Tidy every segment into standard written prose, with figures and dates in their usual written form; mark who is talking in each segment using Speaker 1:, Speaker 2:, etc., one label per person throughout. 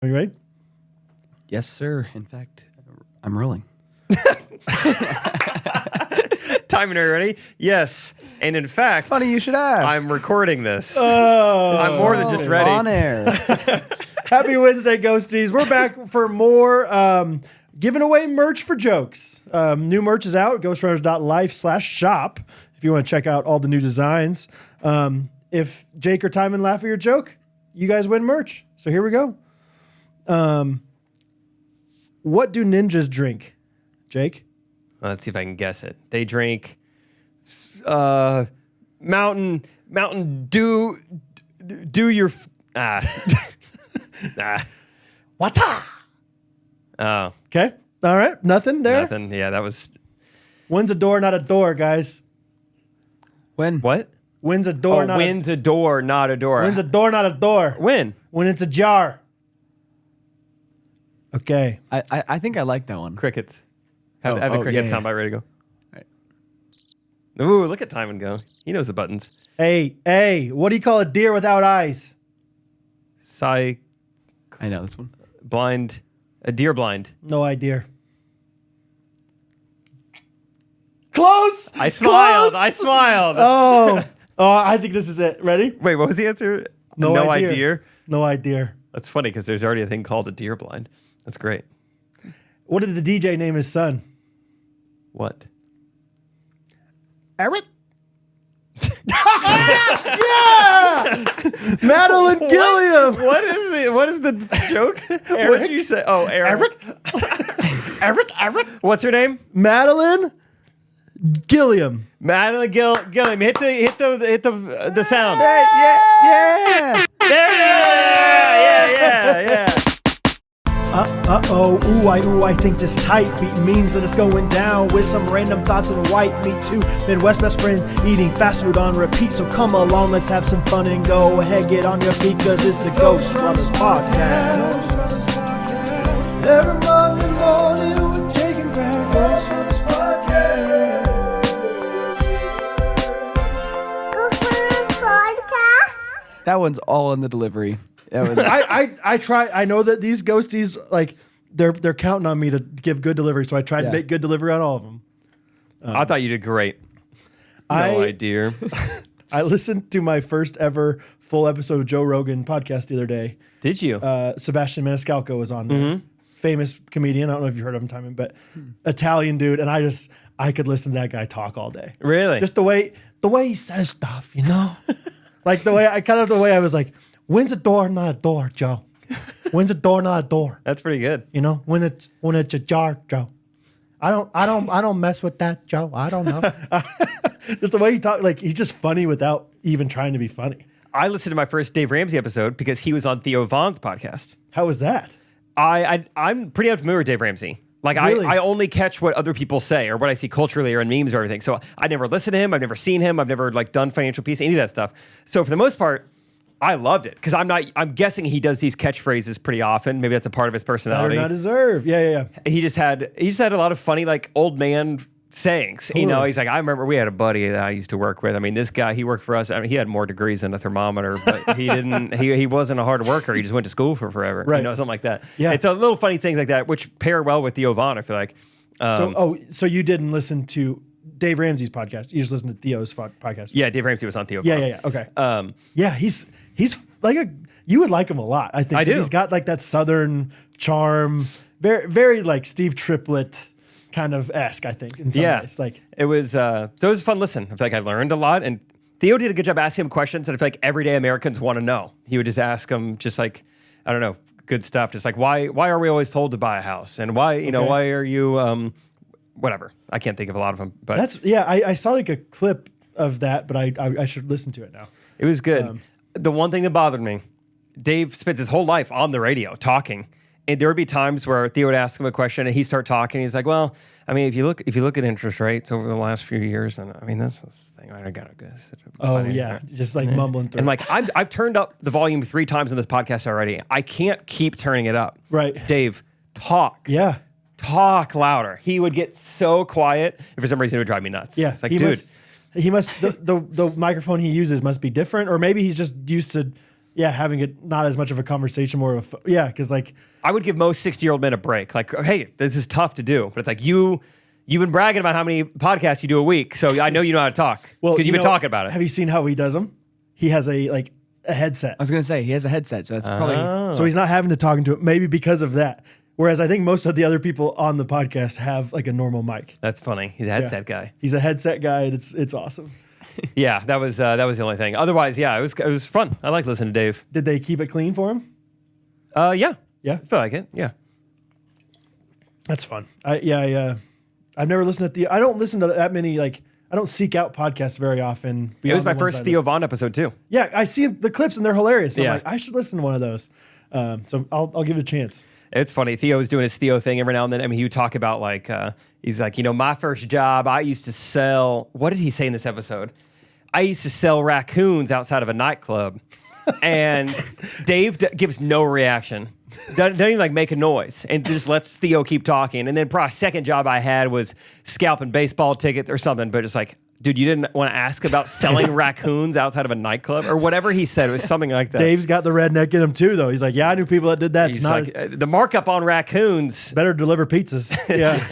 Speaker 1: Are you ready?
Speaker 2: Yes, sir. In fact, I'm rolling.
Speaker 3: Timing, are you ready? Yes. And in fact,
Speaker 2: Funny you should ask.
Speaker 3: I'm recording this.
Speaker 1: Oh,
Speaker 3: I'm more than just ready.
Speaker 2: On air.
Speaker 1: Happy Wednesday, Ghosties. We're back for more giving away merch for jokes. New merch is out, ghostrunners.life/shop, if you want to check out all the new designs. If Jake or Timon laugh at your joke, you guys win merch. So here we go. What do ninjas drink, Jake?
Speaker 3: Let's see if I can guess it. They drink Mountain Dew. Do your
Speaker 1: Wata.
Speaker 3: Oh,
Speaker 1: Okay. All right. Nothing there.
Speaker 3: nothing. Yeah, that was
Speaker 1: Wins a door, not a door, guys.
Speaker 2: When?
Speaker 3: what?
Speaker 1: Wins a door,
Speaker 3: Oh,
Speaker 1: not
Speaker 3: wins a door, not a door.
Speaker 1: wins a door, not a door.
Speaker 3: Win.
Speaker 1: When it's a jar. Okay.
Speaker 2: I think I like that one.
Speaker 3: Crickets. Have the
Speaker 2: Oh,
Speaker 3: cricket
Speaker 2: yeah,
Speaker 3: soundbite ready to go.
Speaker 2: Right.
Speaker 3: Ooh, look at Timon go. He knows the buttons.
Speaker 1: Hey, what do you call a deer without eyes?
Speaker 3: Psy
Speaker 2: I know this one.
Speaker 3: blind. A deer blind.
Speaker 1: No idea. Close.
Speaker 3: I smiled.
Speaker 1: Close!
Speaker 3: I smiled.
Speaker 1: Oh, I think this is it. Ready?
Speaker 3: Wait, what was the answer?
Speaker 1: No idea.
Speaker 3: idea.
Speaker 1: No idea.
Speaker 3: That's funny because there's already a thing called a deer blind. That's great.
Speaker 1: What did the DJ name his son?
Speaker 3: What?
Speaker 1: Eric. Yeah! Madeline Gilliam.
Speaker 3: What is the joke? What did you say? Oh, Eric.
Speaker 1: Eric.
Speaker 3: What's her name?
Speaker 1: Madeline Gilliam.
Speaker 3: Madeline Gilliam. Hit the sound.
Speaker 2: Yeah.
Speaker 3: There it is. Yeah.
Speaker 1: Ooh, I think this tight beat means that it's going down with some random thoughts and white meat too. Midwest best friends eating fast food on repeat. So come along, let's have some fun and go ahead, get on your feet, cause it's the Ghostrunners podcast. Every Monday morning we're taking back Ghostrunners podcast.
Speaker 2: That one's all in the delivery. That was,
Speaker 1: I try. I know that these ghosties, like, they're counting on me to give good delivery, so I tried to make good delivery on all of them.
Speaker 3: I thought you did great. No idea.
Speaker 1: I listened to my first ever full episode of Joe Rogan podcast the other day.
Speaker 3: Did you?
Speaker 1: Sebastian Maniscalco was on there. Famous comedian. I don't know if you heard of him, Timon, but Italian dude. And I could listen to that guy talk all day.
Speaker 3: Really?
Speaker 1: Just the way he says stuff, you know? Like the way I was like, when's a door, not a door, Joe? When's a door, not a door?
Speaker 3: That's pretty good.
Speaker 1: You know, when it's a jar, Joe. I don't mess with that, Joe. I don't know. Just the way he talks, like, he's just funny without even trying to be funny.
Speaker 3: I listened to my first Dave Ramsey episode because he was on Theo Vaughn's podcast.
Speaker 1: How was that?
Speaker 3: I'm pretty unfamiliar with Dave Ramsey. Like,
Speaker 1: Really?
Speaker 3: I only catch what other people say or what I see culturally or in memes or everything. So I never listened to him. I've never seen him. I've never done Financial Peace, any of that stuff. So for the most part, I loved it because I'm guessing he does these catchphrases pretty often. Maybe that's a part of his personality.
Speaker 1: Better not deserve. Yeah.
Speaker 3: He just had a lot of funny, like, old man sayings. You know, he's like, I remember we had a buddy that I used to work with. I mean, this guy, he worked for us. I mean, he had more degrees than a thermometer, but he wasn't a hard worker. He just went to school for forever.
Speaker 1: Right.
Speaker 3: You know, something like that.
Speaker 1: Yeah.
Speaker 3: It's a little funny things like that, which pair well with Theo Vaughn, I feel like.
Speaker 1: So you didn't listen to Dave Ramsey's podcast. You just listened to Theo's podcast.
Speaker 3: Yeah, Dave Ramsey was on Theo Vaughn.
Speaker 1: Yeah. Okay. Yeah, he's like you would like him a lot, I think.
Speaker 3: I do.
Speaker 1: He's got like that Southern charm, very, very like Steve Triplett kind of esque, I think, in some ways. Like,
Speaker 3: it was so it was a fun listen. I feel like I learned a lot, and Theo did a good job asking him questions that I feel like everyday Americans want to know. He would just ask them just like, I don't know, good stuff, just like why are we always told to buy a house, and why why are you whatever. I can't think of a lot of them, but
Speaker 1: I saw like a clip of that, but I should listen to it now.
Speaker 3: it was good. The one thing that bothered me, Dave spent his whole life on the radio talking. And there would be times where Theo would ask him a question and he'd start talking. He's like, well, I mean, if you look at interest rates over the last few years, and I mean, that's the thing. I gotta go.
Speaker 1: Oh yeah, just like mumbling through.
Speaker 3: And like, I've turned up the volume 3 times in this podcast already. I can't keep turning it up.
Speaker 1: Right.
Speaker 3: Dave, talk.
Speaker 1: Yeah.
Speaker 3: Talk louder. He would get so quiet. And for some reason, it would drive me nuts.
Speaker 1: Yeah.
Speaker 3: It's like, dude.
Speaker 1: He must the microphone he uses must be different, or maybe he's just used to, yeah, having it not as much of a conversation, more of a, because like
Speaker 3: I would give most 60-year-old men a break. Like, hey, this is tough to do, but it's like you've been bragging about how many podcasts you do a week, so I know you know how to talk because you've been talking about it.
Speaker 1: Have you seen how he does them? He has a headset.
Speaker 2: I was gonna say he has a headset, so that's probably
Speaker 1: So he's not having to talk into it, maybe because of that. Whereas I think most of the other people on the podcast have like a normal mic.
Speaker 3: That's funny. He's a headset guy.
Speaker 1: He's a headset guy, and it's awesome.
Speaker 3: Yeah, that was the only thing. Otherwise, yeah, it was fun. I like listening to Dave.
Speaker 1: Did they keep it clean for him?
Speaker 3: Yeah.
Speaker 1: Yeah?
Speaker 3: I feel like it. Yeah.
Speaker 1: That's fun. I've never listened to I don't listen to that many, like, I don't seek out podcasts very often.
Speaker 3: It was my first Theo Von episode too.
Speaker 1: Yeah, I see the clips and they're hilarious. So
Speaker 3: Yeah.
Speaker 1: I'm like, I should listen to one of those. So I'll give it a chance.
Speaker 3: It's funny. Theo was doing his Theo thing every now and then. I mean, he would talk about like, he's like, my first job, I used to sell, what did he say in this episode? I used to sell raccoons outside of a nightclub. And Dave gives no reaction. Doesn't even like make a noise and just lets Theo keep talking. And then probably second job I had was scalping baseball tickets or something. But it's like, dude, you didn't want to ask about selling raccoons outside of a nightclub or whatever he said. It was something like that.
Speaker 1: Dave's got the redneck in him too, though. He's like, yeah, I knew people that did that. It's
Speaker 3: He's
Speaker 1: not
Speaker 3: like, the markup on raccoons.
Speaker 1: better deliver pizzas. Yeah.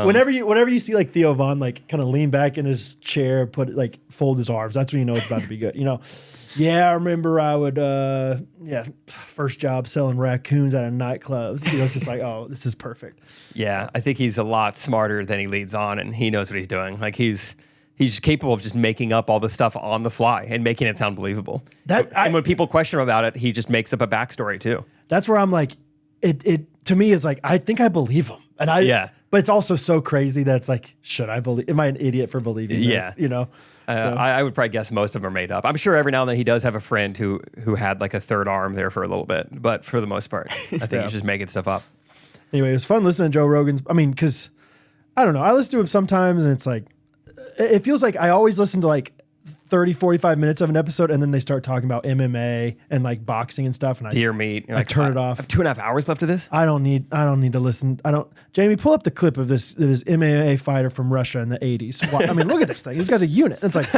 Speaker 1: Whenever you see like Theo Von like kind of lean back in his chair, fold his arms, that's when you know it's about to be good. Yeah, I remember I would first job selling raccoons at a nightclubs. It's just like, oh, this is perfect.
Speaker 3: Yeah, I think he's a lot smarter than he leads on, and he knows what he's doing. Like he's capable of just making up all the stuff on the fly and making it sound believable. And when people question him about it, he just makes up a backstory too.
Speaker 1: That's where I'm like, it to me is like, I think I believe him, but it's also so crazy that it's like, should I believe? Am I an idiot for believing this?
Speaker 3: I would probably guess most of them are made up. I'm sure every now and then he does have a friend who had like a third arm there for a little bit, but for the most part, I think he's just making stuff up.
Speaker 1: Anyway, it was fun listening to Joe Rogan's. I mean, because I don't know, I listen to him sometimes, and it's like, it feels like I always listen to like 30, 45 minutes of an episode, and then they start talking about MMA and like boxing and stuff, and
Speaker 3: Deer meat.
Speaker 1: I turn it off.
Speaker 3: I have 2.5 hours left of this.
Speaker 1: I don't need to listen. Jamie, pull up the clip of this MMA fighter from Russia in the 80s. I mean, look at this thing. This guy's a unit. It's like,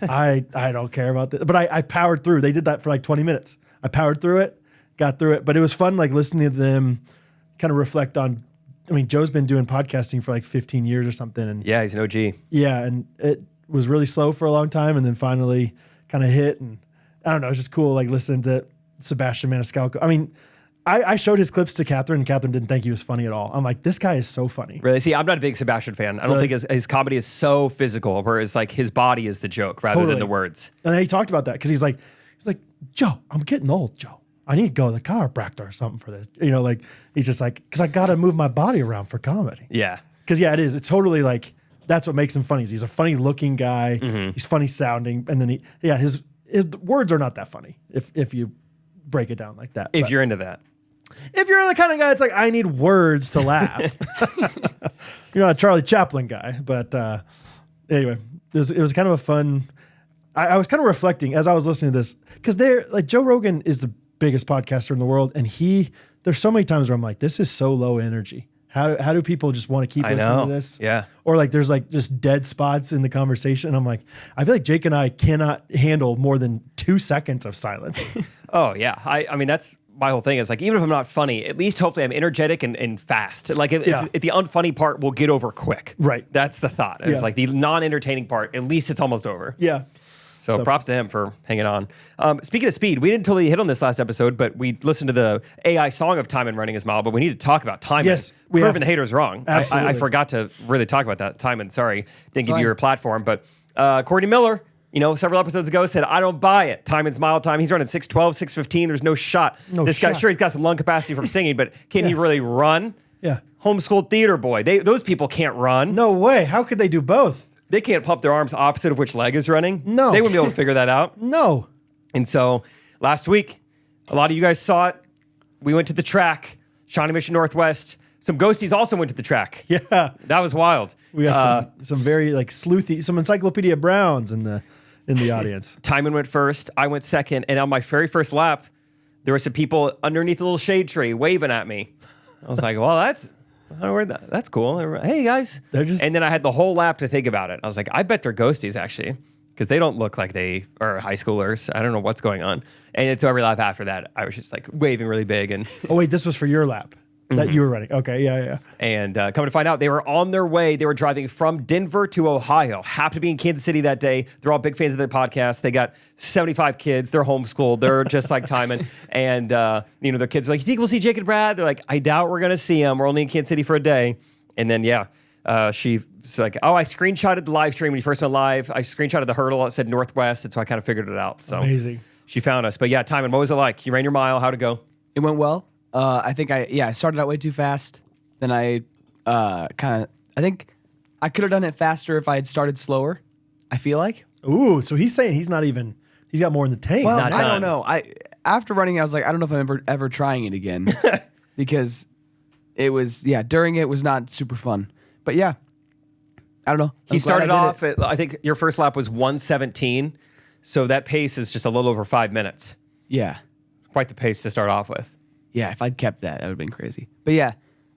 Speaker 1: I don't care about this. But I powered through. They did that for like 20 minutes. I powered through it, got through it. But it was fun like listening to them kind of reflect on, I mean, Joe's been doing podcasting for like 15 years or something. And
Speaker 3: yeah, he's an OG.
Speaker 1: Yeah, and it was really slow for a long time, and then finally kind of hit. And I don't know, it's just cool like listening to Sebastian Maniscalco. I mean, I showed his clips to Catherine, and Catherine didn't think he was funny at all. I'm like, this guy is so funny.
Speaker 3: Really? See, I'm not a big Sebastian fan. I don't think his comedy is so physical, whereas like his body is the joke rather than the words.
Speaker 1: And then he talked about that because he's like, Joe, I'm getting old, Joe. I need to go to the chiropractor or something for this. Like he's just like, because I got to move my body around for comedy.
Speaker 3: Yeah.
Speaker 1: Because it is. It's totally like, that's what makes him funny. He's a funny looking guy. Mm-hmm. He's funny sounding. And then his words are not that funny if you break it down like that.
Speaker 3: If you're into that.
Speaker 1: If you're the kind of guy that's like, I need words to laugh. You're not a Charlie Chaplin guy. But anyway, it was kind of a fun, I was kind of reflecting as I was listening to this, because Joe Rogan is the biggest podcaster in the world. And there's so many times where I'm like, this is so low energy. How do people just want to keep listening to this?
Speaker 3: Yeah.
Speaker 1: Or like there's like just dead spots in the conversation. And I'm like, I feel like Jake and I cannot handle more than 2 seconds of silence.
Speaker 3: Oh yeah. I mean, that's my whole thing is like, even if I'm not funny, at least hopefully I'm energetic and fast. Like if the unfunny part will get over quick.
Speaker 1: Right.
Speaker 3: That's the thought. It's like the non-entertaining part, at least it's almost over.
Speaker 1: Yeah.
Speaker 3: So props to him for hanging on. Speaking of speed, we didn't totally hit on this last episode, but we listened to the AI song of Timon running his mile, but we need to talk about Timon.
Speaker 1: Yes.
Speaker 3: Proving the haters wrong.
Speaker 1: Absolutely.
Speaker 3: I forgot to really talk about that. Timon, sorry. Didn't give you your platform, but Courtney Miller, several episodes ago said, I don't buy it. Timon's mile time. He's running 6:12, 6:15. There's no shot. This guy, sure, he's got some lung capacity from singing, but can he really run?
Speaker 1: Yeah.
Speaker 3: Homeschooled theater boy. Those people can't run.
Speaker 1: No way. How could they do both?
Speaker 3: They can't pump their arms opposite of which leg is running.
Speaker 1: No.
Speaker 3: They wouldn't be able to figure that out.
Speaker 1: No.
Speaker 3: And so last week, a lot of you guys saw it. We went to the track, Shawnee Mission Northwest. Some ghosties also went to the track.
Speaker 1: Yeah.
Speaker 3: That was wild.
Speaker 1: We got some very like sleuthy, some Encyclopedia Browns in the audience.
Speaker 3: Timon went first. I went second. And on my very first lap, there were some people underneath a little shade tree waving at me. I was like, well, that's cool. Hey, guys. And then I had the whole lap to think about it. I was like, I bet they're ghosties, actually. because they don't look like they are high schoolers. I don't know what's going on. And so every lap after that, I was just like waving really big. And
Speaker 1: Oh, wait, this was for your lap that you were running. Okay, yeah.
Speaker 3: And coming to find out, they were on their way. They were driving from Denver to Ohio. Happened to be in Kansas City that day. They're all big fans of the podcast. They got 75 kids. They're homeschooled. They're just like timing. And, their kids are like, you think we'll see Jake and Brad? They're like, I doubt we're going to see them. We're only in Kansas City for a day. And then, she's like, oh, I screenshotted the live stream when you first went live. I screenshotted the hurdle. It said Northwest. And so I kind of figured it out. So
Speaker 1: Amazing.
Speaker 3: She found us. But yeah, Timon, what was it like? You ran your mile. How'd it go?
Speaker 2: It went well. I think I started out way too fast. Then I think I could have done it faster if I had started slower. I feel like.
Speaker 1: Ooh, so he's saying he's got more in the tank.
Speaker 2: Well,
Speaker 3: not
Speaker 2: I
Speaker 3: done.
Speaker 2: don't know. After running, I was like, I don't know if I'm ever trying it again because it was during it was not super fun. But yeah, I don't know.
Speaker 3: He started off at, I think your first lap was 1:17. So that pace is just a little over 5 minutes.
Speaker 2: Yeah.
Speaker 3: Quite the pace to start off with.
Speaker 2: Yeah, if I'd kept that would have been crazy. But yeah.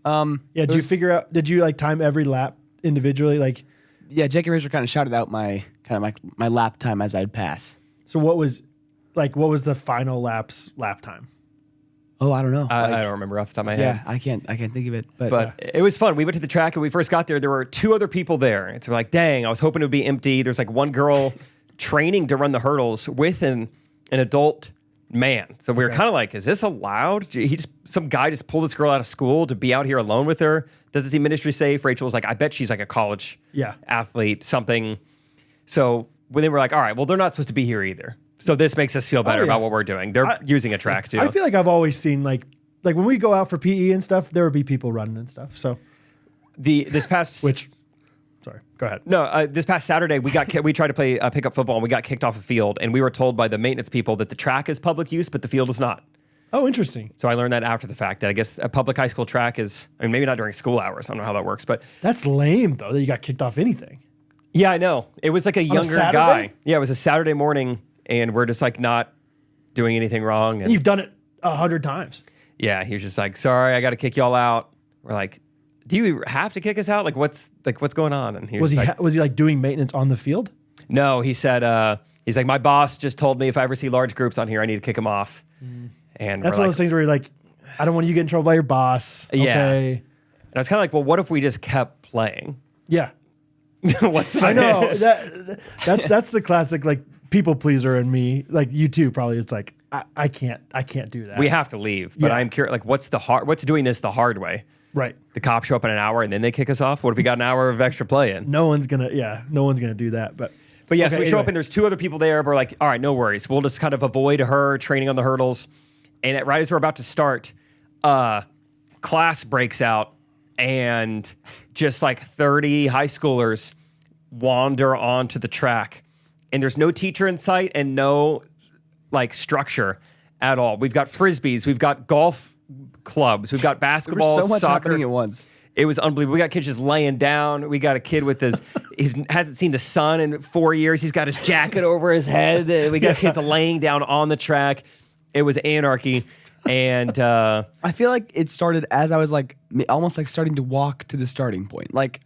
Speaker 1: Did you figure out, did you like time every lap individually? Like,
Speaker 2: yeah, Jake and Rachel kind of shouted out my lap time as I'd pass.
Speaker 1: so what was the final lap time?
Speaker 2: Oh, I don't know.
Speaker 3: I don't remember off the top of my head.
Speaker 2: Yeah, I can't think of it.
Speaker 3: But it was fun. We went to the track and we first got there. There were 2 other people there. And so we're like, dang, I was hoping it would be empty. There's like one girl training to run the hurdles with an adult man. So we were kind of like, is this allowed? Some guy just pulled this girl out of school to be out here alone with her. Does it seem ministry safe? Rachel was like, I bet she's like a college athlete, something. So when they were like, all right, well, they're not supposed to be here either. So this makes us feel better about what we're doing. They're using a track too.
Speaker 1: I feel like I've always seen like when we go out for PE and stuff, there would be people running and stuff. So sorry, go ahead.
Speaker 3: No, this past Saturday we tried to play pickup football and we got kicked off a field and we were told by the maintenance people that the track is public use but the field is not.
Speaker 1: Oh, interesting.
Speaker 3: So I learned that after the fact that I guess a public high school track is, I mean, maybe not during school hours. I don't know how that works, but
Speaker 1: That's lame though that you got kicked off anything.
Speaker 3: yeah, I know. It was like a younger
Speaker 1: Saturday?
Speaker 3: guy. Yeah, it was a Saturday morning and we're just like not doing anything wrong. And
Speaker 1: You've done it 100 times.
Speaker 3: yeah, he was just like, sorry, I got to kick y'all out. We're like, do you have to kick us out? Like what's going on? And he
Speaker 1: Was
Speaker 3: was
Speaker 1: he like doing maintenance on the field?
Speaker 3: no, he said, he's like, my boss just told me if I ever see large groups on here, I need to kick them off. And
Speaker 1: That's
Speaker 3: we're
Speaker 1: one of
Speaker 3: like,
Speaker 1: those things where you're like, I don't want you to get in trouble by your boss.
Speaker 3: Yeah.
Speaker 1: Okay.
Speaker 3: And I was kind of like, well, what if we just kept playing?
Speaker 1: Yeah.
Speaker 3: What's
Speaker 1: I know that's the classic like people pleaser in me. Like you too, probably. It's like I can't do that.
Speaker 3: We have to leave, but
Speaker 1: Yeah.
Speaker 3: I'm curious. Like, what's doing this the hard way?
Speaker 1: right.
Speaker 3: The cops show up in an hour and then they kick us off. What if we got an hour of extra play in?
Speaker 1: No one's gonna do that. But
Speaker 3: But yeah,
Speaker 1: Okay,
Speaker 3: so we show up
Speaker 1: anyway.
Speaker 3: and there's 2 other people there. But we're like, all right, no worries. We'll just kind of avoid her training on the hurdles. And right as we're about to start, class breaks out and just like 30 high schoolers wander onto the track. And there's no teacher in sight and no like structure at all. We've got frisbees, we've got golf clubs, we've got
Speaker 2: there
Speaker 3: basketball,
Speaker 2: was so much
Speaker 3: soccer.
Speaker 2: happening at once.
Speaker 3: It was unbelievable. We got kids just laying down. We got a kid with his, he hasn't seen the sun in 4 years. He's got his jacket over his head. We got kids laying down on the track. It was anarchy. And
Speaker 2: I feel like it started as I was like almost like starting to walk to the starting point. Like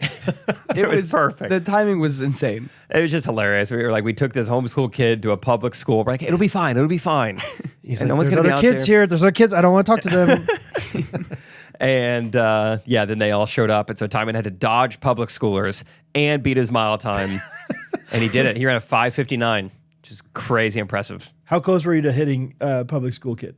Speaker 3: it was perfect.
Speaker 2: The timing was insane.
Speaker 3: It was just hilarious. We took this homeschool kid to a public school. We're like, it'll be fine. It'll be fine.
Speaker 1: he's
Speaker 3: And
Speaker 1: like,
Speaker 3: no one's
Speaker 1: there's
Speaker 3: gonna be
Speaker 1: other
Speaker 3: out
Speaker 1: kids
Speaker 3: there.
Speaker 1: here. There's other kids. I don't want to talk to them.
Speaker 3: And then they all showed up. And so Timon had to dodge public schoolers and beat his mile time. And he did it. He ran a 5:59, which is crazy impressive.
Speaker 1: How close were you to hitting a public school kid?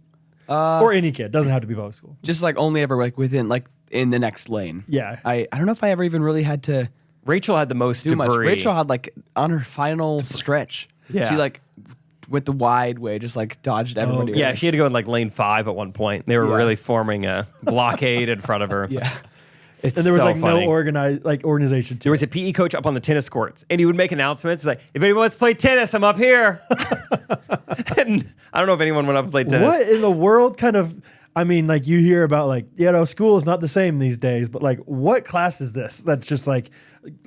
Speaker 1: Or any kid. Doesn't have to be public school.
Speaker 2: Just like only ever like within like in the next lane.
Speaker 1: Yeah.
Speaker 2: I don't know if I ever even really had to
Speaker 3: Rachel had the most
Speaker 2: do
Speaker 3: debris.
Speaker 2: much. Rachel had like on her final stretch.
Speaker 3: Yeah.
Speaker 2: She like went the wide way, just like dodged everybody.
Speaker 3: Yeah,
Speaker 2: else.
Speaker 3: she had to go in like lane 5 at one point. They were
Speaker 2: Yeah.
Speaker 3: really forming a blockade in front of her.
Speaker 2: Yeah.
Speaker 3: It's
Speaker 1: And there was
Speaker 3: so
Speaker 1: like
Speaker 3: funny.
Speaker 1: no organization to
Speaker 3: There was a PE coach up on the tennis courts, and he would make announcements like, "If anyone wants to play tennis, I'm up here." And I don't know if anyone went up and played tennis.
Speaker 1: What in the world kind of, I mean, like you hear about like, school is not the same these days, but like what class is this? That's just like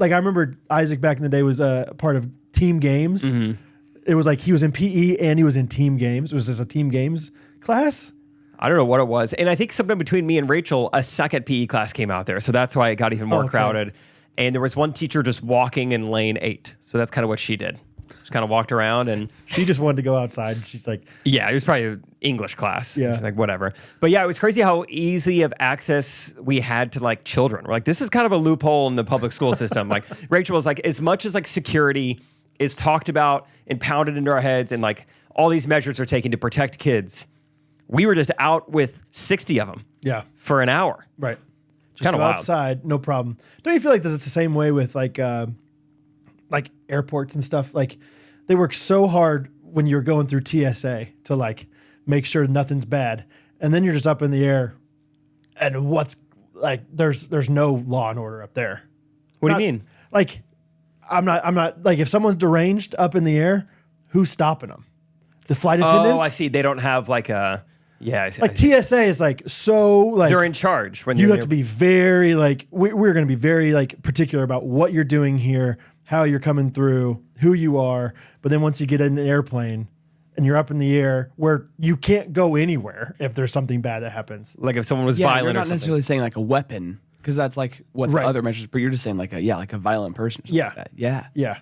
Speaker 1: I remember Isaac back in the day was a part of team games.
Speaker 3: Mm-hmm.
Speaker 1: It was like he was in PE and he was in team games. Was this a team games class?
Speaker 3: I don't know what it was. And I think sometime between me and Rachel, a second PE class came out there. So that's why it got even more
Speaker 1: Okay.
Speaker 3: crowded. And there was one teacher just walking in lane 8. So that's kind of what she did. Just kind of walked around and
Speaker 1: She just wanted to go outside. And she's like,
Speaker 3: yeah, it was probably an English class.
Speaker 1: Yeah.
Speaker 3: She's like whatever. But yeah, it was crazy how easy of access we had to like children. We're like, this is kind of a loophole in the public school system. Like Rachel was like, as much as like security is talked about and pounded into our heads and like all these measures are taken to protect kids, we were just out with 60 of them
Speaker 1: yeah,
Speaker 3: for an hour.
Speaker 1: right. Just
Speaker 3: Kinda
Speaker 1: go
Speaker 3: wild.
Speaker 1: outside, no problem. Don't you feel like this is the same way with like airports and stuff? Like they work so hard when you're going through TSA to like make sure nothing's bad, and then you're just up in the air, and what's like there's no law and order up there.
Speaker 3: What
Speaker 1: Not-
Speaker 3: do you mean?
Speaker 1: Like I'm not like if someone's deranged up in the air, who's stopping them? The flight attendants.
Speaker 3: Oh, I see. They don't have like a, yeah. I see,
Speaker 1: Like TSA is like so like
Speaker 3: they're in charge when
Speaker 1: you
Speaker 3: you're
Speaker 1: have to be very like we're going to be very like particular about what you're doing here, how you're coming through, who you are. But then once you get in the airplane and you're up in the air where you can't go anywhere if there's something bad that happens.
Speaker 3: like if someone was
Speaker 2: Yeah,
Speaker 3: violent
Speaker 2: you're
Speaker 3: or
Speaker 2: not
Speaker 3: something.
Speaker 2: necessarily saying like a weapon because that's like what
Speaker 1: Right.
Speaker 2: the other measures. But you're just saying like a violent person. Or something
Speaker 1: Yeah.
Speaker 2: like that. Yeah.
Speaker 1: Yeah.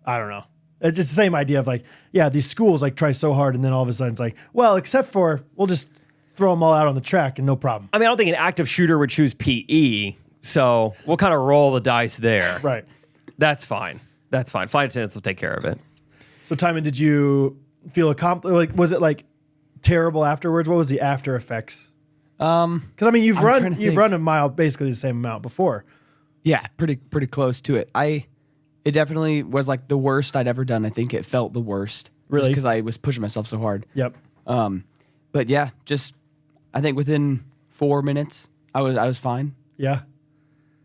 Speaker 1: I don't know. It's just the same idea of like, yeah, these schools like try so hard and then all of a sudden it's like, well, except for we'll just throw them all out on the track and no problem.
Speaker 3: I mean, I don't think an active shooter would choose PE, so we'll kind of roll the dice there.
Speaker 1: Right.
Speaker 3: That's fine. That's fine. Flight attendants will take care of it.
Speaker 1: So Timon, did you feel accomplished? Like, was it like terrible afterwards? What was the after effects? Because I mean, you've
Speaker 2: trying
Speaker 1: run
Speaker 2: to
Speaker 1: you've
Speaker 2: think.
Speaker 1: run a mile basically the same amount before.
Speaker 2: Yeah, pretty close to it. It definitely was like the worst I'd ever done. I think it felt the worst.
Speaker 1: Really?
Speaker 2: Because I was pushing myself so hard.
Speaker 1: Yep.
Speaker 2: But yeah, just I think within 4 minutes I was fine.
Speaker 1: Yeah.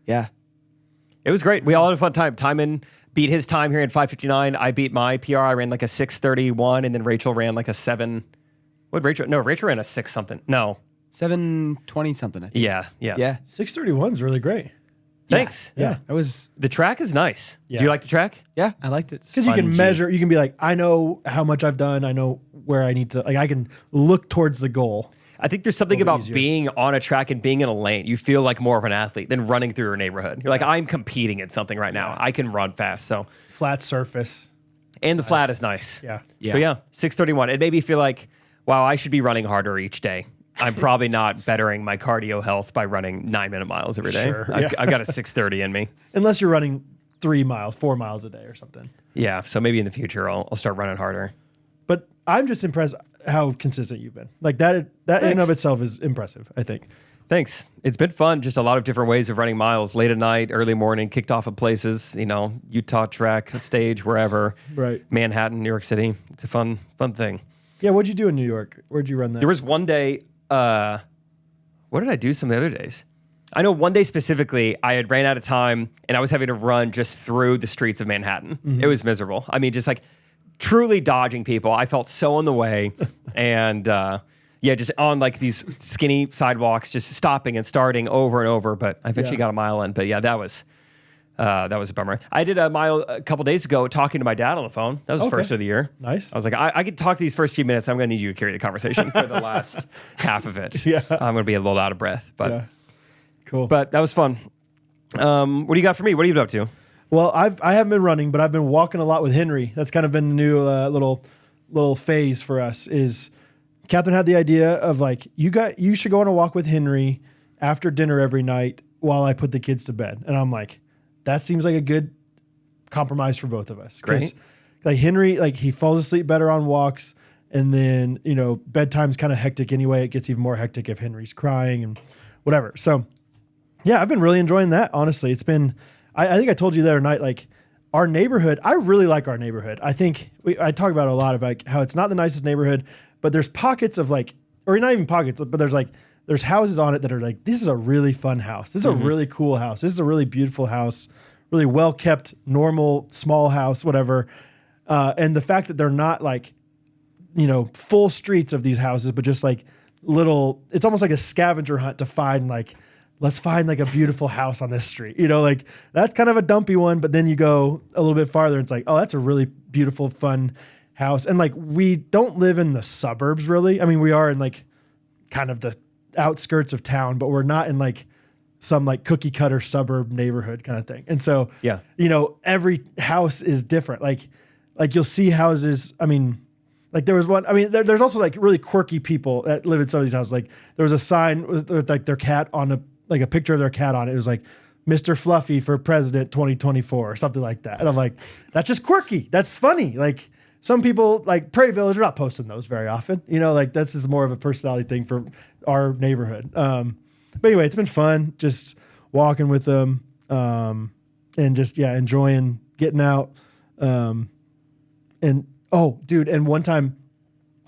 Speaker 2: Yeah.
Speaker 3: It was great. We all had a fun time. Timon beat his time here in 5:59. I beat my PR. I ran like a 6:31, and then Rachel ran like a 7. What Rachel? No, Rachel ran a 6 something. No.
Speaker 2: 7:20 something. I think.
Speaker 3: Yeah.
Speaker 2: Yeah.
Speaker 1: 6:31 is really great.
Speaker 3: Thanks.
Speaker 2: Yeah. It was.
Speaker 3: The track is nice.
Speaker 1: Yeah.
Speaker 3: Do you like the track?
Speaker 2: Yeah, I liked it.
Speaker 1: Because you can
Speaker 2: Spongy.
Speaker 1: measure, you can be like, I know how much I've done. I know where I need to, like, I can look towards the goal.
Speaker 3: I think there's something
Speaker 1: A little
Speaker 3: about
Speaker 1: easier.
Speaker 3: being on a track and being in a lane. You feel like more of an athlete than running through your neighborhood. You're like, I'm competing in something right now. I can run fast. So,
Speaker 1: Flat surface.
Speaker 3: and the flat is nice.
Speaker 1: Yeah.
Speaker 3: So yeah, 6:31. It made me feel like, wow, I should be running harder each day. I'm probably not bettering my cardio health by running 9-minute miles every day.
Speaker 1: Sure,
Speaker 3: I've,
Speaker 1: yeah.
Speaker 3: I've got a 6:30 in me.
Speaker 1: Unless you're running 3 miles, 4 miles a day or something.
Speaker 3: Yeah. So maybe in the future I'll start running harder.
Speaker 1: But I'm just impressed how consistent you've been. Like that in and
Speaker 3: Thanks.
Speaker 1: of itself is impressive, I think.
Speaker 3: Thanks. It's been fun. Just a lot of different ways of running miles. Late at night, early morning, kicked off at places, Utah track, stage, wherever.
Speaker 1: Right.
Speaker 3: Manhattan, New York City. It's a fun thing.
Speaker 1: Yeah. What'd you do in New York? Where'd you run that?
Speaker 3: There was one day, what did I do some of the other days? I know one day specifically, I had ran out of time and I was having to run just through the streets of Manhattan. It was miserable. I mean, just like truly dodging people. I felt so in the way. And just on like these skinny sidewalks, just stopping and starting over and over. But I eventually
Speaker 1: Yeah.
Speaker 3: got a mile in. But yeah, that was a bummer. I did a mile a couple days ago talking to my dad on the phone. That was the
Speaker 1: Okay.
Speaker 3: first of the year.
Speaker 1: Nice.
Speaker 3: I was like, I could talk these first few minutes. I'm going to need you to carry the conversation for the last half of it.
Speaker 1: Yeah.
Speaker 3: I'm going to be a little out of breath. But
Speaker 1: Yeah. Cool.
Speaker 3: but that was fun. What do you got for me? What are you up to?
Speaker 1: Well, I haven't been running, but I've been walking a lot with Henry. That's kind of been the new little phase for us. Is Catherine had the idea of like you should go on a walk with Henry after dinner every night while I put the kids to bed, and I'm like, that seems like a good compromise for both of us. 'Cause,
Speaker 3: Great.
Speaker 1: like Henry, like he falls asleep better on walks, and then bedtime's kind of hectic anyway. It gets even more hectic if Henry's crying and whatever. So yeah, I've been really enjoying that. Honestly, it's been. I think I told you the other night, like our neighborhood. I really like our neighborhood. I think I talk about it a lot about like, how it's not the nicest neighborhood, but there's pockets of like, or not even pockets, but there's houses on it that are like, this is a really fun house. This is a really cool house. This is a really beautiful house, really well kept, normal, small house, whatever. And the fact that they're not like, full streets of these houses, but just like little, it's almost like a scavenger hunt to find like, let's find like a beautiful house on this street. Like that's kind of a dumpy one, but then you go a little bit farther and it's like, oh, that's a really beautiful, fun house. And like, we don't live in the suburbs really. I mean, we are in like kind of the outskirts of town, but we're not in like some like cookie cutter suburb neighborhood kind of thing. And so,
Speaker 3: Yeah.
Speaker 1: every house is different. Like like you'll see houses. I mean, like there was one. I mean, there's also like really quirky people that live in some of these houses. Like there was a sign with like their cat on a picture of their cat on it. It was like Mr. Fluffy for President 2024 or something like that. And I'm like, that's just quirky. That's funny. Like some people like Prairie Village are not posting those very often. You know, like this is more of a personality thing for our neighborhood. But anyway, it's been fun just walking with them and just enjoying getting out. And oh, dude, and one time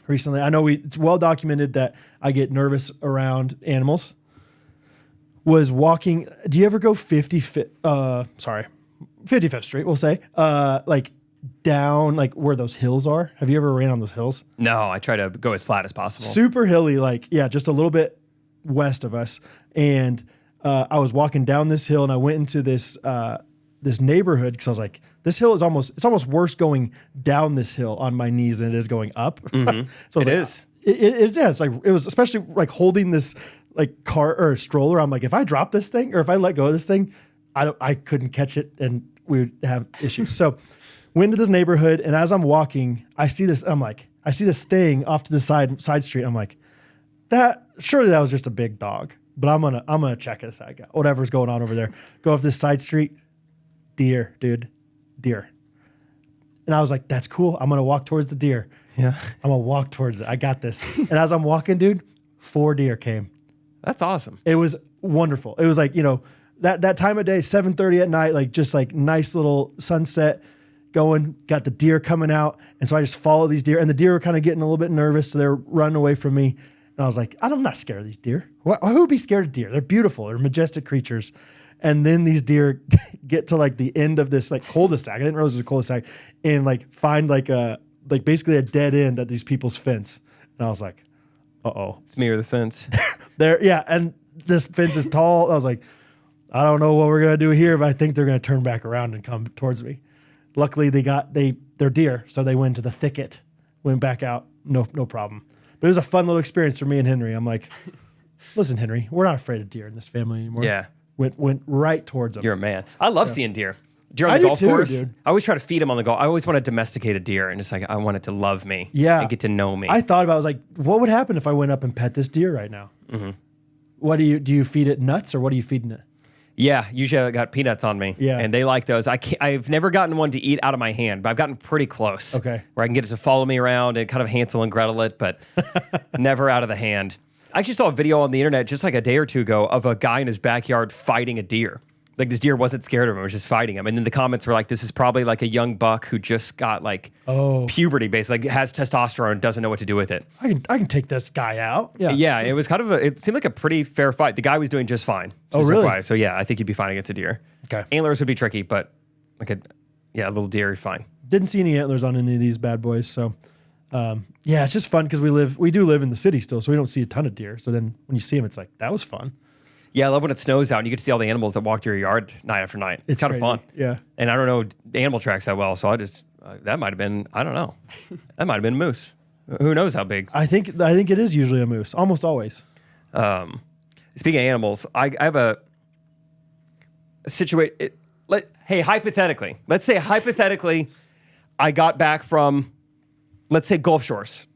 Speaker 1: recently, I know it's well documented that I get nervous around animals. Was walking. Do you ever go 55th Street? We'll say, like down, like where those hills are. Have you ever ran on those hills?
Speaker 3: No, I try to go as flat as possible.
Speaker 1: Super hilly, like just a little bit west of us. And I was walking down this hill, and I went into this this neighborhood because I was like, this hill is almost worse going down this hill on my knees than it is going up.
Speaker 3: Mm-hmm.
Speaker 1: So it is. It's like it was especially like holding this like car or stroller. I'm like, if I drop this thing or if I let go of this thing, I couldn't catch it and we would have issues. So went to this neighborhood, and as I'm walking, I see this. I'm like, I see this thing off to the side street. I'm like, surely that was just a big dog, but I'm gonna check this out. Whatever's going on over there. Go off this side street, deer, dude, deer. And I was like, that's cool. I'm gonna walk towards the deer.
Speaker 3: Yeah,
Speaker 1: I'm gonna walk towards it. I got this. And as I'm walking, dude, 4 deer came.
Speaker 3: That's awesome.
Speaker 1: It was wonderful. It was like, that time of day, 7:30 at night, like just like nice little sunset going, got the deer coming out. And so I just followed these deer, and the deer were kind of getting a little bit nervous. So they're running away from me. And I was like, I'm not scared of these deer. Who would be scared of deer? They're beautiful. They're majestic creatures. And then these deer get to like the end of this like cul-de-sac. I didn't realize it was a cul-de-sac, and like find like basically a dead end at these people's fence. And I was like, uh-oh.
Speaker 3: It's me or the fence.
Speaker 1: And this fence is tall. I was like, I don't know what we're gonna do here, but I think they're gonna turn back around and come towards me. Luckily, they're deer, so they went to the thicket, went back out, no problem. But it was a fun little experience for me and Henry. I'm like, listen, Henry, we're not afraid of deer in this family anymore.
Speaker 3: Yeah,
Speaker 1: went right towards them.
Speaker 3: You're a man. I love seeing deer. Deer on the golf course. Dude. I always try to feed them on the golf. I always want to domesticate a deer, and just like I want it to love me.
Speaker 1: Yeah,
Speaker 3: and get to know me.
Speaker 1: I thought about. I was like, what would happen if I went up and pet this deer right now? Mm-hmm. What do you feed it nuts, or what are you feeding it?
Speaker 3: Yeah, usually I got peanuts on me.
Speaker 1: Yeah,
Speaker 3: and they like those. I've never gotten one to eat out of my hand, but I've gotten pretty close.
Speaker 1: Okay,
Speaker 3: where I can get it to follow me around and kind of Hansel and Gretel it, but never out of the hand. I actually saw a video on the internet just like a day or two ago of a guy in his backyard fighting a deer. Like this deer wasn't scared of him; it was just fighting him. And then the comments were like, "This is probably like a young buck who just got like puberty, basically, like has testosterone, and doesn't know what to do with it."
Speaker 1: I can take this guy out. Yeah,
Speaker 3: yeah. It was kind of it seemed like a pretty fair fight. The guy was doing just fine.
Speaker 1: Oh, really?
Speaker 3: So yeah, I think you'd be fine against a deer.
Speaker 1: Okay,
Speaker 3: antlers would be tricky, but like a little deer, you're fine.
Speaker 1: Didn't see any antlers on any of these bad boys, so. It's just fun because we do live in the city still, so we don't see a ton of deer. So then when you see them, it's like, that was fun.
Speaker 3: Yeah, I love when it snows out and you get to see all the animals that walk through your yard night after night. It's kind of fun.
Speaker 1: Yeah.
Speaker 3: And I don't know animal tracks that well, so I just, that might have been, I don't know. That might have been a moose. Who knows how big? I think
Speaker 1: it is usually a moose, almost always.
Speaker 3: Speaking of animals, I have a situation. Hypothetically, let's say hypothetically, I got back from, let's say Gulf Shores.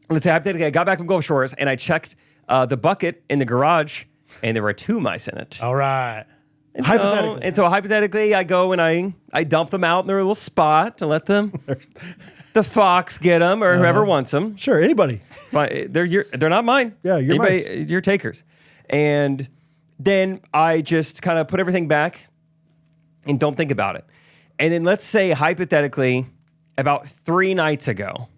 Speaker 3: Let's say hypothetically I got back from Gulf Shores and I checked the bucket in the garage and there were 2 mice in it.
Speaker 1: All right.
Speaker 3: And so hypothetically I go and I dump them out in their little spot to let them, the fox get them or whoever wants them.
Speaker 1: Sure, anybody.
Speaker 3: They're not mine.
Speaker 1: Yeah, you're mice.
Speaker 3: You're takers. And then I just kind of put everything back and don't think about it. And then let's say hypothetically about 3 nights ago,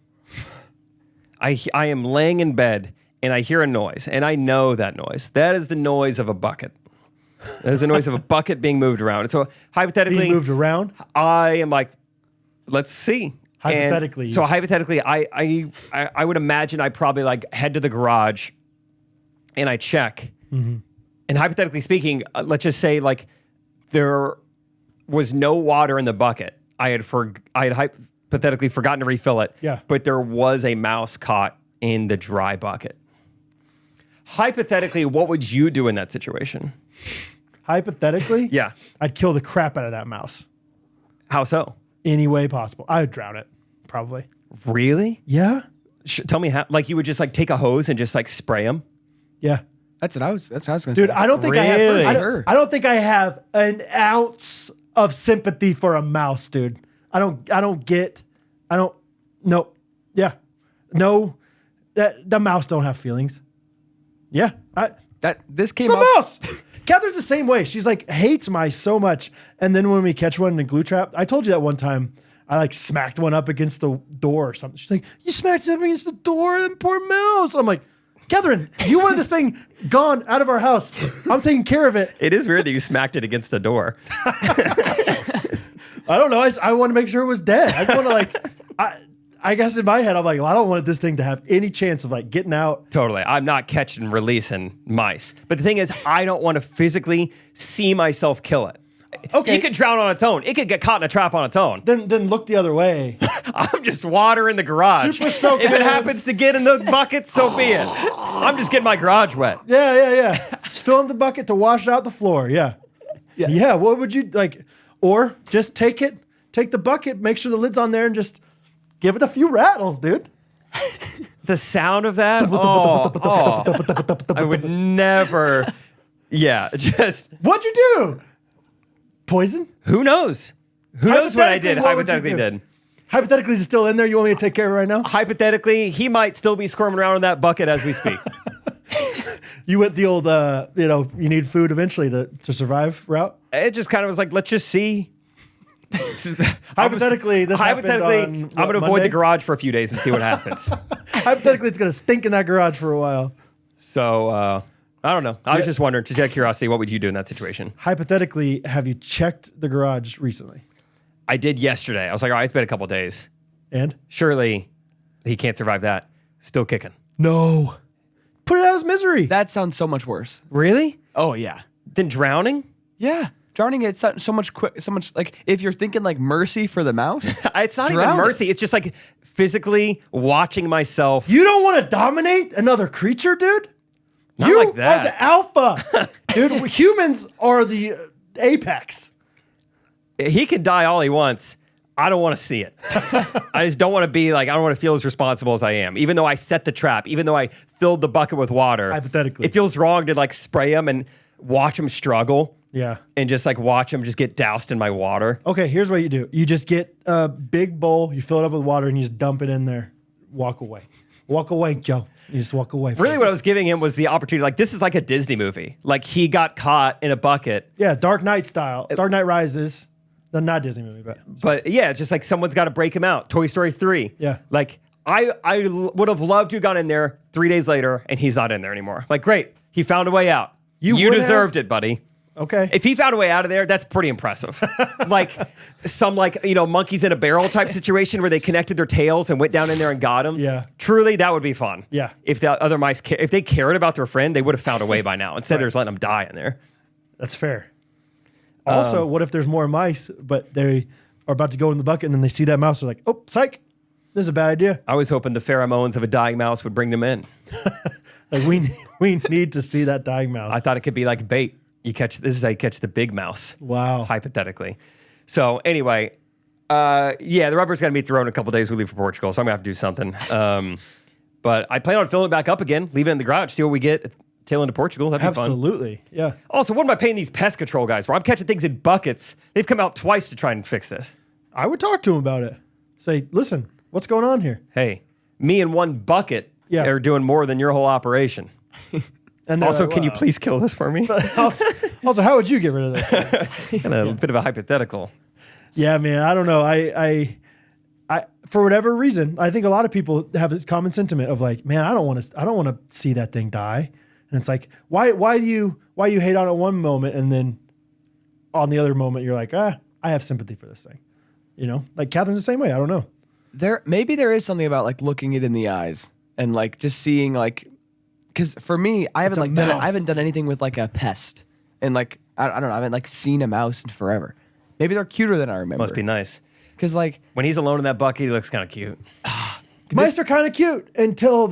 Speaker 3: I am laying in bed and I hear a noise, and I know that noise. That is the noise of a bucket. That is the noise of a bucket being moved around. And so hypothetically,
Speaker 1: being moved around,
Speaker 3: I am like, let's see.
Speaker 1: Hypothetically,
Speaker 3: so hypothetically, I would imagine I probably like head to the garage and I check. Mm-hmm. And hypothetically speaking, let's just say like there was no water in the bucket. I had hypothetically forgotten to refill it.
Speaker 1: Yeah.
Speaker 3: But there was a mouse caught in the dry bucket. Hypothetically, what would you do in that situation?
Speaker 1: Hypothetically?
Speaker 3: Yeah.
Speaker 1: I'd kill the crap out of that mouse.
Speaker 3: How so?
Speaker 1: any way possible. I would drown it, probably.
Speaker 3: Really?
Speaker 1: Yeah.
Speaker 3: Tell me how. Like you would just like take a hose and just like spray them.
Speaker 1: Yeah.
Speaker 2: That's what I was going to say.
Speaker 1: Dude, I don't think
Speaker 3: Really?
Speaker 1: I don't think I have an ounce of sympathy for a mouse, dude. Nope. Yeah. No. The mouse don't have feelings. Yeah.
Speaker 2: This came
Speaker 1: It's a
Speaker 2: up.
Speaker 1: mouse. Catherine's the same way. She's like hates mice so much. And then when we catch one in a glue trap, I told you that one time I like smacked one up against the door or something. She's like, you smacked it up against the door, and poor mouse. I'm like, Catherine, you wanted this thing gone out of our house. I'm taking care of it.
Speaker 3: It is weird that you smacked it against a door.
Speaker 1: I don't know. I want to make sure it was dead. I want to like, I guess in my head, I'm like, well, I don't want this thing to have any chance of like getting out.
Speaker 3: Totally. I'm not catching and releasing mice. But the thing is, I don't want to physically see myself kill it.
Speaker 1: Okay.
Speaker 3: It could drown on its own. It could get caught in a trap on its own.
Speaker 1: Then look the other way.
Speaker 3: I'm just water in the garage.
Speaker 1: Super soaked
Speaker 3: If it
Speaker 1: in.
Speaker 3: happens to get in the bucket, so be it. I'm just getting my garage wet.
Speaker 1: Yeah. Still in the bucket to wash out the floor. Yeah. What would you like? Or just take the bucket, make sure the lid's on there, and just give it a few rattles, dude.
Speaker 3: The sound of that, I would never. Yeah, just
Speaker 1: What'd you do? Poison?
Speaker 3: who knows? Who knows what I did?
Speaker 1: Hypothetically, what would you
Speaker 3: Hypothetically,
Speaker 1: do?
Speaker 3: did.
Speaker 1: Hypothetically, is it still in there? You want me to take care of it right now?
Speaker 3: Hypothetically, he might still be squirming around in that bucket as we speak.
Speaker 1: You went the old, you need food eventually to survive route?
Speaker 3: It just kind of was like, let's just see.
Speaker 1: Hypothetically, this happened on,
Speaker 3: I'm going to avoid
Speaker 1: Monday?
Speaker 3: the garage for a few days and see what happens.
Speaker 1: Hypothetically, it's going to stink in that garage for a while.
Speaker 3: So, I don't know. I was just wondering, just out of curiosity, what would you do in that situation?
Speaker 1: Hypothetically, have you checked the garage recently?
Speaker 3: I did yesterday. I was like, all right, it's been a couple days.
Speaker 1: And?
Speaker 3: Surely he can't survive that. Still kicking.
Speaker 1: No. Put it out of his misery.
Speaker 2: That sounds so much worse.
Speaker 3: Really?
Speaker 2: Oh, yeah.
Speaker 3: Then drowning?
Speaker 2: Yeah. Drowning, it's so much quick, so much like if you're thinking like mercy for the mouse.
Speaker 3: It's not even
Speaker 2: Drown it.
Speaker 3: mercy. It's just like physically watching myself.
Speaker 1: You don't want to dominate another creature, dude?
Speaker 3: Not
Speaker 1: You
Speaker 3: like that.
Speaker 1: are the alpha. Dude, humans are the apex.
Speaker 3: He can die all he wants. I don't want to see it. I just don't want to be like, I don't want to feel as responsible as I am. Even though I set the trap, even though I filled the bucket with water.
Speaker 1: Hypothetically.
Speaker 3: It feels wrong to like spray him and watch him struggle.
Speaker 1: Yeah.
Speaker 3: And just like watch him just get doused in my water.
Speaker 1: Okay, here's what you do. You just get a big bowl, you fill it up with water, and you just dump it in there. Walk away. Walk away, Joe. You just walk away.
Speaker 3: Really, what I was giving him was the opportunity. Like, this is like a Disney movie. Like, he got caught in a bucket.
Speaker 1: Yeah, Dark Knight style. Dark Knight Rises. Not Disney movie,
Speaker 3: But yeah, it's just like someone's got to break him out. Toy Story 3.
Speaker 1: Yeah.
Speaker 3: Like, I would have loved to have gone in there 3 days later, and he's not in there anymore. Like, great. He found a way out. You
Speaker 1: would
Speaker 3: deserved it, buddy.
Speaker 1: Okay.
Speaker 3: If he found a way out of there, that's pretty impressive. Like some monkeys in a barrel type situation where they connected their tails and went down in there and got him.
Speaker 1: Yeah.
Speaker 3: Truly, that would be fun.
Speaker 1: Yeah.
Speaker 3: If the other mice, if they cared about their friend, they would have found a way by now. Instead, they're just letting them die in there.
Speaker 1: That's fair. Also, what if there's more mice, but they are about to go in the bucket and then they see that mouse? They're like, oh, psych. This is a bad idea.
Speaker 3: I was hoping the pheromones of a dying mouse would bring them in.
Speaker 1: Like we need to see that dying mouse.
Speaker 3: I thought it could be like bait. This is how you catch the big mouse.
Speaker 1: Wow.
Speaker 3: Hypothetically. So anyway, the rubber's going to be thrown in a couple days. We leave for Portugal, so I'm going to have to do something. But I plan on filling it back up again, leave it in the garage, see what we get. Tail into Portugal. That'd be fun.
Speaker 1: Absolutely. Yeah.
Speaker 3: Also, what am I paying these pest control guys for? I'm catching things in buckets. They've come out twice to try and fix this.
Speaker 1: I would talk to him about it. Say, listen, what's going on here?
Speaker 3: Hey, me and one bucket
Speaker 1: Yeah.
Speaker 3: are doing more than your whole operation.
Speaker 1: And they're
Speaker 3: Also,
Speaker 1: like,
Speaker 3: can you
Speaker 1: "Wow."
Speaker 3: please kill this for me?
Speaker 1: Also, how would you get rid of this thing?
Speaker 3: And a bit of a hypothetical.
Speaker 1: Yeah, man. I don't know. I for whatever reason, I think a lot of people have this common sentiment of like, man, I don't want to see that thing die. And it's like, why do you hate on it one moment and then on the other moment you're like, I have sympathy for this thing. You know, like Catherine's the same way. I don't know.
Speaker 2: Maybe there is something about like looking it in the eyes and like just seeing like, because for me, I haven't done anything with like a pest, and like I don't know, I haven't like seen a mouse in forever. Maybe they're cuter than I remember.
Speaker 3: Must be nice.
Speaker 2: Because like
Speaker 3: When he's alone in that bucket, he looks kind of cute.
Speaker 1: Mice are kind of cute until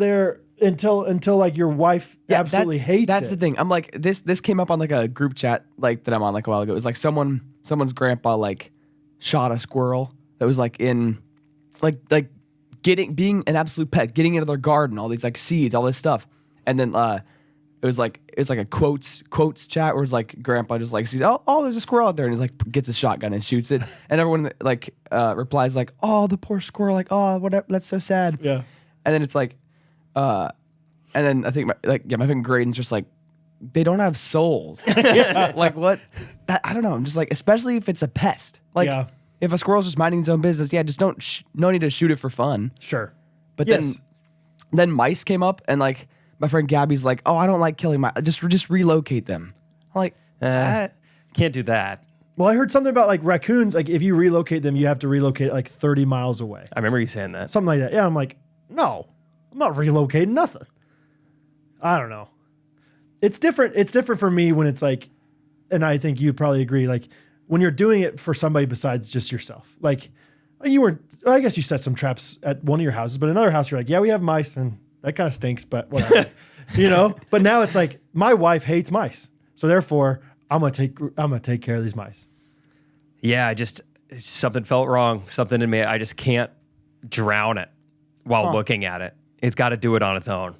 Speaker 1: like your wife absolutely hates
Speaker 2: That's
Speaker 1: it.
Speaker 2: the thing. I'm like this came up on like a group chat like that I'm on like a while ago. It was like someone's grandpa like shot a squirrel that was like in, like being an absolute pet, getting into their garden, all these like seeds, all this stuff, and then it was like a quotes chat where it's like grandpa just like sees there's a squirrel out there, and he's like gets a shotgun and shoots it, and everyone like replies like, oh, the poor squirrel, like, oh, whatever, that's so sad.
Speaker 1: Yeah.
Speaker 2: And then it's like and then I think my friend Graydon's just like, they don't have souls. Like what? I don't know. I'm just like, especially if it's a pest. Like if a squirrel's just minding its own business, just no need to shoot it for fun.
Speaker 1: Sure.
Speaker 2: But then mice came up, and like my friend Gabby's like, oh, I don't like killing mice. Just relocate them. I'm like,
Speaker 3: can't do that.
Speaker 1: Well, I heard something about like raccoons. Like if you relocate them, you have to relocate like 30 miles away.
Speaker 3: I remember you saying that.
Speaker 1: Something like that. Yeah. I'm like, no, I'm not relocating nothing. I don't know. It's different. It's different for me when it's like, and I think you'd probably agree, like when you're doing it for somebody besides just yourself. Like you weren't, I guess you set some traps at one of your houses, but another house you're like, yeah, we have mice and that kind of stinks, but whatever. But now it's like my wife hates mice. So therefore I'm going to take care of these mice.
Speaker 3: Yeah, something felt wrong. Something in me. I just can't drown it while looking at it. It's got to do it on its own.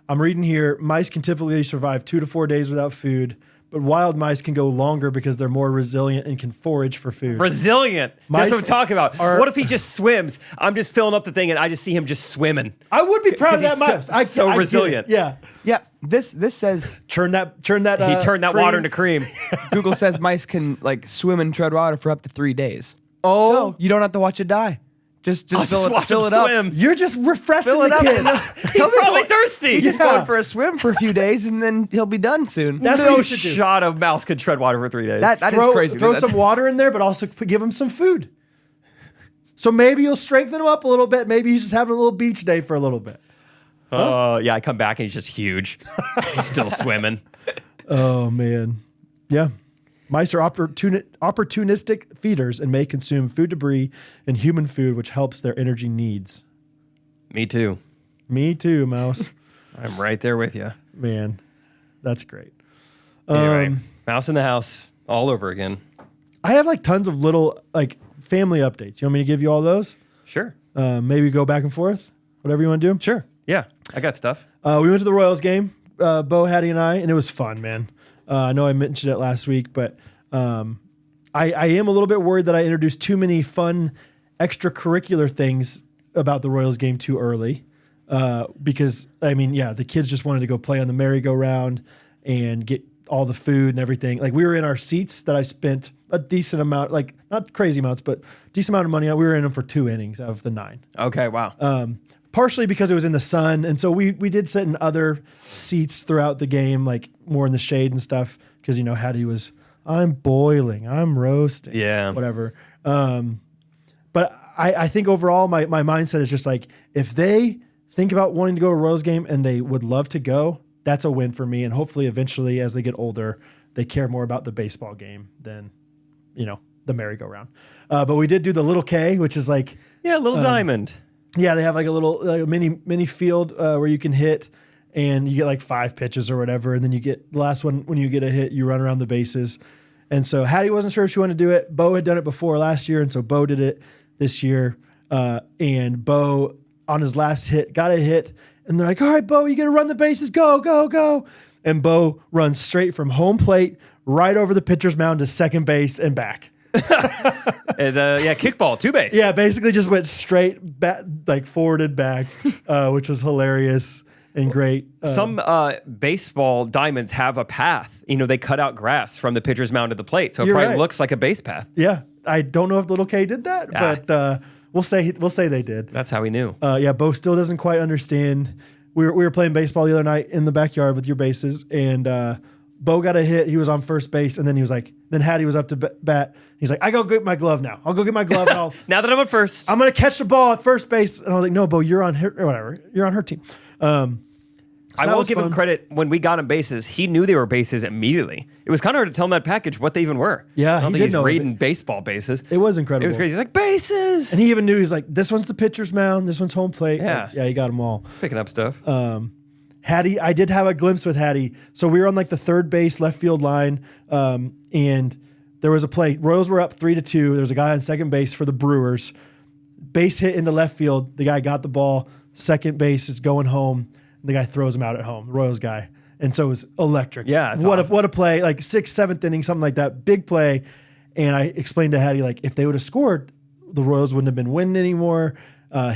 Speaker 1: I'm reading here, mice can typically survive 2 to 4 days without food, but wild mice can go longer because they're more resilient and can forage for food.
Speaker 3: Resilient.
Speaker 1: Mice
Speaker 3: That's what I'm talking about. What if he just swims? I'm just filling up the thing and I just see him just swimming.
Speaker 1: I would be proud of that mouse.
Speaker 3: So resilient.
Speaker 1: Yeah.
Speaker 2: yeah. This says
Speaker 1: Turn that.
Speaker 3: He turned that
Speaker 1: cream.
Speaker 3: water into cream.
Speaker 2: Google says mice can like swim and tread water for up to 3 days.
Speaker 1: Oh.
Speaker 2: So you don't have to watch it die. Just fill it up.
Speaker 3: Swim.
Speaker 1: You're just refreshing
Speaker 2: Fill it
Speaker 1: the
Speaker 2: up.
Speaker 1: kid.
Speaker 3: He's probably thirsty.
Speaker 2: He's just going for a swim for a few days, and then he'll be done soon.
Speaker 1: That's
Speaker 3: no
Speaker 1: what you should do.
Speaker 3: shot of mouse could tread water for 3 days.
Speaker 2: That is crazy.
Speaker 1: Throw some water in there, but also give him some food. So maybe you'll strengthen him up a little bit. Maybe he's just having a little beach day for a little bit.
Speaker 3: Yeah, I come back and he's just huge. He's still swimming.
Speaker 1: Oh, man. Yeah. Mice are opportunistic feeders and may consume food debris and human food, which helps their energy needs.
Speaker 3: Me too.
Speaker 1: Me too, mouse.
Speaker 3: I'm right there with you.
Speaker 1: Man, that's great.
Speaker 3: Anyway, mouse in the house all over again.
Speaker 1: I have like tons of little like family updates. You want me to give you all those?
Speaker 3: Sure.
Speaker 1: Maybe go back and forth, whatever you want to do.
Speaker 3: Sure. Yeah, I got stuff.
Speaker 1: We went to the Royals game, Bo, Hattie, and I, and it was fun, man. I know I mentioned it last week, but I am a little bit worried that I introduced too many fun extracurricular things about the Royals game too early. Because, I mean, yeah, the kids just wanted to go play on the merry-go-round and get all the food and everything. Like, we were in our seats that I spent a decent amount, like, not crazy amounts, but decent amount of money on. We were in them for 2 innings out of the 9.
Speaker 3: Okay, wow.
Speaker 1: Partially because it was in the sun, and so we did sit in other seats throughout the game, like more in the shade and stuff, because, Hattie was, I'm boiling, I'm roasting, whatever. But I think overall, my mindset is just like, if they think about wanting to go to a Royals game and they would love to go, that's a win for me, and hopefully eventually as they get older, they care more about the baseball game than, the merry-go-round. But we did do the little K, which is like...
Speaker 3: Yeah, little diamond.
Speaker 1: Yeah, they have like a little mini field where you can hit, and you get like 5 pitches or whatever, and then you get the last one. When you get a hit, you run around the bases. And so Hattie wasn't sure if she wanted to do it. Bo had done it before last year, and so Bo did it this year. And Bo, on his last hit, got a hit, and they're like, "All right, Bo, you got to run the bases, go, go, go!" And Bo runs straight from home plate right over the pitcher's mound to second base and back.
Speaker 3: Kickball, 2 base.
Speaker 1: Yeah, basically just went straight back, like forwarded back, which was hilarious and great.
Speaker 3: Some baseball diamonds have a path. They cut out grass from the pitcher's mound to the plate, so it probably looks like a base path.
Speaker 1: Yeah, I don't know if Little K did that, but we'll say they did.
Speaker 3: That's how we knew.
Speaker 1: Bo still doesn't quite understand. We were playing baseball the other night in the backyard with your bases, and Bo got a hit. He was on first base, and then he was like, then Hattie was up to bat. He's like, I go get my glove now. I'll go get my glove. And
Speaker 3: now that I'm at first,
Speaker 1: I'm going to catch the ball at first base. And I was like, no, Bo, you're on her, or whatever. You're on her team.
Speaker 3: I will give him credit. When we got him bases, he knew they were bases immediately. It was kind of hard to tell him that package what they even were.
Speaker 1: Yeah,
Speaker 3: I don't
Speaker 1: he
Speaker 3: think
Speaker 1: did
Speaker 3: he's
Speaker 1: know
Speaker 3: raiding baseball bases.
Speaker 1: It was incredible.
Speaker 3: It was crazy. He's like, bases.
Speaker 1: And he even knew, he's like, this one's the pitcher's mound. This one's home plate.
Speaker 3: Yeah.
Speaker 1: He got them all.
Speaker 3: Picking up stuff.
Speaker 1: Hattie, I did have a glimpse with Hattie. So we were on like the third base left field line, and There was a play. Royals were up 3-2. There was a guy on second base for the Brewers. Base hit into left field. The guy got the ball. Second base is going home. The guy throws him out at home, the Royals guy. And so it was electric.
Speaker 3: Yeah.
Speaker 1: What a play. Like 6th, 7th inning, something like that. Big play. And I explained to Hattie, like, if they would have scored, the Royals wouldn't have been winning anymore.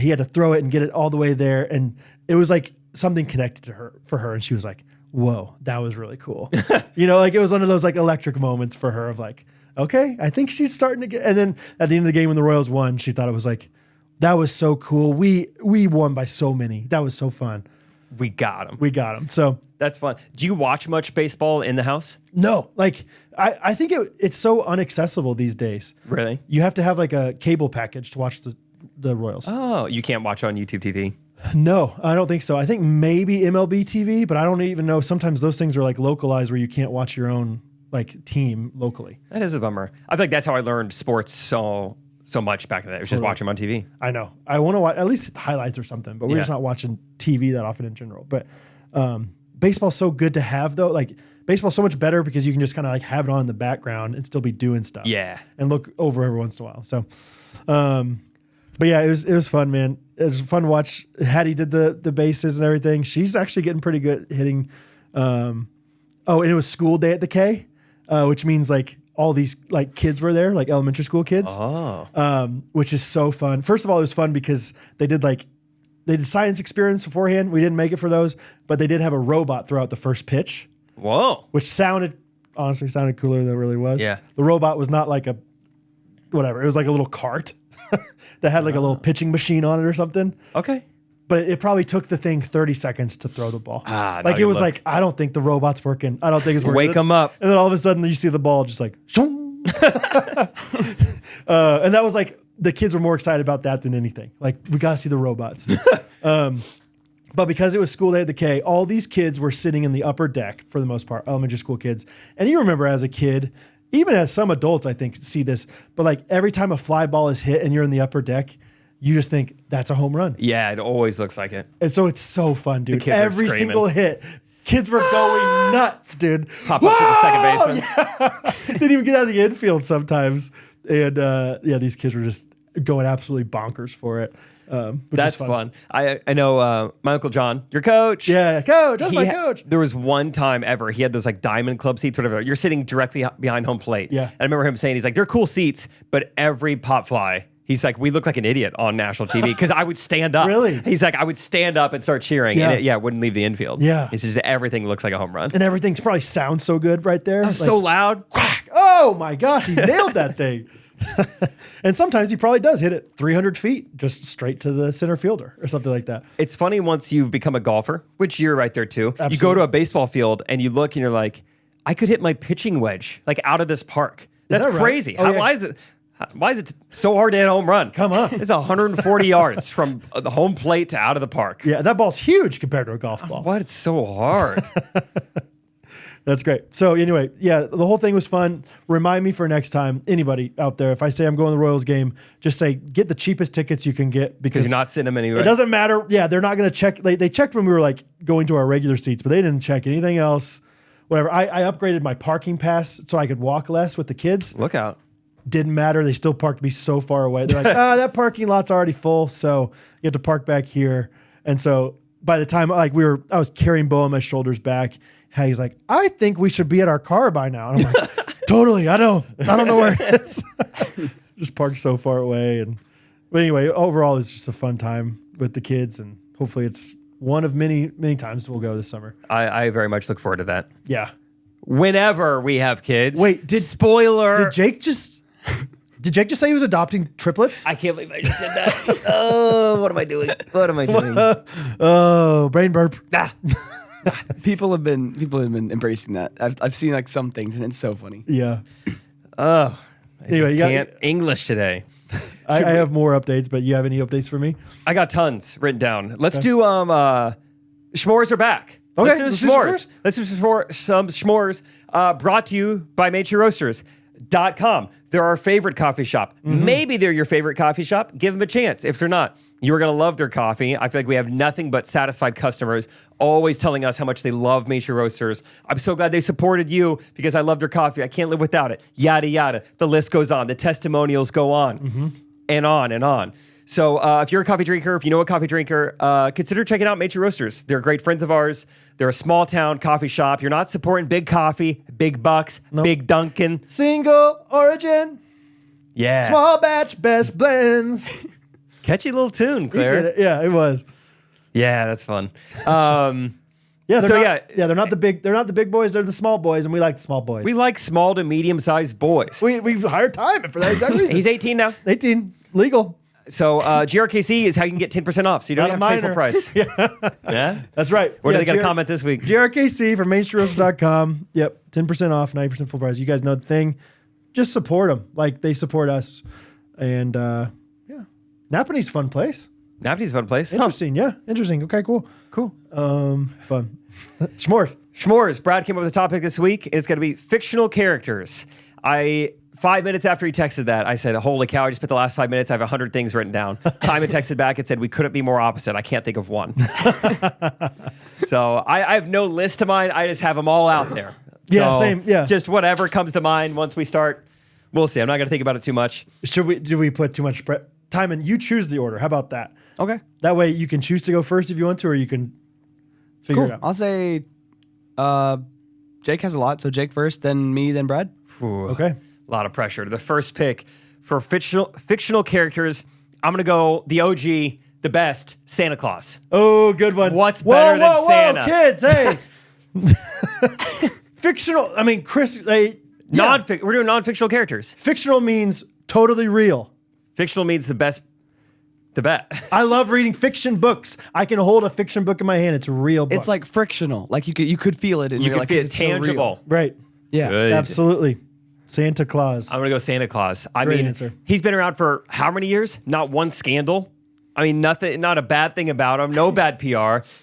Speaker 1: He had to throw it and get it all the way there. And it was like something connected to her for her. And she was like, whoa, that was really cool. Like it was one of those like electric moments for her of like, okay, I think she's starting to get. And then at the end of the game when the Royals won, she thought it was like, that was so cool. We won by so many. That was so fun.
Speaker 3: We got him.
Speaker 1: So
Speaker 3: that's fun. Do you watch much baseball in the house?
Speaker 1: no, like I think it's so inaccessible these days.
Speaker 3: Really?
Speaker 1: You have to have like a cable package to watch the Royals.
Speaker 3: Oh, you can't watch on YouTube TV.
Speaker 1: No, I don't think so. I think maybe MLB TV, but I don't even know. Sometimes those things are like localized where you can't watch your own like team locally.
Speaker 3: That is a bummer. I feel like that's how I learned sports so much back in the day. I was just watching them on TV.
Speaker 1: I know. I want to watch at least highlights or something, but we're just not watching TV that often in general. But baseball's so good to have though. Like baseball's so much better because you can just kind of like have it on in the background and still be doing stuff.
Speaker 3: Yeah.
Speaker 1: And look over every once in a while. So, but yeah, it was fun, man. It was fun to watch. Hattie did the bases and everything. She's actually getting pretty good at hitting. And it was school day at the K, which means like all these like kids were there, like elementary school kids.
Speaker 3: Oh.
Speaker 1: Which is so fun. First of all, it was fun because they did science experiments beforehand. We didn't make it for those, but they did have a robot throughout the first pitch.
Speaker 3: Whoa.
Speaker 1: Which honestly sounded cooler than it really was.
Speaker 3: Yeah.
Speaker 1: The robot was not like whatever. It was like a little cart that had like a little pitching machine on it or something.
Speaker 3: Okay.
Speaker 1: But it probably took the thing 30 seconds to throw the ball.
Speaker 3: Like
Speaker 1: it was like, I don't think the robot's working. I don't think it's working.
Speaker 3: Wake them up.
Speaker 1: And then all of a sudden you see the ball just like, and that was like, the kids were more excited about that than anything. Like, we got to see the robots. But because it was school day at the K, all these kids were sitting in the upper deck for the most part, elementary school kids. And you remember as a kid, even as some adults, I think, see this, but like every time a fly ball is hit and you're in the upper deck, you just think that's a home run.
Speaker 3: Yeah, it always looks like it.
Speaker 1: And so it's so fun, dude.
Speaker 3: The kids
Speaker 1: Every
Speaker 3: are
Speaker 1: single hit, kids were going nuts, dude.
Speaker 3: Pop up to the second baseman.
Speaker 1: Yeah. Didn't even get out of the infield sometimes. And these kids were just going absolutely bonkers for it.
Speaker 3: That's fun. I know my Uncle John, your coach.
Speaker 1: Yeah, coach. That's my coach.
Speaker 3: There was one time ever, he had those like diamond club seats, whatever. You're sitting directly behind home plate.
Speaker 1: Yeah.
Speaker 3: And I remember him saying, he's like, they're cool seats, but every pop fly, he's like, we look like an idiot on national TV because I would stand up.
Speaker 1: Really?
Speaker 3: He's like, I would stand up and start cheering.
Speaker 1: Yeah.
Speaker 3: And it wouldn't leave the infield.
Speaker 1: Yeah.
Speaker 3: It's just everything looks like a home run.
Speaker 1: And everything's probably sounds so good right there.
Speaker 3: That was so loud.
Speaker 1: Quack. Oh my gosh, he nailed that thing. And sometimes he probably does hit it 300 feet just straight to the center fielder or something like that.
Speaker 3: It's funny once you've become a golfer, which you're right there too.
Speaker 1: Absolutely.
Speaker 3: You go to a baseball field and you look and you're like, I could hit my pitching wedge like out of this park. That's
Speaker 1: that right?
Speaker 3: crazy.
Speaker 1: Oh, yeah.
Speaker 3: Why is it so hard to hit a home run?
Speaker 1: Come on.
Speaker 3: It's 140 yards from the home plate to out of the park.
Speaker 1: Yeah, that ball's huge compared to a golf ball.
Speaker 3: What? It's so hard.
Speaker 1: That's great. So anyway, yeah, the whole thing was fun. Remind me for next time, anybody out there, if I say I'm going to the Royals game, just say, get the cheapest tickets you can get because
Speaker 3: you're not sitting them anyway.
Speaker 1: It doesn't matter. Yeah, they're not going to check. They checked when we were like going to our regular seats, but they didn't check anything else. Whatever. I upgraded my parking pass so I could walk less with the kids.
Speaker 3: Look out.
Speaker 1: Didn't matter. They still parked me so far away. They're like, that parking lot's already full, so you have to park back here. And so by the time I was carrying Bo on my shoulders back. He's like, I think we should be at our car by now. And I'm like, totally. I don't know where it is. Just parked so far away. But anyway, overall, it's just a fun time with the kids, and hopefully it's one of many, many times we'll go this summer.
Speaker 3: I very much look forward to that.
Speaker 1: Yeah.
Speaker 3: Whenever we have kids.
Speaker 1: Wait,
Speaker 3: spoiler.
Speaker 1: Did Jake just say he was adopting triplets?
Speaker 3: I can't believe I just did that. Oh, what am I doing?
Speaker 1: Oh, brain burp.
Speaker 2: People have been embracing that. I've seen like some things and it's so funny.
Speaker 1: Yeah.
Speaker 3: Oh.
Speaker 1: Anyway,
Speaker 3: I can't English today.
Speaker 1: I have more updates, but you have any updates for me?
Speaker 3: I got tons written down. Let's do s'mores are back.
Speaker 1: Okay,
Speaker 3: Let's do s'mores. Let's do some s'mores. Brought to you by Main Street Roasters. mymacheroasters.com. They're our favorite coffee shop. Maybe they're your favorite coffee shop. Give them a chance. If they're not, you are going to love their coffee. I feel like we have nothing but satisfied customers always telling us how much they love Maestro Roasters. I'm so glad they supported you because I love their coffee. I can't live without it. Yada, yada. The list goes on. The testimonials go on and on and on. So if you're a coffee drinker, if you know a coffee drinker, consider checking out Maestro Roasters. They're great friends of ours. They're a small town coffee shop. You're not supporting big coffee, big bucks, big Dunkin'.
Speaker 1: Single origin,
Speaker 3: Yeah.
Speaker 1: small batch, best blends.
Speaker 3: Catchy little tune, Claire.
Speaker 1: Yeah, it was.
Speaker 3: Yeah, that's fun.
Speaker 1: Yeah,
Speaker 3: So,
Speaker 1: they're not the big boys. They're the small boys, and we like the small boys.
Speaker 3: We like small to medium-sized boys.
Speaker 1: we hired Time for that exact reason.
Speaker 3: He's 18 now.
Speaker 1: 18, legal.
Speaker 3: So GRKC is how you can get 10% off. So you don't
Speaker 1: Not
Speaker 3: have
Speaker 1: a
Speaker 3: to pay full
Speaker 1: minor.
Speaker 3: price. Yeah?
Speaker 1: That's right.
Speaker 3: Or do they got a comment this week?
Speaker 1: GRKC from MainStreetRoasters.com. Yep, 10% off, 90% full price. You guys know the thing. Just support them like they support us. And yeah, Napanee's a fun place.
Speaker 3: Napanee's a fun place.
Speaker 1: Interesting. Yeah, interesting. Okay, cool.
Speaker 3: Cool.
Speaker 1: Fun. S'mores.
Speaker 3: Schmores. Brad came up with a topic this week. It's going to be fictional characters. 5 minutes after he texted that, I said, holy cow, I just spent the last 5 minutes. I have 100 things written down. Simon texted back and said, we couldn't be more opposite. I can't think of one. So I have no list of mine. I just have them all out there.
Speaker 1: Yeah,
Speaker 3: So
Speaker 1: same. Yeah.
Speaker 3: Just whatever comes to mind once we start. We'll see. I'm not going to think about it too much.
Speaker 1: Do we put too much time in? You choose the order. How about that?
Speaker 2: Okay.
Speaker 1: That way you can choose to go first if you want to, or you can figure it
Speaker 2: Cool.
Speaker 1: out.
Speaker 2: I'll say Jake has a lot. So Jake first, then me, then Brad.
Speaker 3: Ooh,
Speaker 1: Okay.
Speaker 3: A lot of pressure. The first pick for fictional characters, I'm going to go the OG, the best, Santa Claus.
Speaker 1: Oh, good one.
Speaker 3: What's better than Santa?
Speaker 1: Kids, hey. Fictional. I mean, Chris. We're
Speaker 3: We're doing non-fictional characters.
Speaker 1: Fictional means totally real.
Speaker 3: Fictional means the best. The bet.
Speaker 1: I love reading fiction books. I can hold a fiction book in my hand. It's a real book.
Speaker 2: It's like frictional. Like you could feel it. And
Speaker 3: You
Speaker 2: you're
Speaker 3: can
Speaker 2: like,
Speaker 3: feel
Speaker 2: is
Speaker 3: it
Speaker 2: so real?
Speaker 3: tangible.
Speaker 1: right.
Speaker 2: Yeah.
Speaker 3: Good.
Speaker 1: Absolutely. Santa Claus.
Speaker 3: I'm going to go Santa Claus. I
Speaker 1: Great
Speaker 3: mean,
Speaker 1: answer.
Speaker 3: he's been around for how many years? Not one scandal. I mean, nothing, not a bad thing about him. No bad PR.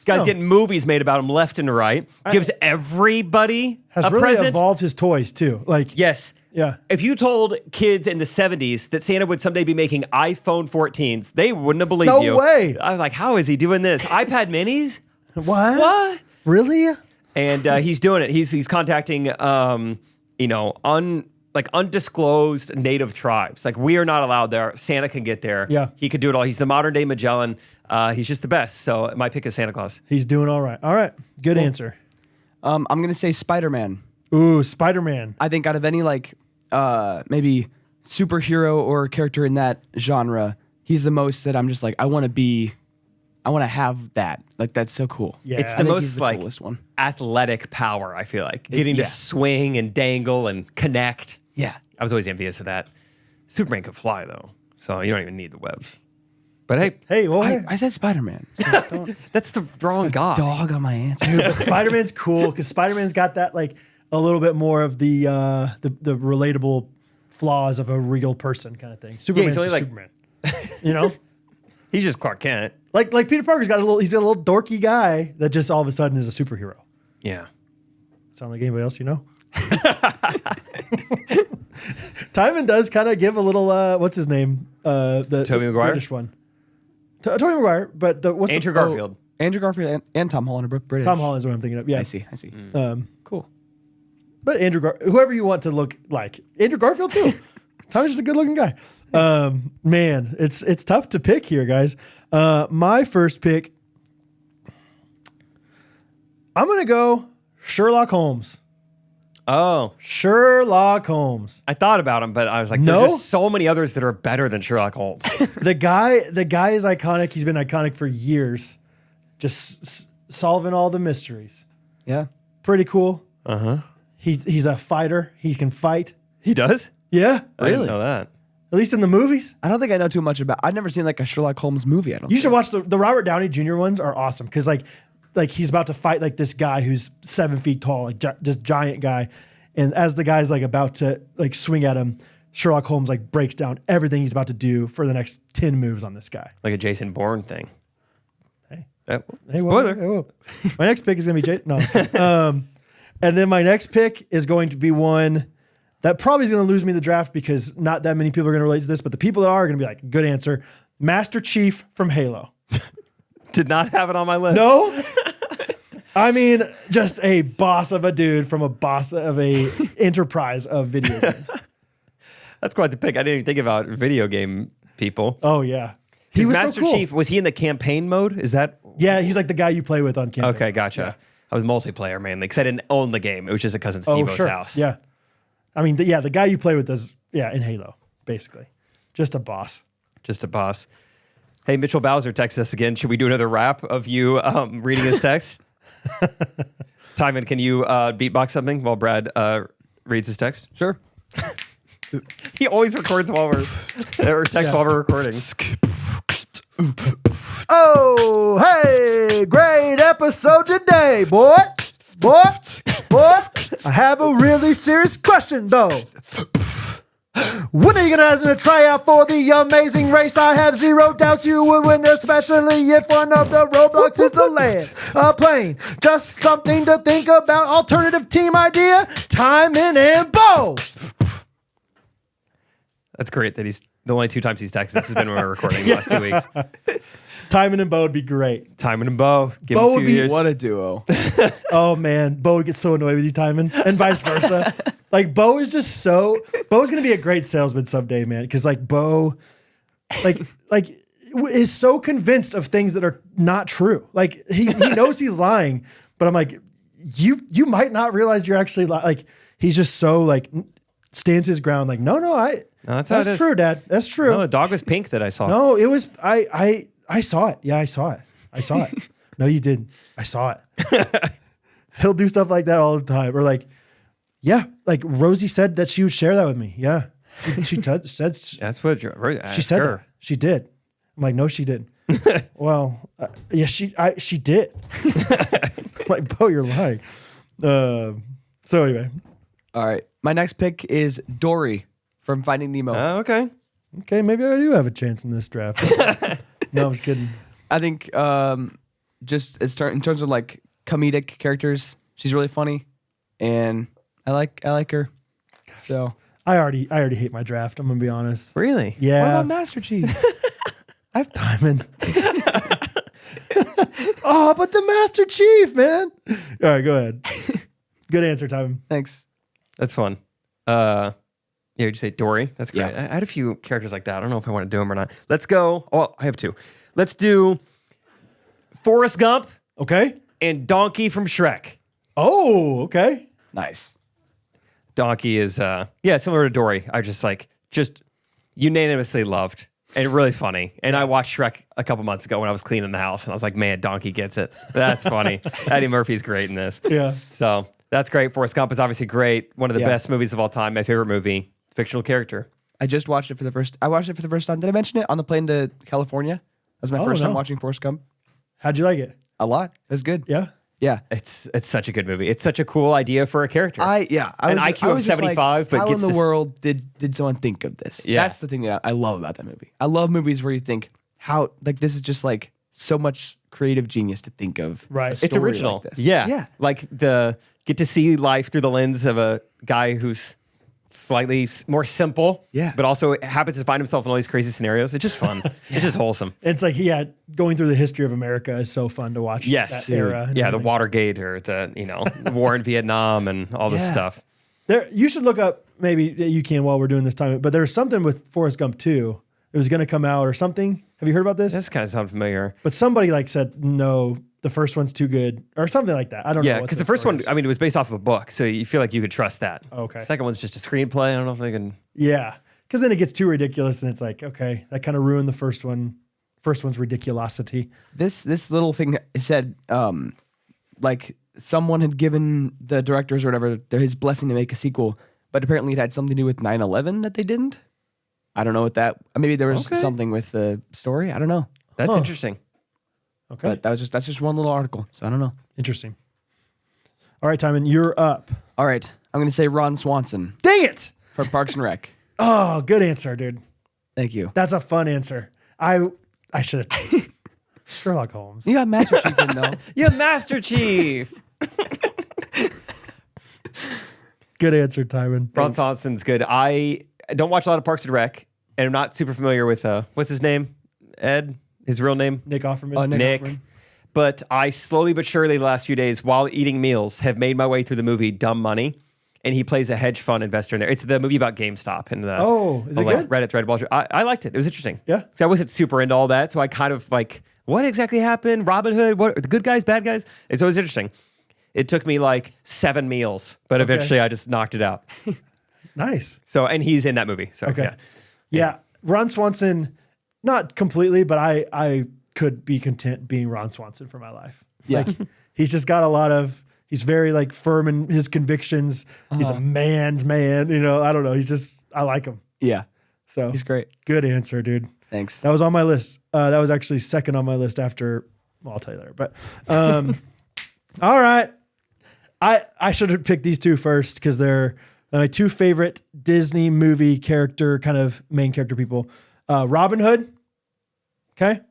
Speaker 3: Guy's
Speaker 1: No.
Speaker 3: getting movies made about him left and right. Gives everybody
Speaker 1: Has
Speaker 3: a
Speaker 1: really
Speaker 3: present.
Speaker 1: evolved his toys too. Like
Speaker 3: Yes.
Speaker 1: Yeah.
Speaker 3: If you told kids in the 70s that Santa would someday be making iPhone 14s, they wouldn't have believed
Speaker 1: No
Speaker 3: you.
Speaker 1: way.
Speaker 3: I'm like, how is he doing this? iPad minis?
Speaker 1: What?
Speaker 3: What?
Speaker 1: Really?
Speaker 3: And he's doing it. He's contacting, undisclosed native tribes. Like, we are not allowed there. Santa can get there.
Speaker 1: Yeah.
Speaker 3: He could do it all. He's the modern day Magellan. He's just the best. So my pick is Santa Claus.
Speaker 1: He's doing all right. All right. Good answer.
Speaker 2: I'm gonna say Spider-Man.
Speaker 1: Ooh, Spider-Man.
Speaker 2: I think out of any maybe superhero or character in that genre, he's the most that I'm just like, I want to have that. Like, that's so cool.
Speaker 1: Yeah.
Speaker 3: It's
Speaker 1: I
Speaker 3: the
Speaker 2: think
Speaker 3: most
Speaker 2: he's the coolest one.
Speaker 3: athletic power, I feel like. Getting to
Speaker 2: yeah.
Speaker 3: swing and dangle and connect.
Speaker 2: Yeah.
Speaker 3: I was always envious of that. Superman could fly, though. So you don't even need the web. But hey,
Speaker 1: Hey, well,
Speaker 2: I said Spider-Man. So don't
Speaker 3: that's the wrong guy.
Speaker 2: dog on my answer.
Speaker 1: but Spider-Man's cool because Spider-Man's got that like a little bit more of the relatable flaws of a real person kind of thing. Superman's
Speaker 3: only
Speaker 1: just
Speaker 3: like-
Speaker 1: Superman. You know?
Speaker 3: He's just Clark Kent.
Speaker 1: Like Peter Parker's got he's a little dorky guy that just all of a sudden is a superhero.
Speaker 3: Yeah.
Speaker 1: Sound like anybody else you know? Timon does kind of give a little what's his name? The
Speaker 3: Tobey Maguire?
Speaker 1: British one. Tobey Maguire, but what's
Speaker 3: Andrew
Speaker 1: the,
Speaker 3: Garfield.
Speaker 2: Andrew Garfield and Tom Holland are British.
Speaker 1: Tom Holland's what I'm thinking of. Yeah.
Speaker 2: I see. Cool.
Speaker 1: But whoever you want to look like. Andrew Garfield too. Tommy's just a good looking guy. Man, it's tough to pick here, guys. My first pick, I'm gonna go Sherlock Holmes.
Speaker 3: Oh,
Speaker 1: Sherlock Holmes.
Speaker 3: I thought about him, but I was like,
Speaker 1: No?
Speaker 3: there's just so many others that are better than Sherlock Holmes.
Speaker 1: The guy is iconic. He's been iconic for years. Just solving all the mysteries.
Speaker 2: Yeah.
Speaker 1: Pretty cool.
Speaker 3: Uh-huh.
Speaker 1: He's a fighter. He can fight.
Speaker 3: He does?
Speaker 1: Yeah.
Speaker 3: I didn't
Speaker 2: Really?
Speaker 3: know that.
Speaker 1: At least in the movies.
Speaker 2: I don't think I know too much about. I've never seen like a Sherlock Holmes movie. I don't.
Speaker 1: You
Speaker 2: think.
Speaker 1: should watch the Robert Downey Jr. ones are awesome because like he's about to fight like this guy who's 7 feet tall, like just giant guy, and as the guy's like about to like swing at him, Sherlock Holmes like breaks down everything he's about to do for the next 10 moves on this guy.
Speaker 3: Like a Jason Bourne thing.
Speaker 1: Hey.
Speaker 3: Oh,
Speaker 1: Hey,
Speaker 3: spoiler.
Speaker 1: My next pick is gonna be no. I'm just kidding. And then my next pick is going to be one that probably is going to lose me the draft because not that many people are going to relate to this, but the people that are going to be like, good answer. Master Chief from Halo.
Speaker 3: Did not have it on my list.
Speaker 1: No? I mean, just a boss of a dude from a boss of a enterprise of video games.
Speaker 3: That's quite the pick. I didn't even think about video game people.
Speaker 1: Oh, yeah. He was
Speaker 3: Master
Speaker 1: so cool.
Speaker 3: Chief, was he in the campaign mode? Is that?
Speaker 1: Yeah, he's like the guy you play with on campus.
Speaker 3: Okay, gotcha.
Speaker 1: Yeah.
Speaker 3: I was multiplayer mainly because I didn't own the game. It was just a cousin Steve-O's house.
Speaker 1: Yeah. I mean, the guy you play with is, in Halo, basically. Just a boss.
Speaker 3: Just a boss. Hey, Mitchell Bowser texts us again. Should we do another rap of you reading his text? Timon, can you beatbox something while Brad reads his text?
Speaker 2: Sure.
Speaker 3: He always records while we're while we're recording.
Speaker 1: Oh, hey, great episode today, boy. I have a really serious question, though. When are you going to ask me to try out for the amazing race? I have zero doubts you would win, especially if one of the roadblocks is the land plane. Just something to think about. Alternative team idea, Timon and Bo.
Speaker 3: That's great that he's the only 2 times he's texted us has been when we're recording the last 2 weeks.
Speaker 1: Timon and Bo would be great.
Speaker 3: Timon and Bo. Give
Speaker 1: Bo
Speaker 3: him a
Speaker 1: would
Speaker 3: few
Speaker 1: be
Speaker 3: years.
Speaker 2: What a duo.
Speaker 1: Oh, man. Bo would get so annoyed with you, Timon, and vice versa. Like, Bo is just so... Bo's going to be a great salesman someday, man, because, like, Bo... Like, is so convinced of things that are not true. Like, he knows he's lying, but I'm like, you might not realize you're actually lying. Like, he's just so, like, stands his ground. Like, no, that's true, Dad. That's true.
Speaker 3: No, the dog was pink that I saw.
Speaker 1: No, it was... I saw it. Yeah, I saw it. No, you didn't. I saw it. He'll do stuff like that all the time. Or like, yeah, like Rosie said that she would share that with me. Yeah. She said
Speaker 3: That's what
Speaker 1: she said that. She did. I'm like, no, she didn't. Well, yeah, she did. I'm like, Bo, you're lying. So anyway.
Speaker 2: All right. My next pick is Dory from Finding Nemo.
Speaker 3: Okay.
Speaker 1: Okay, maybe I do have a chance in this draft. No, I'm just kidding.
Speaker 2: I think just in terms of like comedic characters, she's really funny, and I like her. So
Speaker 1: I already hate my draft. I'm gonna be honest.
Speaker 3: Really?
Speaker 1: Yeah.
Speaker 2: what about Master Chief?
Speaker 1: I have Timon. Oh, but the Master Chief, man. All right, go ahead. Good answer, Timon.
Speaker 2: Thanks.
Speaker 3: That's fun. Yeah, would you say Dory? That's great.
Speaker 2: Yeah.
Speaker 3: I had a few characters like that. I don't know if I want to do them or not. Let's go. Oh, I have 2. Let's do Forrest Gump
Speaker 1: Okay.
Speaker 3: and Donkey from Shrek.
Speaker 1: Oh, okay.
Speaker 2: Nice.
Speaker 3: Donkey is similar to Dory. I just unanimously loved and really funny. And I watched Shrek a couple months ago when I was cleaning the house, and I was like, man, Donkey gets it. That's funny. Eddie Murphy's great in this.
Speaker 1: Yeah.
Speaker 3: So that's great. Forrest Gump is obviously great. One of the best movies of all time. My favorite movie. Fictional character.
Speaker 2: I watched it for the first time. Did I mention it on the plane to California? That was my first time watching Forrest Gump.
Speaker 1: How'd you like it?
Speaker 2: A lot. It was good.
Speaker 1: Yeah.
Speaker 2: Yeah.
Speaker 3: It's such a good movie. It's such a cool idea for a character.
Speaker 2: An
Speaker 3: IQ of 75, but
Speaker 2: how
Speaker 3: gets
Speaker 2: in the
Speaker 3: this-
Speaker 2: world did someone think of this?
Speaker 3: Yeah.
Speaker 2: That's the thing that I love about that movie. I love movies where you think how like this is just like so much creative genius to think of.
Speaker 1: Right.
Speaker 2: a
Speaker 1: It's
Speaker 3: It's
Speaker 2: story
Speaker 3: original.
Speaker 2: like this.
Speaker 3: Yeah.
Speaker 2: Yeah.
Speaker 3: Like get to see life through the lens of a guy who's slightly more simple.
Speaker 2: Yeah.
Speaker 3: But also happens to find himself in all these crazy scenarios. It's just fun. It's just wholesome.
Speaker 1: It's like, going through the history of America is so fun to watch.
Speaker 3: Yes.
Speaker 1: That era. and
Speaker 3: Yeah. The
Speaker 1: everything.
Speaker 3: Watergate or the war in Vietnam and all this
Speaker 2: Yeah.
Speaker 3: stuff.
Speaker 1: You should look up, maybe you can while we're doing this time, but there's something with Forrest Gump 2. It was going to come out or something. Have you heard about this?
Speaker 3: This kind of sounds familiar.
Speaker 1: But somebody said, no, the first one's too good or something like that. I don't know.
Speaker 3: Yeah,
Speaker 1: what
Speaker 3: because the first
Speaker 1: story
Speaker 3: one,
Speaker 1: is.
Speaker 3: I mean, it was based off of a book, so you feel like you could trust that.
Speaker 1: Okay.
Speaker 3: The second one's just a screenplay. I don't know if they can.
Speaker 1: Yeah. Because then it gets too ridiculous and it's like, okay, that kind of ruined the first one. First one's ridiculosity.
Speaker 2: This little thing said like someone had given the directors or whatever his blessing to make a sequel, but apparently it had something to do with 9/11 that they didn't. I don't know what that. Maybe there was something with the story. I don't know.
Speaker 3: That's interesting.
Speaker 1: Okay.
Speaker 2: But that's just one little article, so I don't know.
Speaker 1: Interesting. All right, Timon, you're up.
Speaker 2: All right, I'm gonna say Ron Swanson
Speaker 1: Dang it.
Speaker 2: from Parks and Rec.
Speaker 1: Oh, good answer, dude.
Speaker 2: Thank you.
Speaker 1: That's a fun answer. I should have. Sherlock Holmes.
Speaker 2: You got Master Chief in though.
Speaker 3: Yeah, Master Chief.
Speaker 1: Good answer, Timon.
Speaker 3: Ron Swanson's good. I don't watch a lot of Parks and Rec, and I'm not super familiar with what's his name? Ed? His real name?
Speaker 1: Nick Offerman.
Speaker 3: Nick.
Speaker 2: Offerman.
Speaker 3: But I slowly but surely the last few days, while eating meals, have made my way through the movie Dumb Money, and he plays a hedge fund investor in there. It's the movie about GameStop and the
Speaker 1: is it good?
Speaker 3: Reddit thread. I liked it. It was interesting.
Speaker 1: Yeah.
Speaker 3: So I wasn't super into all that, so I kind of like, what exactly happened? Robin Hood? What the good guys, bad guys? And so it was interesting. It took me like 7 meals, but eventually I just knocked it out.
Speaker 1: Nice.
Speaker 3: So, and he's in that movie. So
Speaker 1: Yeah. Ron Swanson, not completely, but I could be content being Ron Swanson for my life.
Speaker 2: Yeah.
Speaker 1: Like, he's just got a lot of, he's very like firm in his convictions. He's a man's man. You know, I don't know. I like him.
Speaker 2: Yeah.
Speaker 1: So
Speaker 2: He's great.
Speaker 1: Good answer, dude.
Speaker 2: Thanks.
Speaker 1: That was on my list. That was actually second on my list after, well, I'll tell you later. But all right. I should have picked these two first because they're my two favorite Disney movie character, kind of main character people. Robin Hood. Okay.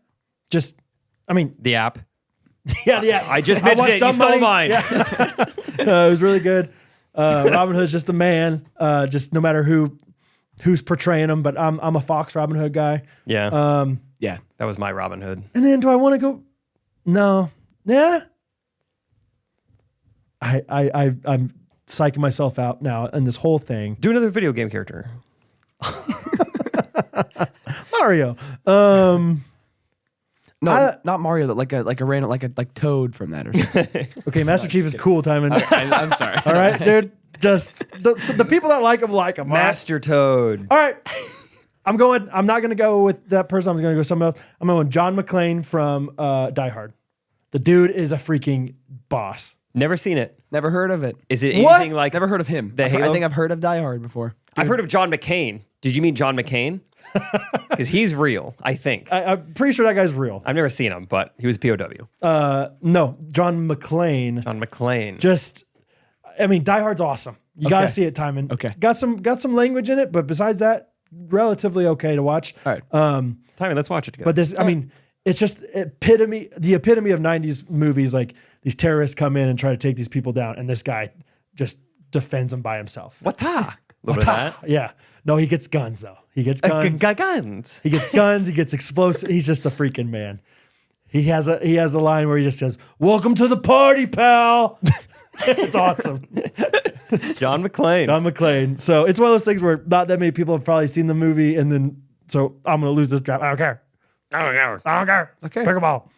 Speaker 3: The app.
Speaker 1: Yeah.
Speaker 3: I just mentioned it. You stole mine.
Speaker 1: Yeah. It was really good. Robin Hood's just the man. Just no matter who's portraying him, but I'm a Fox Robin Hood guy.
Speaker 3: Yeah.
Speaker 2: Yeah.
Speaker 3: That was my Robin Hood.
Speaker 1: And then do I want to go? No. Yeah. I'm psyching myself out now in this whole thing.
Speaker 3: Do another video game character.
Speaker 1: Mario.
Speaker 2: No, not Mario. Like a random like Toad from that or something.
Speaker 1: Okay, Master Chief is cool, Timon.
Speaker 2: I'm sorry.
Speaker 1: All right, dude. Just the people that like him like him.
Speaker 3: Master Toad.
Speaker 1: All right. I'm not going to go with that person. I'm going to go somebody else. I'm going John McClane from Die Hard. The dude is a freaking boss.
Speaker 3: Never seen it.
Speaker 2: Never heard of it.
Speaker 3: Is it anything like?
Speaker 2: Never heard of him.
Speaker 3: The Halo?
Speaker 2: I think I've heard of Die Hard before.
Speaker 3: I've heard of John McCain. Did you mean John McCain? Because he's real, I think.
Speaker 1: I'm pretty sure that guy's real.
Speaker 3: I've never seen him, but he was POW.
Speaker 1: No, John McClane.
Speaker 3: John McClane.
Speaker 1: Die Hard's awesome. You got to see it, Timon.
Speaker 2: Okay.
Speaker 1: Got some language in it, but besides that, relatively okay to watch.
Speaker 2: All right.
Speaker 3: Timon, let's watch it together.
Speaker 1: But it's just the epitome of 90s movies. Like, these terrorists come in and try to take these people down, and this guy just defends them by himself.
Speaker 3: What a little bit of that.
Speaker 1: Yeah. No, he gets guns, though. He gets guns.
Speaker 3: Guns.
Speaker 1: He gets guns. He gets explosive. He's just the freaking man. He has a line where he just says, "Welcome to the party, pal." It's awesome.
Speaker 3: John McClane.
Speaker 1: John McClane. So it's one of those things where not that many people have probably seen the movie, and then so I'm gonna lose this draft. I don't care. I don't care.
Speaker 2: Okay.
Speaker 1: Pick a ball.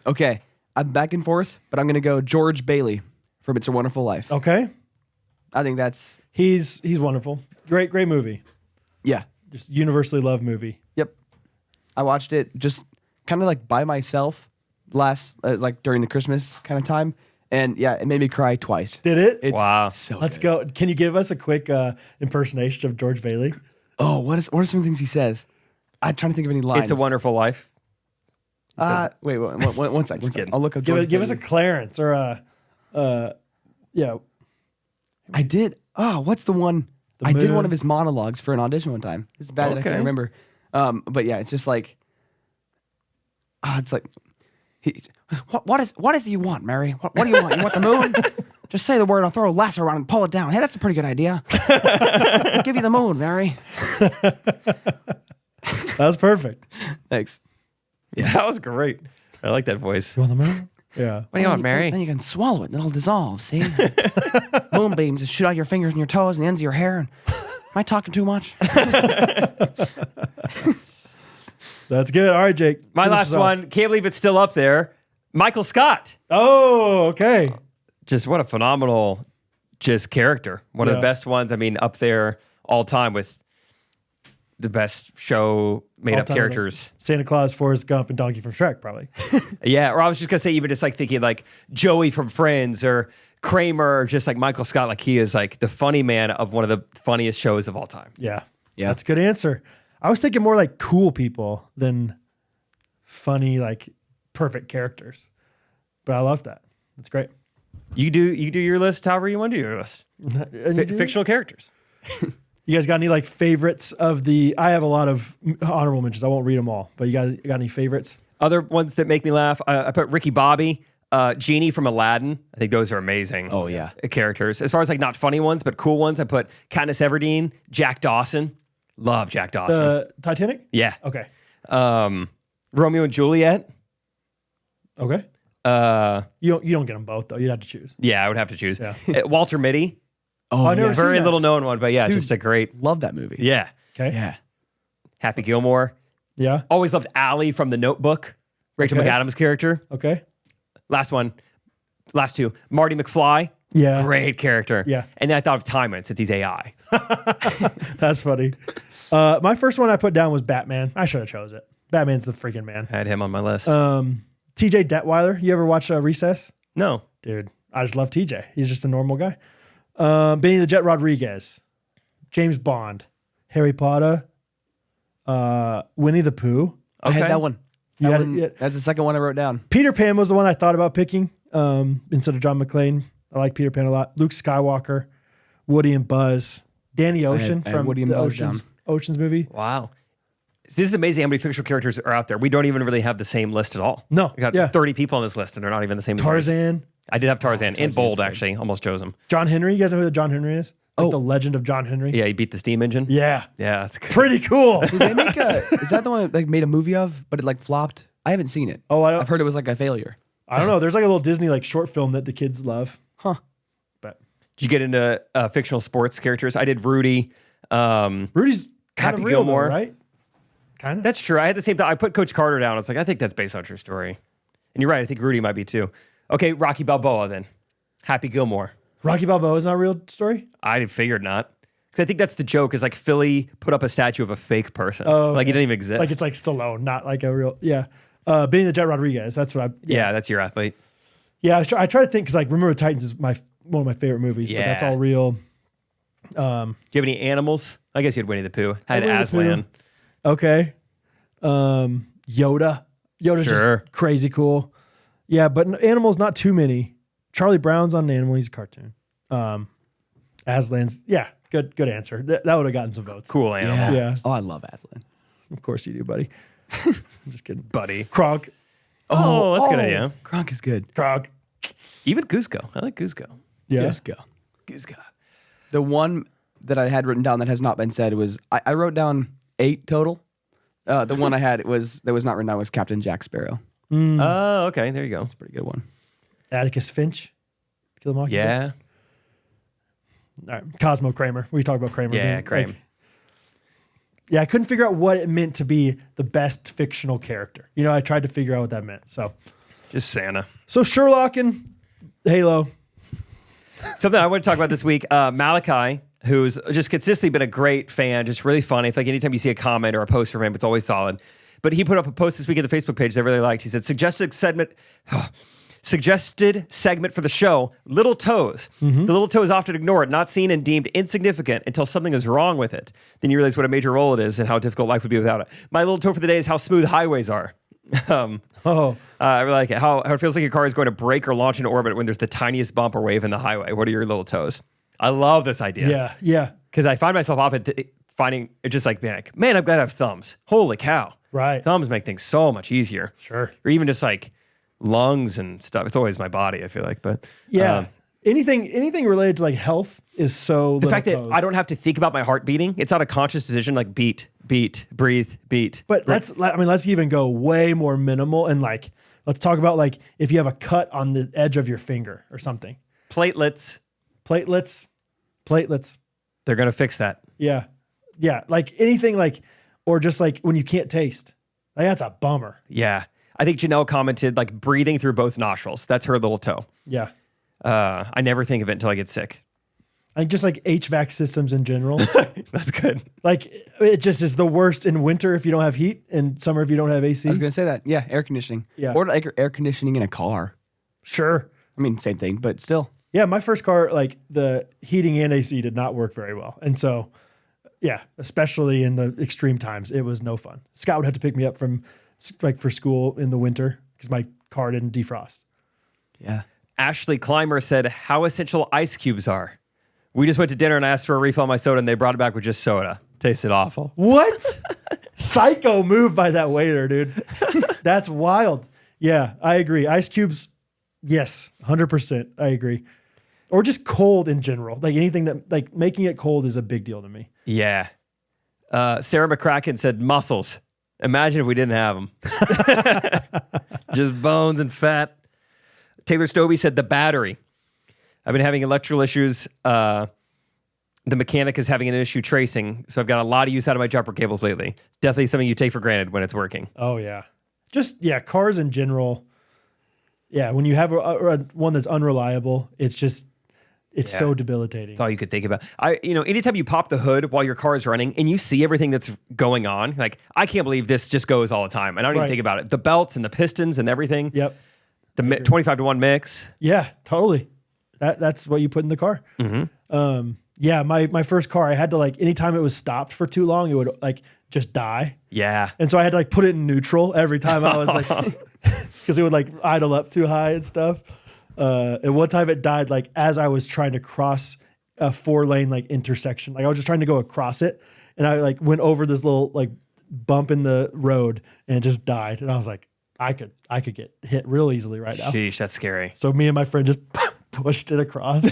Speaker 2: Okay. I'm back and forth, but I'm gonna go George Bailey from It's a Wonderful Life.
Speaker 1: Okay.
Speaker 2: I think that's
Speaker 1: He's wonderful. Great movie.
Speaker 2: yeah.
Speaker 1: Just universally loved movie.
Speaker 2: Yep. I watched it just kind of like by myself like during the Christmas kind of time, and yeah, it made me cry twice.
Speaker 1: Did it?
Speaker 2: It's
Speaker 3: Wow.
Speaker 2: so
Speaker 1: Let's
Speaker 2: good.
Speaker 1: go. Can you give us a quick impersonation of George Bailey?
Speaker 2: Oh, what are some things he says? I'm trying to think of any lines.
Speaker 3: It's a Wonderful Life.
Speaker 2: Wait, one sec.
Speaker 3: kidding.
Speaker 2: I'll look up George
Speaker 1: Give us a
Speaker 2: Bailey.
Speaker 1: Clarence or yeah.
Speaker 2: I did. Oh, what's the one? I did
Speaker 1: moon.
Speaker 2: one of his monologues for an audition one time. It's bad that I can't
Speaker 3: Okay.
Speaker 2: remember. But yeah, it's just like, it's like, what is it you want, Mary? What do you want? You want the moon? Just say the word. I'll throw a lasso around and pull it down. Hey, that's a pretty good idea. I'll give you the moon, Mary.
Speaker 1: That's perfect.
Speaker 2: Thanks.
Speaker 3: That was great. I like that voice.
Speaker 1: You want the moon? Yeah.
Speaker 3: What do you want, Mary?
Speaker 2: Then you can swallow it and it'll dissolve, see? Moonbeams that shoot out your fingers and your toes and the ends of your hair. And, am I talking too much?
Speaker 1: That's good. All right, Jake.
Speaker 3: My
Speaker 1: Finish
Speaker 3: last
Speaker 1: us off.
Speaker 3: one. Can't believe it's still up there. Michael Scott.
Speaker 1: Oh, okay.
Speaker 3: Just what a phenomenal character. One of the
Speaker 1: Yeah.
Speaker 3: best ones. I mean, up there all time with the best show made up
Speaker 1: All-time,
Speaker 3: characters.
Speaker 1: Santa Claus, Forrest Gump, and Donkey from Shrek, probably.
Speaker 3: Yeah, or I was just gonna say even just like thinking like Joey from Friends or Kramer, or just like Michael Scott, like he is like the funny man of one of the funniest shows of all time.
Speaker 1: Yeah.
Speaker 2: Yeah.
Speaker 1: That's a good answer. I was thinking more like cool people than funny, like perfect characters. But I love that. That's great.
Speaker 3: You do your list however you want to do your list.
Speaker 1: And you do?
Speaker 3: Fictional characters.
Speaker 1: You guys got any like favorites of the? I have a lot of honorable mentions. I won't read them all, but you got any favorites?
Speaker 3: Other ones that make me laugh. I put Ricky Bobby. Genie from Aladdin. I think those are amazing.
Speaker 2: Oh, yeah.
Speaker 3: Characters. As far as like not funny ones, but cool ones, I put Katniss Everdeen, Jack Dawson. Love Jack Dawson.
Speaker 1: The Titanic?
Speaker 3: Yeah.
Speaker 1: Okay.
Speaker 3: Romeo and Juliet.
Speaker 1: Okay. You don't get them both though. You'd have to choose.
Speaker 3: Yeah, I would have to choose.
Speaker 1: Yeah.
Speaker 3: Walter Mitty.
Speaker 2: Oh,
Speaker 1: I never
Speaker 2: yeah.
Speaker 1: seen
Speaker 3: Very
Speaker 1: that.
Speaker 3: little known one, but yeah,
Speaker 2: Dude.
Speaker 3: just a great.
Speaker 2: Love that movie.
Speaker 3: Yeah.
Speaker 1: Okay.
Speaker 2: Yeah.
Speaker 3: Happy Gilmore.
Speaker 1: Yeah.
Speaker 3: Always loved Allie from The Notebook. Rachel
Speaker 1: Okay.
Speaker 3: McAdams' character.
Speaker 1: Okay.
Speaker 3: Last two. Marty McFly.
Speaker 1: Yeah.
Speaker 3: Great character.
Speaker 1: Yeah.
Speaker 3: And then I thought of Timon since he's AI.
Speaker 1: That's funny. My first one I put down was Batman. I should have chose it. Batman's the freaking man.
Speaker 3: I had him on my list.
Speaker 1: TJ Detweiler. You ever watch Recess?
Speaker 3: No.
Speaker 1: Dude, I just love TJ. He's just a normal guy. Benny the Jet Rodriguez. James Bond. Harry Potter. Winnie the Pooh.
Speaker 2: I had
Speaker 3: Okay.
Speaker 2: that one.
Speaker 1: You
Speaker 2: That
Speaker 1: had
Speaker 2: one-
Speaker 1: it-
Speaker 2: That's the second one I wrote down.
Speaker 1: Peter Pan was the one I thought about picking instead of John McClane. I like Peter Pan a lot. Luke Skywalker, Woody and Buzz, Danny Ocean
Speaker 2: I had
Speaker 1: from
Speaker 2: Woody and
Speaker 1: the
Speaker 2: Buzz down.
Speaker 1: Ocean's movie.
Speaker 3: Wow. This is amazing how many fictional characters are out there. We don't even really have the same list at all.
Speaker 1: No,
Speaker 3: We got
Speaker 1: yeah.
Speaker 3: 30 people on this list and they're not even the same. as yours.
Speaker 1: Tarzan,
Speaker 3: I did have Tarzan. In
Speaker 2: Tarzan's
Speaker 3: bold,
Speaker 2: good.
Speaker 3: actually. Almost chose him.
Speaker 1: John Henry. You guys know who the John Henry is? Like
Speaker 2: Oh.
Speaker 1: the legend of John Henry.
Speaker 3: Yeah, he beat the steam engine.
Speaker 1: Yeah.
Speaker 3: Yeah, that's good.
Speaker 1: Pretty cool.
Speaker 2: Did they make a? Is that the one that like made a movie of, but it like flopped? I haven't seen it.
Speaker 1: Oh,
Speaker 2: I've heard it was like a failure.
Speaker 1: I don't know. There's like a little Disney like short film that the kids love.
Speaker 2: Huh.
Speaker 1: But
Speaker 3: Did you get into fictional sports characters? I did Rudy.
Speaker 1: Rudy's kind
Speaker 3: Happy
Speaker 1: of real, though,
Speaker 3: Gilmore.
Speaker 1: right? Kind of.
Speaker 3: That's true. I had the same thought. I put Coach Carter down. I was like, I think that's based on a true story. And you're right. I think Rudy might be too. Okay, Rocky Balboa then. Happy Gilmore.
Speaker 1: Rocky Balboa is not a real story.
Speaker 3: I figured not. Because I think that's the joke is like Philly put up a statue of a fake person.
Speaker 1: Oh,
Speaker 3: Like he
Speaker 1: okay.
Speaker 3: didn't even exist.
Speaker 1: Like it's like Stallone, not like a real. Yeah. Benny the Jet Rodriguez. That's what I.
Speaker 3: yeah, that's your athlete.
Speaker 1: Yeah, I try to think because like Remember the Titans is one of my favorite movies, but that's
Speaker 3: Yeah.
Speaker 1: all real.
Speaker 3: Do you have any animals? I guess you had Winnie the Pooh. I had
Speaker 1: Winnie the
Speaker 3: Aslan.
Speaker 1: Pooh. Okay. Yoda. Yoda's
Speaker 3: Sure.
Speaker 1: just crazy cool. Yeah, but animals not too many. Charlie Brown's on an animal. He's a cartoon. Aslan's good answer. That would have gotten some votes.
Speaker 3: Cool animal.
Speaker 1: Yeah.
Speaker 2: Oh, I love Aslan.
Speaker 1: Of course you do, buddy. I'm just kidding.
Speaker 3: Buddy.
Speaker 1: Kronk.
Speaker 3: Oh, that's a good idea.
Speaker 2: Kronk is good.
Speaker 1: Kronk.
Speaker 3: Even Cusco. I like Cusco.
Speaker 1: Yeah.
Speaker 2: Just go.
Speaker 3: Cusco.
Speaker 2: The one that I had written down that has not been said was I wrote down 8 total. The one I had that was not written down was Captain Jack Sparrow.
Speaker 3: Oh, okay. There you go.
Speaker 2: Pretty good one.
Speaker 1: Atticus Finch. Kill 'Em All.
Speaker 3: Yeah.
Speaker 1: All right. Cosmo Kramer. We talked about Kramer.
Speaker 3: Yeah,
Speaker 1: being,
Speaker 3: Kramer.
Speaker 1: like- yeah, I couldn't figure out what it meant to be the best fictional character. You know, I tried to figure out what that meant. So
Speaker 3: Just Santa.
Speaker 1: Sherlock and Halo.
Speaker 3: Something I want to talk about this week, Malachi, who's just consistently been a great fan, just really funny. If like anytime you see a comment or a post from him, it's always solid. But he put up a post this week on the Facebook page that I really liked. He said, suggested segment for the show, Little Toes. The little toe is often ignored, not seen and deemed insignificant until something is wrong with it. Then you realize what a major role it is and how difficult life would be without it. My little toe for the day is how smooth highways are. I really like it. How it feels like your car is going to break or launch into orbit when there's the tiniest bump or wave in the highway. What are your little toes? I love this idea.
Speaker 1: Yeah.
Speaker 3: Because I find myself often finding it just like being like, man, I've got to have thumbs. Holy cow.
Speaker 1: Right.
Speaker 3: Thumbs make things so much easier.
Speaker 1: Sure.
Speaker 3: Or even just like lungs and stuff. It's always my body, I feel like. But
Speaker 1: Yeah. Anything related to like health is so
Speaker 3: the fact that I don't have to think about my heart beating, it's not a conscious decision like beat, breathe, beat.
Speaker 1: But let's even go way more minimal and like let's talk about like if you have a cut on the edge of your finger or something.
Speaker 3: Platelets, they're going to fix that.
Speaker 1: Yeah. Yeah. Like anything like, or just like when you can't taste. Like that's a bummer.
Speaker 3: Yeah. I think Janelle commented like breathing through both nostrils. That's her little toe.
Speaker 1: Yeah.
Speaker 3: I never think of it until I get sick.
Speaker 1: I think just like HVAC systems in general.
Speaker 3: That's good.
Speaker 1: Like it just is the worst in winter if you don't have heat and summer if you don't have AC.
Speaker 2: I was gonna say that. Yeah, air conditioning.
Speaker 1: Yeah.
Speaker 2: Or like air conditioning in a car.
Speaker 1: Sure.
Speaker 2: I mean, same thing, but still.
Speaker 1: Yeah, my first car, like the heating and AC did not work very well. And so, yeah, especially in the extreme times, it was no fun. Scott would have to pick me up from like for school in the winter because my car didn't defrost.
Speaker 2: Yeah.
Speaker 3: Ashley Clymer said how essential ice cubes are. We just went to dinner and I asked for a refill on my soda and they brought it back with just soda. Tasted awful.
Speaker 1: What? Psycho move by that waiter, dude. That's wild. Yeah, I agree. Ice cubes Yes, 100%. I agree. Or just cold in general. Like anything that, like making it cold is a big deal to me.
Speaker 3: Yeah. Sarah McCracken said muscles. Imagine if we didn't have them. Just bones and fat. Taylor Stobie said the battery. I've been having electrical issues. The mechanic is having an issue tracing, so I've got a lot of use out of my jumper cables lately. Definitely something you take for granted when it's working.
Speaker 1: Oh, yeah. Just, yeah, cars in general. Yeah, when you have one that's unreliable, it's just, it's so debilitating.
Speaker 3: That's all you could think about. Anytime you pop the hood while your car is running and you see everything that's going on, like, I can't believe this just goes all the time. And I don't even think about it. The belts and the pistons and everything.
Speaker 1: Yep.
Speaker 3: The 25-to-1 mix.
Speaker 1: Yeah, totally. That's what you put in the car.
Speaker 3: Mm-hmm.
Speaker 1: Yeah, my first car, I had to like, anytime it was stopped for too long, it would like just die.
Speaker 3: Yeah.
Speaker 1: And so I had to like put it in neutral every time I was like, because it would like idle up too high and stuff. And one time it died like as I was trying to cross a 4-lane like intersection. Like I was just trying to go across it, and I like went over this little like bump in the road and it just died. And I was like, I could get hit real easily right now.
Speaker 3: Sheesh, that's scary.
Speaker 1: So me and my friend just pushed it across.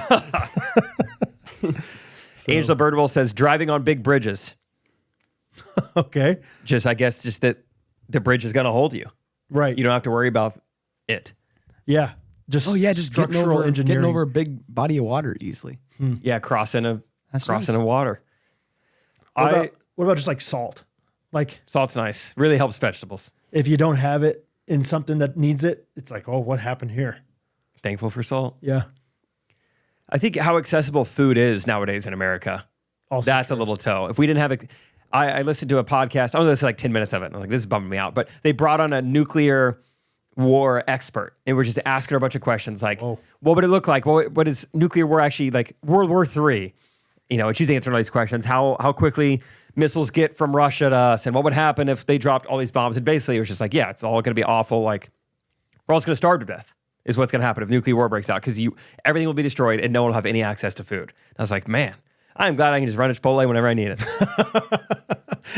Speaker 3: Angela Birdwell says driving on big bridges.
Speaker 1: Okay.
Speaker 3: I guess that the bridge is going to hold you.
Speaker 1: Right.
Speaker 3: You don't have to worry about it.
Speaker 1: Yeah. Just structural engineering.
Speaker 2: Getting over a big body of water easily.
Speaker 3: Yeah, crossing a
Speaker 2: nice.
Speaker 3: water.
Speaker 1: What about just like salt? Like
Speaker 3: Salt's nice. Really helps vegetables.
Speaker 1: if you don't have it in something that needs it, it's like, oh, what happened here?
Speaker 3: Thankful for salt.
Speaker 1: Yeah.
Speaker 3: I think how accessible food is nowadays in America.
Speaker 1: Also
Speaker 3: That's
Speaker 1: true.
Speaker 3: a little toe. If we didn't have it, I listened to a podcast. I only listened to like 10 minutes of it. And I'm like, this is bumming me out. But they brought on a nuclear war expert, and we're just asking her a bunch of questions like,
Speaker 1: Whoa.
Speaker 3: what would it look like? What is nuclear war actually like? World War III, and she's answering all these questions. How quickly missiles get from Russia to us, and what would happen if they dropped all these bombs? And basically, it was just like, yeah, it's all going to be awful. Like, we're all going to starve to death. Is what's going to happen if nuclear war breaks out, because everything will be destroyed and no one will have any access to food. And I was like, man, I'm glad I can just run to Chipotle whenever I need it.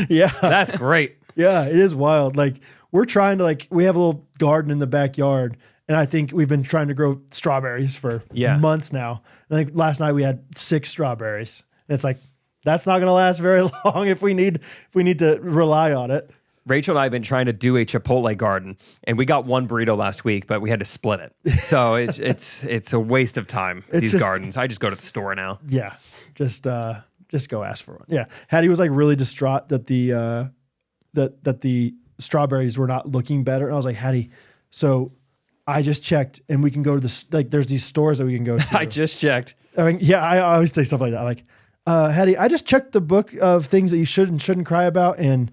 Speaker 1: Yeah.
Speaker 3: That's great.
Speaker 1: Yeah, it is wild. Like we're trying to we have a little garden in the backyard, and I think we've been trying to grow strawberries for months now. I think last night we had 6 strawberries. And it's like, that's not going to last very long if we need to rely on it.
Speaker 3: Rachel and I have been trying to do a Chipotle garden, and we got one burrito last week, but we had to split it. So it's a waste of time. These gardens. I just go to the store now.
Speaker 1: Yeah, just go ask for one. Yeah, Hattie was like really distraught that the that the strawberries were not looking better, and I was like, Hattie, so I just checked, and we can go to there's these stores that we can go to.
Speaker 3: I just checked.
Speaker 1: I mean, yeah, I always say stuff like that. Like, Hattie, I just checked the book of things that you should and shouldn't cry about, and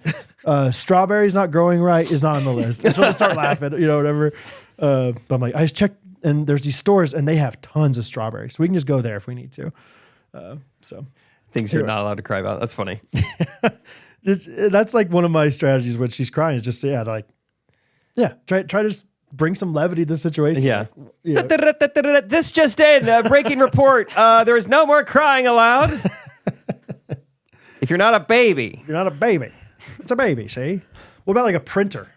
Speaker 1: strawberries not growing right is not on the list. And she'll just start laughing, whatever. But I'm like, I just checked, and there's these stores, and they have tons of strawberries, so we can just go there if we need to. So
Speaker 3: Things you're not allowed to cry about. That's funny.
Speaker 1: That's like one of my strategies when she's crying is just try to just bring some levity to the situation.
Speaker 3: Yeah.
Speaker 1: Like,
Speaker 3: This just in, breaking report. There is no more crying allowed. If you're not a baby.
Speaker 1: You're not a baby. It's a baby, see? What about like a printer?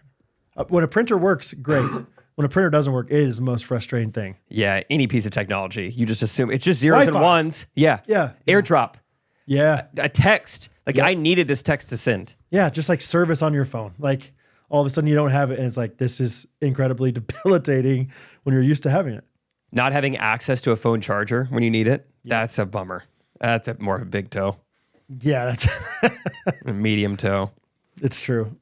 Speaker 1: When a printer works, great. When a printer doesn't work, it is the most frustrating thing.
Speaker 3: Yeah, any piece of technology. You just assume it's just zeros
Speaker 1: Wi-Fi.
Speaker 3: and ones. Yeah.
Speaker 1: Yeah.
Speaker 3: AirDrop.
Speaker 1: Yeah.
Speaker 3: A text. Like, I needed this text to send.
Speaker 1: Yeah, just like service on your phone. Like all of a sudden you don't have it, and it's like, this is incredibly debilitating when you're used to having it.
Speaker 3: Not having access to a phone charger when you need it, that's a bummer. That's more of a big toe.
Speaker 1: Yeah, that's
Speaker 3: A medium toe.
Speaker 1: it's true.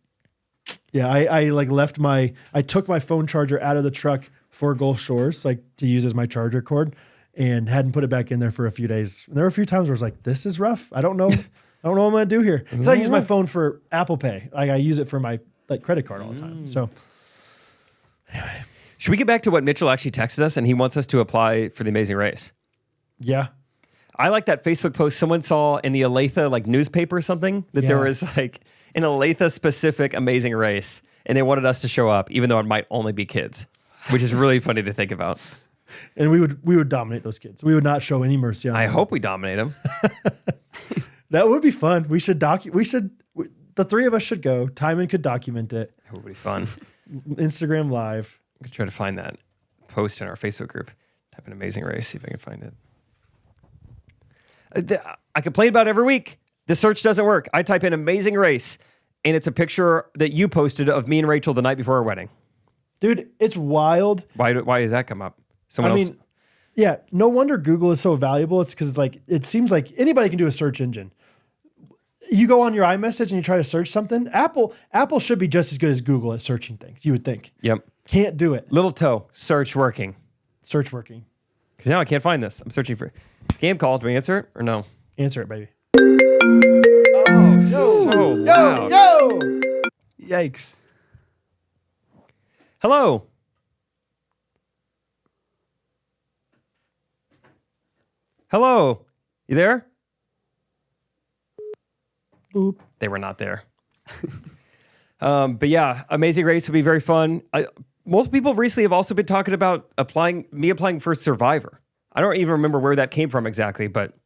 Speaker 1: Yeah, I took my phone charger out of the truck for Gulf Shores, like to use as my charger cord, and hadn't put it back in there for a few days. And there were a few times where I was like, this is rough. I don't know what I'm gonna do here. Because I use my phone for Apple Pay. Like I use it for my credit card all the time. So anyway.
Speaker 3: Should we get back to what Mitchell actually texted us, and he wants us to apply for the Amazing Race?
Speaker 1: Yeah.
Speaker 3: I like that Facebook post someone saw in the Olathe newspaper or something that there was an Olathe specific Amazing Race, and they wanted us to show up, even though it might only be kids, which is really funny to think about.
Speaker 1: And we would dominate those kids. We would not show any mercy on them.
Speaker 3: I hope we dominate them.
Speaker 1: That would be fun. The three of us should go. Timon could document it.
Speaker 3: It would be fun.
Speaker 1: Instagram Live.
Speaker 3: I could try to find that. post in our Facebook group. Type an amazing race, see if I can find it. I complain about it every week. The search doesn't work. I type in amazing race, and it's a picture that you posted of me and Rachel the night before our wedding.
Speaker 1: Dude, it's wild.
Speaker 3: Why does that come up? Someone else?
Speaker 1: Yeah, no wonder Google is so valuable. It's because it's like, it seems like anybody can do a search engine. You go on your iMessage and you try to search something. Apple should be just as good as Google at searching things, you would think.
Speaker 3: Yep.
Speaker 1: Can't do it.
Speaker 3: Little toe, search working.
Speaker 1: Search working.
Speaker 3: Because now I can't find this. I'm searching for scam call. Do we answer it or no?
Speaker 1: Answer it, baby.
Speaker 3: Oh, so loud.
Speaker 1: Yo!
Speaker 2: Yikes.
Speaker 3: Hello. Hello. You there?
Speaker 1: Boop.
Speaker 3: They were not there. But yeah, Amazing Race would be very fun. Most people recently have also been talking about applying for Survivor. I don't even remember where that came from exactly, but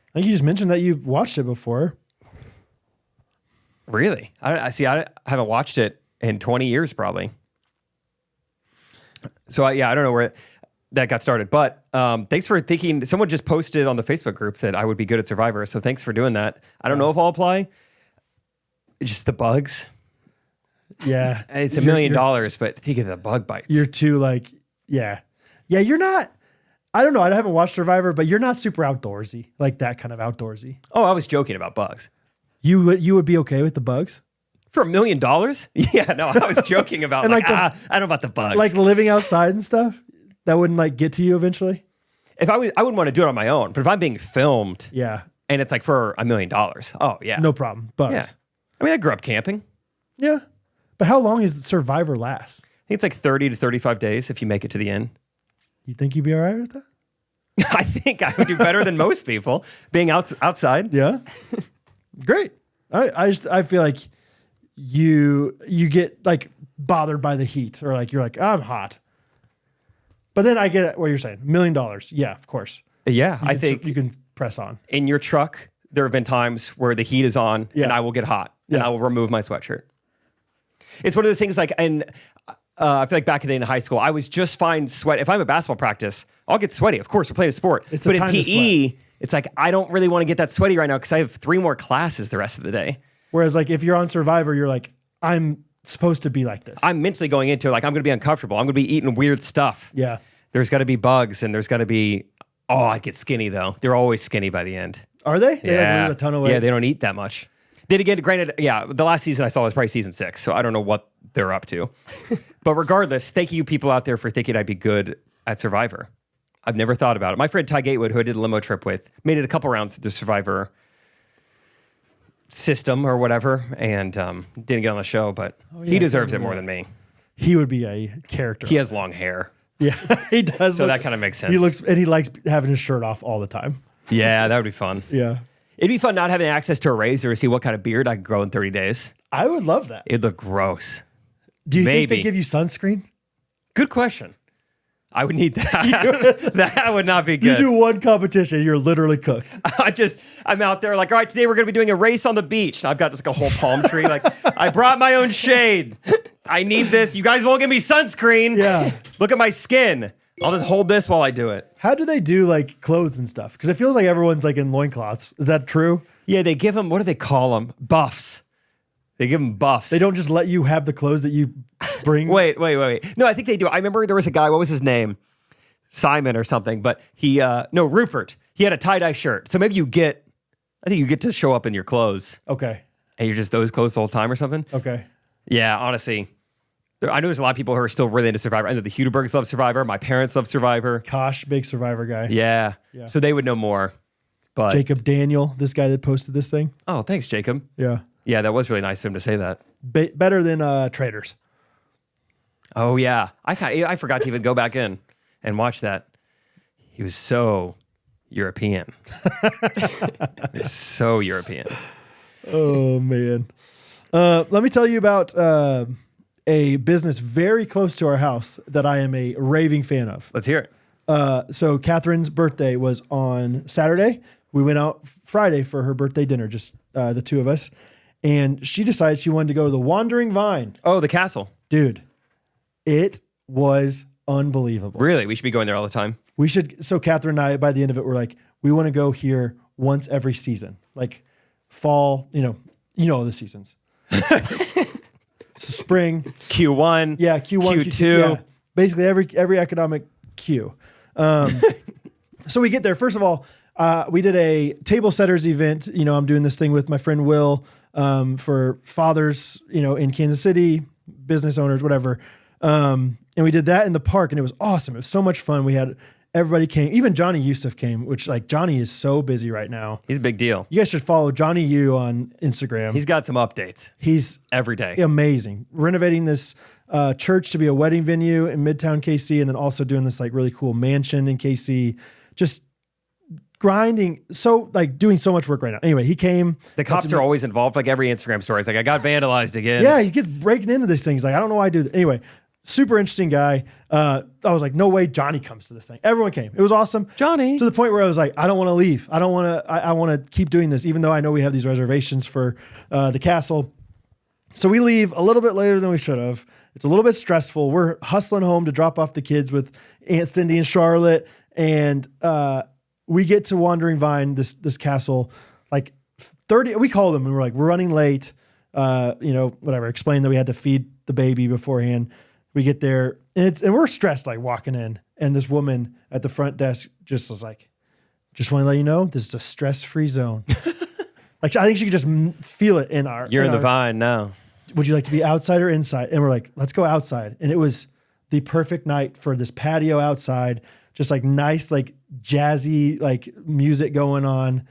Speaker 1: I think you just mentioned that you've watched it before.
Speaker 3: really, I haven't watched it in 20 years probably. So I don't know where that got started, but thanks for thinking. Someone just posted on the Facebook group that I would be good at Survivor, so thanks for doing that. I don't know if I'll apply. Just the bugs.
Speaker 1: Yeah.
Speaker 3: It's $1 million, but think of the bug bites.
Speaker 1: You're too yeah, you're not, I don't know. I haven't watched Survivor, but you're not super outdoorsy, like that kind of outdoorsy.
Speaker 3: Oh, I was joking about bugs.
Speaker 1: You would be okay with the bugs?
Speaker 3: For $1 million? Yeah, no, I was joking about
Speaker 1: And
Speaker 3: I don't know about the bugs.
Speaker 1: Like living outside and stuff? That wouldn't like get to you eventually?
Speaker 3: If I wouldn't want to do it on my own, but if I'm being filmed
Speaker 1: Yeah.
Speaker 3: and it's like for $1 million, oh yeah.
Speaker 1: No problem. Bugs.
Speaker 3: Yeah. I mean, I grew up camping.
Speaker 1: Yeah. But how long is Survivor last?
Speaker 3: I think it's like 30 to 35 days if you make it to the end.
Speaker 1: You think you'd be all right with that?
Speaker 3: I think I would do better than most people being outside.
Speaker 1: Yeah. Great. I feel like you get like bothered by the heat or like you're like, I'm hot. But then I get what you're saying. $1 million. Yeah, of course.
Speaker 3: Yeah, I think
Speaker 1: you can press on.
Speaker 3: in your truck, there have been times where the heat is on
Speaker 1: Yeah.
Speaker 3: and I will get hot and
Speaker 1: Yeah.
Speaker 3: I will remove my sweatshirt. It's one of those things like, and I feel like back in the day in high school, I was just fine sweat. If I'm at basketball practice, I'll get sweaty. Of course, we're playing a sport.
Speaker 1: It's a
Speaker 3: but in
Speaker 1: time to
Speaker 3: PE, it's like, I don't really want to get that sweaty right now because I have 3 more classes the rest of the day.
Speaker 1: Whereas like if you're on Survivor, you're like, I'm supposed to be like this.
Speaker 3: I'm mentally going into it like, I'm going to be uncomfortable. I'm going to be eating weird stuff.
Speaker 1: Yeah.
Speaker 3: There's got to be bugs and there's got to be, I get skinny though. They're always skinny by the end.
Speaker 1: Are they? They like lose a ton of weight.
Speaker 3: Yeah, they don't eat that much. Then again, granted, yeah, the last season I saw was probably season 6, so I don't know what they're up to. But regardless, thank you people out there for thinking I'd be good at Survivor. I've never thought about it. My friend Ty Gatewood, who I did a limo trip with, made it a couple rounds through the Survivor system or whatever, and didn't get on the show, but he deserves it more than me.
Speaker 1: He would be a character.
Speaker 3: He has long hair.
Speaker 1: Yeah, he does.
Speaker 3: So that kind of makes sense.
Speaker 1: He likes having his shirt off all the time.
Speaker 3: Yeah, that would be fun.
Speaker 1: Yeah.
Speaker 3: It'd be fun not having access to a razor to see what kind of beard I could grow in 30 days.
Speaker 1: I would love that.
Speaker 3: It'd look gross.
Speaker 1: Do you think
Speaker 3: Maybe.
Speaker 1: they give you sunscreen?
Speaker 3: Good question. I would need that. That would not be
Speaker 1: You
Speaker 3: good.
Speaker 1: do one competition, you're literally cooked.
Speaker 3: I'm out there like, all right, today we're going to be doing a race on the beach. And I've got just like a whole palm tree. Like, I brought my own shade. I need this. You guys won't give me sunscreen.
Speaker 1: Yeah.
Speaker 3: Look at my skin. I'll just hold this while I do it.
Speaker 1: How do they do like clothes and stuff? Because it feels like everyone's like in loincloths. Is that true?
Speaker 3: Yeah, they give them, what do they call them? Buffs. They give them buffs.
Speaker 1: They don't just let you have the clothes that you bring.
Speaker 3: Wait. No, I think they do. I remember there was a guy, what was his name? Simon or something, but Rupert. He had a tie-dye shirt. So maybe I think you get to show up in your clothes.
Speaker 1: Okay.
Speaker 3: And you're just those clothes the whole time or something.
Speaker 1: Okay.
Speaker 3: Yeah, honestly. I know there's a lot of people who are still really into Survivor. I know the Hudebergs love Survivor. My parents love Survivor.
Speaker 1: Kosh, big Survivor guy.
Speaker 3: Yeah. So they would know more. But
Speaker 1: Jacob Daniel, this guy that posted this thing.
Speaker 3: Oh, thanks, Jacob.
Speaker 1: Yeah.
Speaker 3: Yeah, that was really nice of him to say that.
Speaker 1: Better than Traders.
Speaker 3: Oh, yeah. I forgot to even go back in and watch that. He was so European. He's so European.
Speaker 1: Oh, man. Let me tell you about a business very close to our house that I am a raving fan of.
Speaker 3: Let's hear it.
Speaker 1: So Catherine's birthday was on Saturday. We went out Friday for her birthday dinner, just the two of us. And she decided she wanted to go to the Wandering Vine.
Speaker 3: Oh, the castle.
Speaker 1: Dude, it was unbelievable.
Speaker 3: Really? We should be going there all the time.
Speaker 1: We should. So Catherine and I, by the end of it, we're like, we want to go here once every season, like fall. You know the seasons. Spring,
Speaker 3: Q1.
Speaker 1: yeah, Q1,
Speaker 3: Q2.
Speaker 1: yeah. Basically every economic Q. So we get there. First of all, we did a table setters event. I'm doing this thing with my friend Will for fathers, in Kansas City, business owners, whatever. And we did that in the park, and it was awesome. It was so much fun. We had everybody came. Even Johnny Yusuf came, which Johnny is so busy right now.
Speaker 3: He's a big deal.
Speaker 1: You guys should follow Johnny U on Instagram.
Speaker 3: He's got some updates.
Speaker 1: He's
Speaker 3: every day.
Speaker 1: Amazing. Renovating this church to be a wedding venue in Midtown KC, and then also doing this really cool mansion in KC. Just grinding, doing so much work right now. Anyway, he came.
Speaker 3: The cops are always involved. Every Instagram story is I got vandalized again.
Speaker 1: Yeah, he gets breaking into these things. I don't know why I do that. Anyway, super interesting guy. I was like, no way Johnny comes to this thing. Everyone came. It was awesome.
Speaker 3: Johnny.
Speaker 1: To the point where I was like, I don't want to leave. I want to keep doing this, even though I know we have these reservations for the castle. So we leave a little bit later than we should have. It's a little bit stressful. We're hustling home to drop off the kids with Aunt Cindy and Charlotte. And we get to Wandering Vine, this castle, 30, we call them and we're running late. Whatever. Explain that we had to feed the baby beforehand. We get there and we're stressed, walking in. And this woman at the front desk just was like, just want to let you know, this is a stress-free zone. I think she could just feel it in our.
Speaker 3: You're in the vine now.
Speaker 1: Would you like to be outside or inside? And we're like, let's go outside. And it was the perfect night for this patio outside, just nice, jazzy, music going on.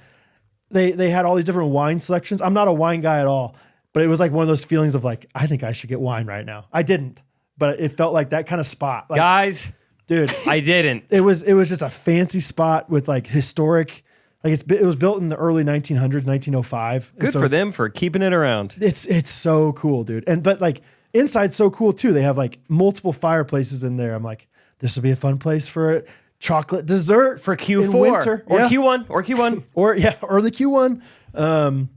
Speaker 1: They had all these different wine selections. I'm not a wine guy at all, but it was one of those feelings of I think I should get wine right now. I didn't, but it felt like that kind of spot.
Speaker 3: Guys,
Speaker 1: dude,
Speaker 3: I didn't.
Speaker 1: It was just a fancy spot with historic. It was built in the early 1900s, 1905.
Speaker 3: Good for them for keeping it around.
Speaker 1: It's so cool, dude. But inside's so cool too. They have multiple fireplaces in there. I'm like, this will be a fun place for a chocolate dessert
Speaker 3: for Q4
Speaker 1: in winter.
Speaker 3: Or Q1 or Q1
Speaker 1: or the Q1.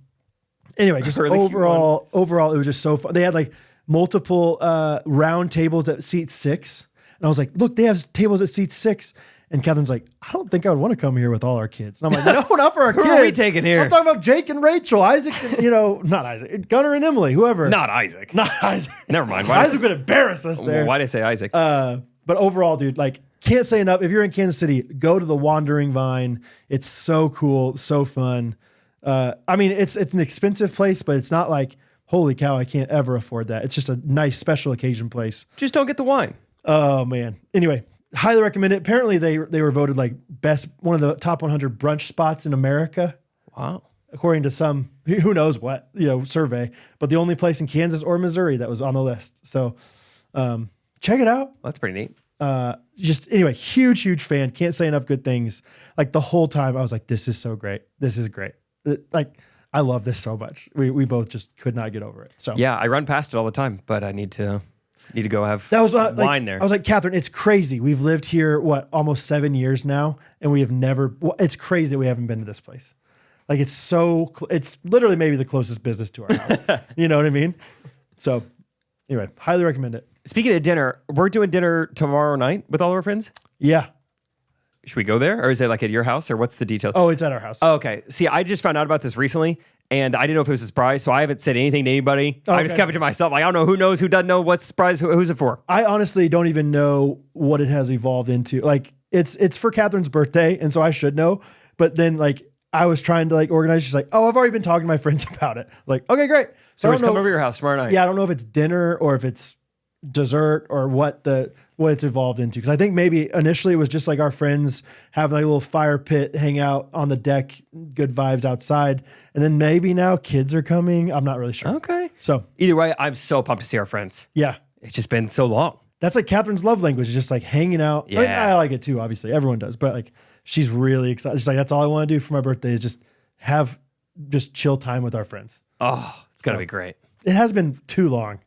Speaker 1: Anyway, just overall, it was just so fun. They had multiple round tables that seat 6, and I was like, look, they have tables that seat 6. And Catherine's like, I don't think I would want to come here with all our kids. And I'm like, no, not for our kids.
Speaker 3: Who are we taking here?
Speaker 1: I'm talking about Jake and Rachel, Isaac, not Isaac, Gunnar and Emily, whoever.
Speaker 3: Not Isaac.
Speaker 1: Never mind. Isaac would embarrass us there.
Speaker 3: Why did I say Isaac?
Speaker 1: But overall, dude, can't say enough. If you're in Kansas City, go to the Wandering Vine. It's so cool, so fun. It's an expensive place, but it's not holy cow, I can't ever afford that. It's just a nice special occasion place.
Speaker 3: Just don't get the wine.
Speaker 1: Oh man. Anyway. Highly recommend it. Apparently, they were voted best, one of the top 100 brunch spots in America.
Speaker 3: Wow!
Speaker 1: According to some who knows what survey, but the only place in Kansas or Missouri that was on the list. So check it out.
Speaker 3: That's pretty neat.
Speaker 1: Anyway, huge fan. Can't say enough good things. The whole time I was like, this is so great. This is great. I love this so much. We both just could not get over it. So
Speaker 3: yeah, I run past it all the time, but I need to go have wine there.
Speaker 1: I was like, Catherine, it's crazy. We've lived here, almost 7 years now, and we have never, it's crazy that we haven't been to this place. It's literally maybe the closest business to our house. You know what I mean? So anyway, highly recommend it.
Speaker 3: Speaking of dinner, we're doing dinner tomorrow night with all of our friends?
Speaker 1: Yeah.
Speaker 3: Should we go there? Or is it at your house? Or what's the detail?
Speaker 1: Oh, it's at our house.
Speaker 3: Oh, okay. See, I just found out about this recently. And I didn't know if it was a surprise, so I haven't said anything to anybody. Okay. I just kept it to myself. I don't know who knows, who doesn't know, what's the surprise, who's it for?
Speaker 1: I honestly don't even know what it has evolved into. It's for Catherine's birthday, and so I should know. But then I was trying to organize. She's like, oh, I've already been talking to my friends about it. Okay, great.
Speaker 3: So we're coming over to your house tomorrow night.
Speaker 1: Yeah, I don't know if it's dinner or if it's dessert or what it's evolved into. Because I think maybe initially it was just our friends having a little fire pit, hang out on the deck, good vibes outside. And then maybe now kids are coming. I'm not really sure.
Speaker 3: Okay.
Speaker 1: So
Speaker 3: either way, I'm so pumped to see our friends.
Speaker 1: Yeah.
Speaker 3: It's just been so long.
Speaker 1: That's Catherine's love language, just hanging out.
Speaker 3: Yeah.
Speaker 1: I like it too, obviously. Everyone does. But she's really excited. She's that's all I want to do for my birthday is just have chill time with our friends.
Speaker 3: Oh, it's going to be great.
Speaker 1: It has been too long.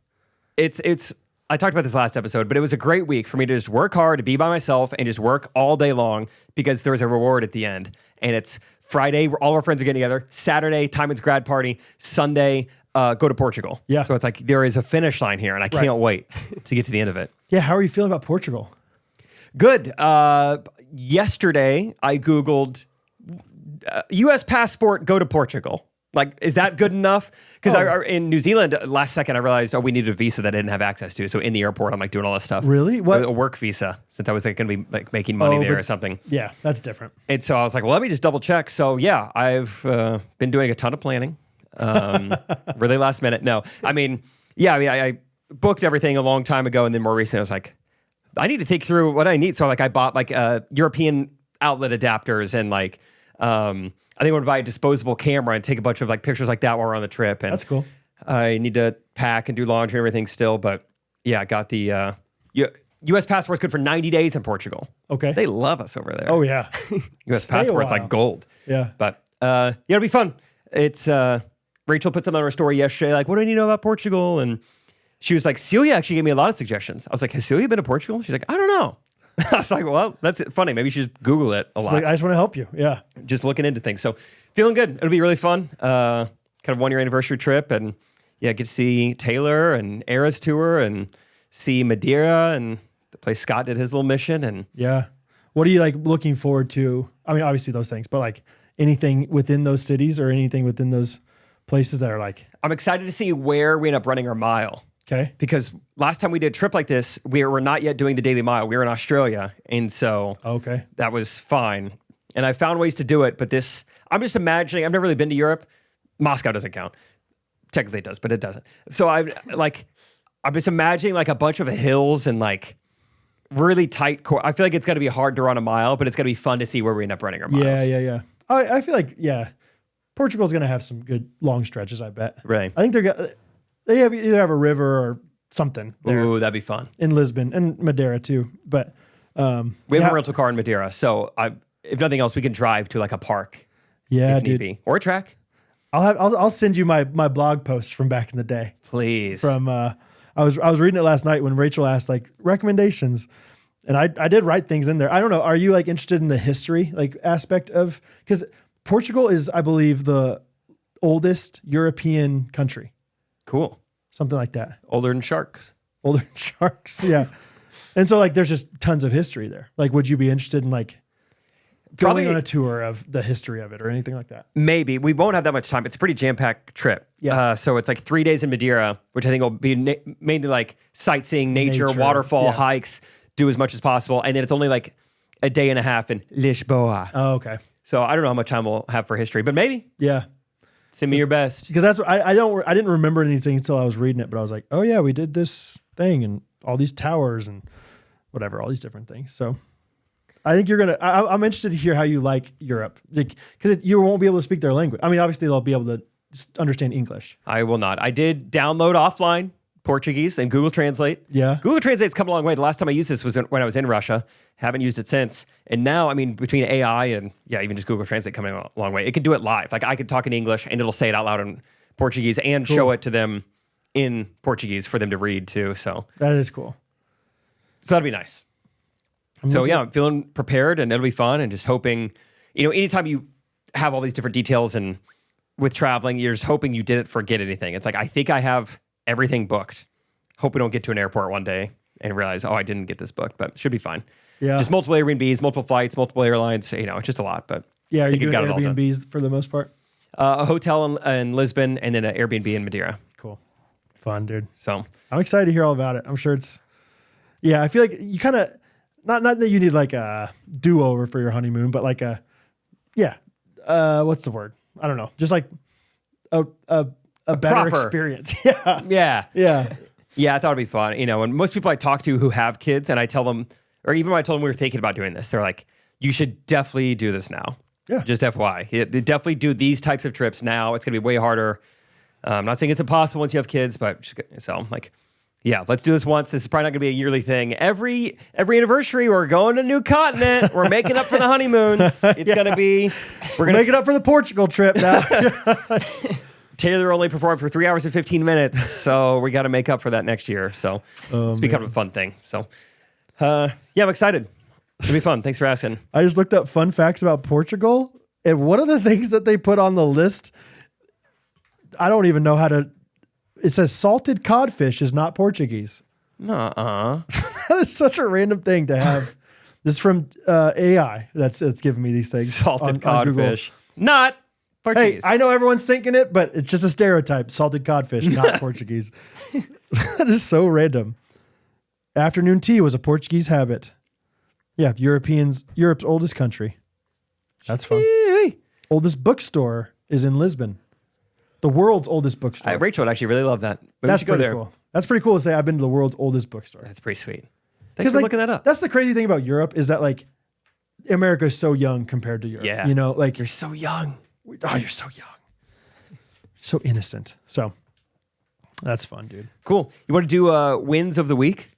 Speaker 3: I talked about this last episode, but it was a great week for me to just work hard, to be by myself, and just work all day long because there was a reward at the end. And it's Friday, all our friends are getting together. Saturday, Timon's grad party. Sunday, go to Portugal.
Speaker 1: Yeah.
Speaker 3: So it's there is a finish line here, and I can't wait to get to the end of it.
Speaker 1: Yeah, how are you feeling about Portugal?
Speaker 3: Good. Yesterday, I Googled U.S. passport, go to Portugal. Like, is that good enough? Because in New Zealand, last second, I realized, we needed a visa that I didn't have access to. So in the airport, I'm like doing all this stuff.
Speaker 1: Really? What?
Speaker 3: A work visa, since I was like going to be like making money there or something.
Speaker 1: Yeah, that's different.
Speaker 3: And so I was like, well, let me just double check. So yeah, I've been doing a ton of planning. Really last minute. No, I booked everything a long time ago. And then more recently, I was like, I need to think through what I need. So like I bought like European outlet adapters and like, I think I want to buy a disposable camera and take a bunch of like pictures like that while we're on the trip. And
Speaker 1: that's cool.
Speaker 3: I need to pack and do laundry and everything still. But yeah, I got the U.S. passport's good for 90 days in Portugal.
Speaker 1: Okay.
Speaker 3: They love us over there.
Speaker 1: Oh, yeah.
Speaker 3: U.S.
Speaker 1: Stay a
Speaker 3: passport's
Speaker 1: while.
Speaker 3: like gold.
Speaker 1: Yeah.
Speaker 3: But it'll be fun. It's Rachel put something on her story yesterday, like, what do I need to know about Portugal? And she was like, Celia actually gave me a lot of suggestions. I was like, has Celia been to Portugal? She's like, I don't know. I was like, well, that's funny. Maybe you should just Google it a lot.
Speaker 1: Like, I just want to help you. Yeah.
Speaker 3: Just looking into things. So feeling good. It'll be really fun. Kind of 1 year anniversary trip. And yeah, get to see Taylor and Era's tour and see Madeira and the place Scott did his little mission. And
Speaker 1: yeah. What are you like looking forward to? I mean, obviously those things, but like anything within those cities or anything within those places that are like.
Speaker 3: I'm excited to see where we end up running our mile.
Speaker 1: Okay.
Speaker 3: Because last time we did a trip like this, we were not yet doing the daily mile. We were in Australia. And so that was fine. And I found ways to do it. But this, I'm just imagining, I've never really been to Europe. Moscow doesn't count. Technically it does, but it doesn't. So I'm just imagining like a bunch of hills and like really tight I feel like it's going to be hard to run a mile, but it's going to be fun to see where we end up running our miles.
Speaker 1: Yeah. I feel like, Portugal's going to have some good long stretches, I bet.
Speaker 3: Right.
Speaker 1: I think they either have a river or something there.
Speaker 3: Ooh, that'd be fun.
Speaker 1: In Lisbon and Madeira too. But
Speaker 3: we have a rental car in Madeira. So if nothing else, we can drive to like a park.
Speaker 1: Yeah,
Speaker 3: if need be. Or a track.
Speaker 1: I'll send you my blog post from back in the day.
Speaker 3: Please.
Speaker 1: From I was reading it last night when Rachel asked like recommendations, and I did write things in there. I don't know. Are you like interested in the history like aspect of, because Portugal is, I believe, the oldest European country.
Speaker 3: Cool.
Speaker 1: Something like that.
Speaker 3: Older than sharks.
Speaker 1: Older than sharks. Yeah. And so like there's just tons of history there. Like, would you be interested in like going on a tour of the history of it or anything like that?
Speaker 3: Maybe. We won't have that much time. It's a pretty jam-packed trip.
Speaker 1: Yeah.
Speaker 3: So it's like 3 days in Madeira, which I think will be mainly like sightseeing, nature, waterfall, hikes, do as much as possible. And then it's only like a day and a half in Lisboa.
Speaker 1: Oh, okay.
Speaker 3: So I don't know how much time we'll have for history, but maybe.
Speaker 1: Yeah.
Speaker 3: Send me your best.
Speaker 1: Because that's what I didn't remember anything until I was reading it, but I was like, oh yeah, we did this thing and all these towers and whatever, all these different things. So I think I'm interested to hear how you like Europe, because you won't be able to speak their language. I mean, obviously they'll be able to just understand English.
Speaker 3: I will not. I did download offline Portuguese and Google Translate.
Speaker 1: Yeah.
Speaker 3: Google Translate's come a long way. The last time I used this was when I was in Russia. Haven't used it since. And now, I mean, between AI and even just Google Translate coming a long way, it can do it live. Like I could talk in English and it'll say it out loud in Portuguese and show it to them in Portuguese for them to read too. So
Speaker 1: that is cool.
Speaker 3: So that'd be nice. I'm feeling prepared and it'll be fun, and just hoping, anytime you have all these different details and with traveling, you're just hoping you didn't forget anything. It's like, I think I have everything booked. Hope we don't get to an airport one day and realize, I didn't get this booked, but it should be fine.
Speaker 1: Yeah.
Speaker 3: Just multiple Airbnbs, multiple flights, multiple airlines, it's just a lot, but
Speaker 1: yeah. Are
Speaker 3: I think
Speaker 1: you doing
Speaker 3: got it all done.
Speaker 1: Airbnbs for the most part?
Speaker 3: A hotel in Lisbon and then an Airbnb in Madeira.
Speaker 1: Cool. Fun, dude.
Speaker 3: So
Speaker 1: I'm excited to hear all about it. I'm sure I feel like you kind of, not that you need like a do-over for your honeymoon, but like what's the word? I don't know. Just like a better
Speaker 3: proper
Speaker 1: experience. Yeah.
Speaker 3: Yeah, I thought it'd be fun. And most people I talk to who have kids, and I tell them, or even when I told them we were thinking about doing this, they're like, you should definitely do this now.
Speaker 1: Yeah.
Speaker 3: Just FYI. They definitely do these types of trips now. It's going to be way harder. I'm not saying it's impossible once you have kids, but let's do this once. This is probably not going to be a yearly thing. Every anniversary, we're going to a new continent. We're making up for the honeymoon. It's going to be...
Speaker 1: We're going to make it up for the Portugal trip now.
Speaker 3: Taylor only performed for 3 hours and 15 minutes, so we got to make up for that next year. So it's become a fun thing. So I'm excited. It'll be fun. Thanks for asking.
Speaker 1: I just looked up fun facts about Portugal, and one of the things that they put on the list, I don't even know how to... It says salted codfish is not Portuguese.
Speaker 3: Nuh-uh.
Speaker 1: That is such a random thing to have This is from AI. That's giving me these things.
Speaker 3: Salted
Speaker 1: on Google.
Speaker 3: codfish. Not Portuguese.
Speaker 1: Hey, I know everyone's thinking it, but it's just a stereotype. Salted codfish, not Portuguese. That is so random. Afternoon tea was a Portuguese habit. Yeah, Europe's oldest country. That's fun. Oldest bookstore is in Lisbon. The world's oldest bookstore.
Speaker 3: Rachel would actually really love that. Maybe we
Speaker 1: That's
Speaker 3: should go
Speaker 1: pretty
Speaker 3: there.
Speaker 1: cool. That's pretty cool to say I've been to the world's oldest bookstore.
Speaker 3: That's pretty sweet. Thanks for
Speaker 1: like,
Speaker 3: looking that up.
Speaker 1: That's the crazy thing about Europe is that like America is so young compared to Europe.
Speaker 3: Yeah.
Speaker 1: You know, like
Speaker 3: You're so young.
Speaker 1: oh, you're so young. So innocent. So that's fun, dude.
Speaker 3: Cool. You want to do wins of the week?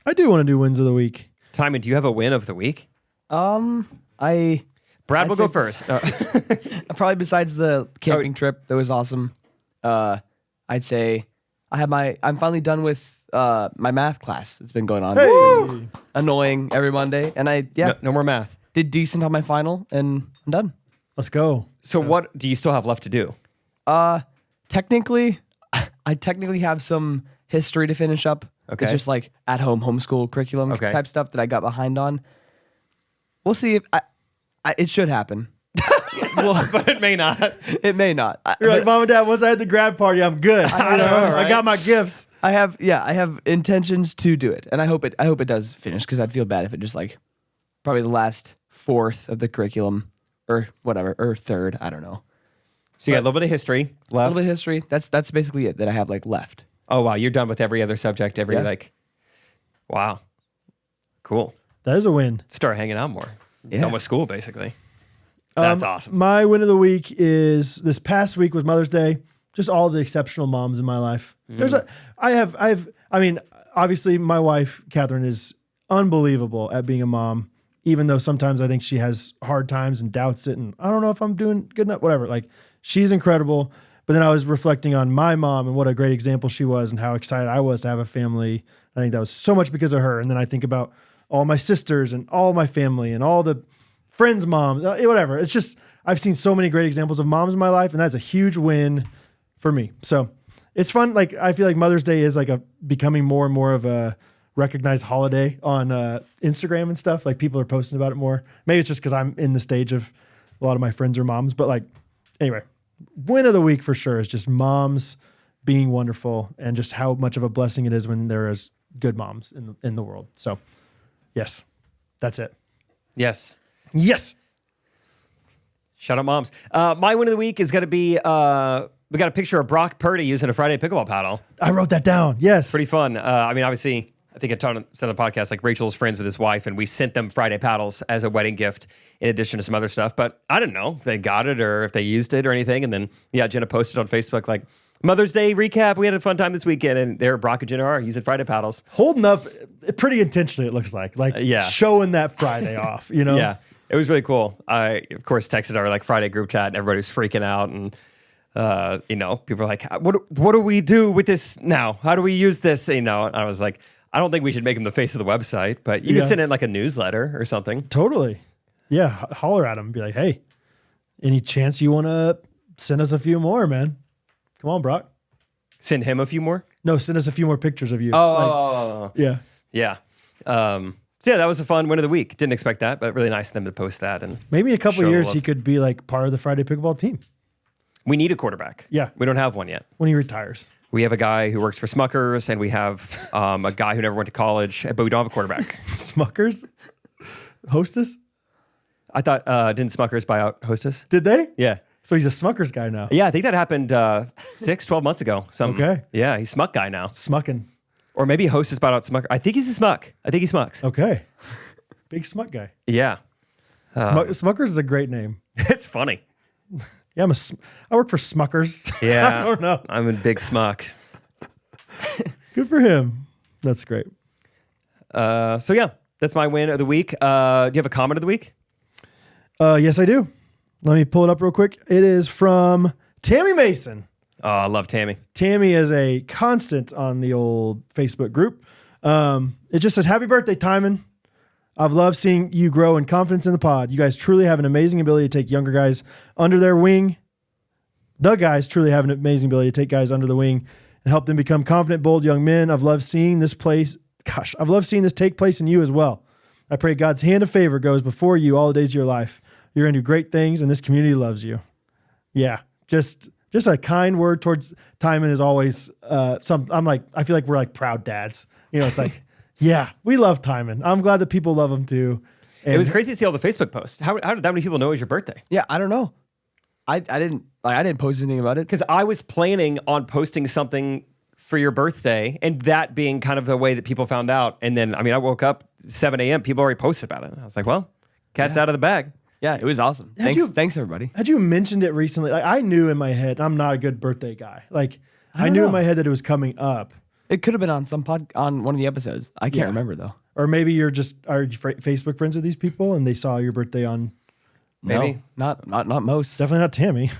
Speaker 1: I do want to do wins of the week.
Speaker 3: Timon, do you have a win of the week?
Speaker 2: I'd
Speaker 3: Brad will
Speaker 2: say
Speaker 3: go first.
Speaker 2: probably besides the camping trip that was awesome. I'd say I'm finally done with my math class that's been going on.
Speaker 1: Hey.
Speaker 2: It's been annoying every Monday, and
Speaker 3: No more math.
Speaker 2: did decent on my final, and I'm done.
Speaker 1: Let's go.
Speaker 3: So what do you still have left to do?
Speaker 2: Technically, I technically have some history to finish up.
Speaker 3: Okay.
Speaker 2: It's just like at home homeschool curriculum
Speaker 3: Okay.
Speaker 2: type stuff that I got behind on. We'll see if it should happen. Well,
Speaker 3: But it may not.
Speaker 2: it may not.
Speaker 1: You're like, Mom and Dad, once I had the grad party, I'm good. I
Speaker 3: know, right?
Speaker 1: I got my gifts.
Speaker 2: I have intentions to do it, and I hope it does finish because I'd feel bad if it just like probably the last fourth of the curriculum or whatever or third. I don't know.
Speaker 3: So you got a little bit of history
Speaker 2: A
Speaker 3: left.
Speaker 2: little bit of history. That's basically it that I have like left.
Speaker 3: Oh wow, you're done with every other subject.
Speaker 2: Yeah.
Speaker 3: Wow, cool.
Speaker 1: That is a win.
Speaker 3: Start hanging out more.
Speaker 2: Yeah.
Speaker 3: Done with school basically. That's awesome.
Speaker 1: My win of the week is this past week was Mother's Day. Just all the exceptional moms in my life. I mean, obviously my wife, Catherine, is unbelievable at being a mom, even though sometimes I think she has hard times and doubts it. And I don't know if I'm doing good enough, whatever. Like she's incredible. But then I was reflecting on my mom and what a great example she was and how excited I was to have a family. I think that was so much because of her. And then I think about all my sisters and all my family and all the friends' moms, whatever. It's just, I've seen so many great examples of moms in my life, and that's a huge win for me. So it's fun. Like, I feel like Mother's Day is like becoming more and more of a recognized holiday on Instagram and stuff. Like people are posting about it more. Maybe it's just because I'm in the stage of a lot of my friends are moms, but like, anyway, win of the week for sure is just moms being wonderful and just how much of a blessing it is when there is good moms in the world. So yes, that's it.
Speaker 3: Yes.
Speaker 1: Yes.
Speaker 3: Shout out moms. My win of the week is going to be we got a picture of Brock Purdy using a Friday pickleball paddle.
Speaker 1: I wrote that down. Yes.
Speaker 3: Pretty fun. I mean, obviously, I think I talked on the podcast, like Rachel's friends with his wife, and we sent them Friday paddles as a wedding gift in addition to some other stuff. But I didn't know if they got it or if they used it or anything. And then, Jenna posted on Facebook, like, Mother's Day recap. We had a fun time this weekend. And there, Brock and Jenna are using Friday paddles.
Speaker 1: Holding up pretty intentionally, it looks like. Showing that Friday off, you know?
Speaker 3: Yeah. It was really cool. I, of course, texted our like Friday group chat and everybody was freaking out. And, people are like, what do we do with this now? How do we use this? And I was like, I don't think we should make them the face of the website, but you can send in like a newsletter or something.
Speaker 1: Totally. Yeah. Holler at them. Be like, hey, any chance you want to send us a few more, man? Come on, Brock.
Speaker 3: Send him a few more?
Speaker 1: No, send us a few more pictures of you.
Speaker 3: Yeah.
Speaker 1: Yeah.
Speaker 3: So that was a fun win of the week. Didn't expect that, but really nice of them to post that. And
Speaker 1: maybe in a couple
Speaker 3: show
Speaker 1: of years
Speaker 3: love.
Speaker 1: he could be like part of the Friday pickleball team
Speaker 3: We need a quarterback.
Speaker 1: Yeah.
Speaker 3: We don't have one yet.
Speaker 1: when he retires.
Speaker 3: We have a guy who works for Smuckers, and we have a guy who never went to college, but we don't have a quarterback.
Speaker 1: Smuckers? Hostess?
Speaker 3: I thought, didn't Smuckers buy out Hostess?
Speaker 1: Did they?
Speaker 3: Yeah.
Speaker 1: So he's a Smuckers guy now.
Speaker 3: Yeah, I think that happened 12 months ago.
Speaker 1: Okay.
Speaker 3: Yeah, he's Smuck guy now.
Speaker 1: Smucking.
Speaker 3: Or maybe Hostess bought out Smucker. I think he's a Smuck. I think he Smucks.
Speaker 1: Okay. Big Smuck guy.
Speaker 3: Yeah.
Speaker 1: Smuckers is a great name.
Speaker 3: It's funny.
Speaker 1: Yeah, I work for Smuckers.
Speaker 3: Yeah.
Speaker 1: I don't know.
Speaker 3: I'm a big Smuck.
Speaker 1: Good for him. That's great.
Speaker 3: So yeah, that's my win of the week. Do you have a comment of the week?
Speaker 1: Yes, I do. Let me pull it up real quick. It is from Tammy Mason.
Speaker 3: Oh, I love Tammy.
Speaker 1: Tammy is a constant on the old Facebook group. It just says, happy birthday, Timon. I've loved seeing you grow in confidence in the pod. You guys truly have an amazing ability to take younger guys under their wing. The guys truly have an amazing ability to take guys under the wing and help them become confident, bold young men. I've loved seeing this take place in you as well. I pray God's hand of favor goes before you all the days of your life. You're going to do great things, and this community loves you. Yeah, just a kind word towards Timon is always I feel like we're like proud dads. You know, it's like, yeah, we love Timon. I'm glad that people love him too. And
Speaker 3: it was crazy to see all the Facebook posts. How did that many people know it was your birthday?
Speaker 2: Yeah, I don't know. I didn't post anything about it
Speaker 3: Because I was planning on posting something for your birthday, and that being kind of the way that people found out. And then, I woke up 7 a.m. People already posted about it. I was like, well, cat's out of the bag.
Speaker 2: Yeah, it was awesome. Thanks everybody.
Speaker 1: Had you mentioned it recently? Like, I knew in my head, I'm not a good birthday guy. Like, I knew in my head that it was coming up.
Speaker 2: It could have been on on one of the episodes. I can't remember though.
Speaker 1: Or maybe you're just Facebook friends with these people and they saw your birthday on.
Speaker 3: Maybe
Speaker 2: not most.
Speaker 1: Definitely not Tammy.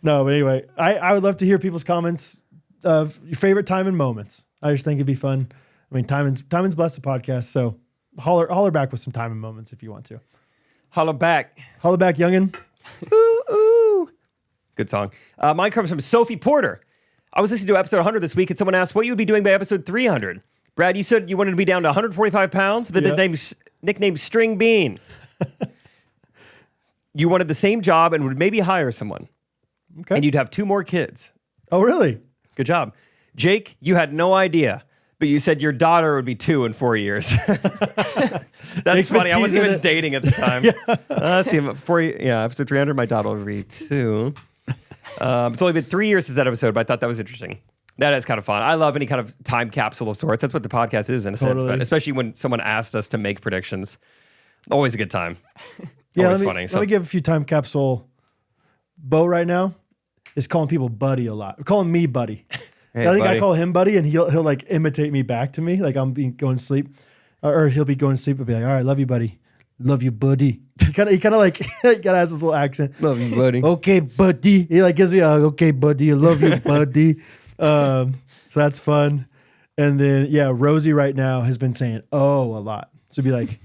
Speaker 1: No, but anyway, I would love to hear people's comments of your favorite Timon moments. I just think it'd be fun. I mean, Timon's blessed the podcast, so holler back with some Timon moments if you want to.
Speaker 3: Holla back,
Speaker 1: youngin'.
Speaker 3: Ooh, ooh. Good song. Mine comes from Sophie Porter. I was listening to episode 100 this week, and someone asked what you would be doing by episode 300. Brad, you said you wanted to be down to 145 pounds with the nickname String Bean. You wanted the same job and would maybe hire someone.
Speaker 1: Okay.
Speaker 3: And you'd have 2 more kids.
Speaker 1: Oh, really?
Speaker 3: Good job. Jake, you had no idea, but you said your daughter would be 2 in 4 years. That's
Speaker 1: Jake's
Speaker 3: funny. I wasn't even
Speaker 1: it.
Speaker 3: dating at the time. Let's see. Episode 300, my daughter will be 2. It's only been 3 years since that episode, but I thought that was interesting. That is kind of fun. I love any kind of time capsule of sorts. That's what the podcast is in a sense, but especially when someone asked us to make predictions. Always a good time. Always funny.
Speaker 1: Let me give a few time capsule. Bo right now is calling people buddy a lot. Calling me buddy.
Speaker 3: Hey,
Speaker 1: I think
Speaker 3: buddy.
Speaker 1: I call him buddy and he'll like imitate me back to me. Like I'm going to sleep or he'll be going to sleep and be like, all right, love you, buddy. Love you, buddy. He kind of like, he kind of has this little accent.
Speaker 3: Love you, buddy.
Speaker 1: Okay, buddy. He like gives me a, okay, buddy. I love you, buddy. So that's fun. And then, Rosie right now has been saying, oh, a lot. So be like,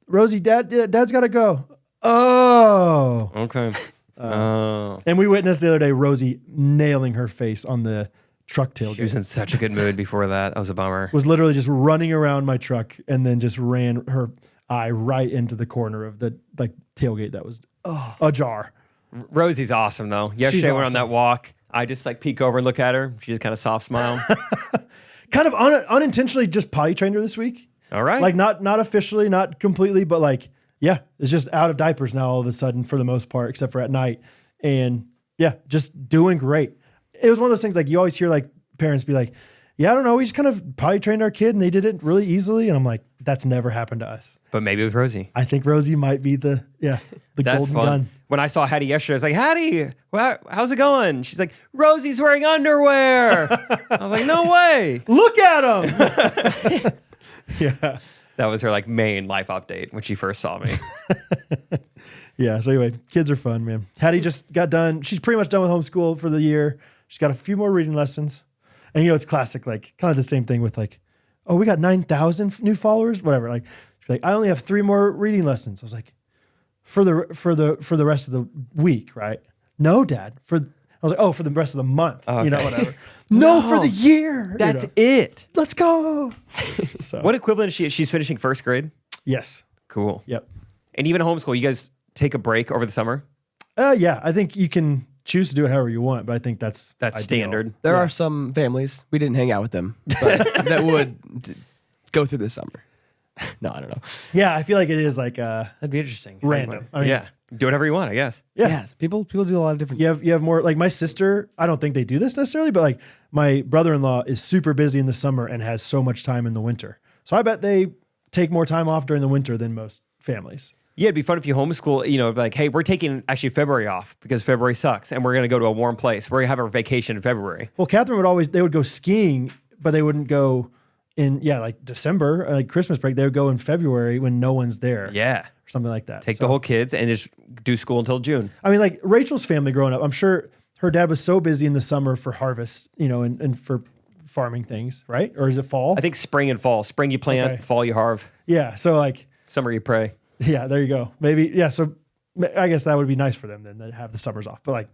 Speaker 1: Rosie, dad's got to go. Oh.
Speaker 3: Okay.
Speaker 1: And we witnessed the other day Rosie nailing her face on the truck tailgate.
Speaker 3: She was in such a good mood before that. That was a bummer.
Speaker 1: Was literally just running around my truck and then just ran her eye right into the corner of the tailgate that was ajar.
Speaker 3: Rosie's awesome though. Yesterday we went on that walk. I just peek over and look at her. She just kind of soft smile.
Speaker 1: Kind of unintentionally just potty trained her this week.
Speaker 3: All right.
Speaker 1: Like not officially, not completely, but it's just out of diapers now all of a sudden for the most part, except for at night. And just doing great. It was one of those things like you always hear parents be like, yeah, I don't know. We just kind of potty trained our kid and they did it really easily. And I'm like, that's never happened to us.
Speaker 3: But maybe with Rosie.
Speaker 1: I think Rosie might be the golden gun.
Speaker 3: When I saw Hattie yesterday, I was like, Hattie, how's it going? She's like, Rosie's wearing underwear. I was like, no way.
Speaker 1: Look at him. Yeah.
Speaker 3: That was her main life update when she first saw me.
Speaker 1: Yeah. So anyway, kids are fun, man. Hattie just got done. She's pretty much done with homeschool for the year. She's got a few more reading lessons. And it's classic, kind of the same thing with oh, we got 9,000 new followers, whatever. She's like, I only have 3 more reading lessons. I was like, for the rest of the week, right? No, Dad. I was like, oh, for the rest of the month.
Speaker 3: Okay.
Speaker 1: Whatever. No, for the year.
Speaker 3: That's it.
Speaker 1: Let's go. So
Speaker 3: What equivalent is she? She's finishing 1st grade?
Speaker 1: yes.
Speaker 3: Cool.
Speaker 1: Yep.
Speaker 3: And even homeschool, you guys take a break over the summer?
Speaker 1: Yeah. I think you can choose to do it however you want, but I think that's ideal.
Speaker 3: Standard.
Speaker 2: There are some families, we didn't hang out with them, but that would go through the summer. No, I don't know.
Speaker 1: Yeah, I feel like it is
Speaker 3: That'd be interesting.
Speaker 1: random. I mean,
Speaker 3: Yeah. Do whatever you want, I guess.
Speaker 1: Yeah.
Speaker 2: Yes, people do a lot of different.
Speaker 1: You have more my sister. I don't think they do this necessarily, but my brother-in-law is super busy in the summer and has so much time in the winter. So I bet they take more time off during the winter than most families.
Speaker 3: Yeah, it'd be fun if you homeschool, hey, we're taking actually February off because February sucks and we're going to go to a warm place. We're going to have our vacation in February.
Speaker 1: Well, Catherine they would go skiing, but they wouldn't go in, December, Christmas break. They would go in February when no one's there.
Speaker 3: Yeah.
Speaker 1: Or something like that.
Speaker 3: Take the whole kids and just do school until June.
Speaker 1: I mean, Rachel's family growing up, I'm sure her dad was so busy in the summer for harvest, and for farming things, right? Or is it fall?
Speaker 3: I think spring and fall. Spring you plant,
Speaker 1: Okay.
Speaker 3: fall you harv.
Speaker 1: Yeah. So
Speaker 3: Summer you pray.
Speaker 1: yeah, there you go. Maybe, yeah. So I guess that would be nice for them then to have the summers off. But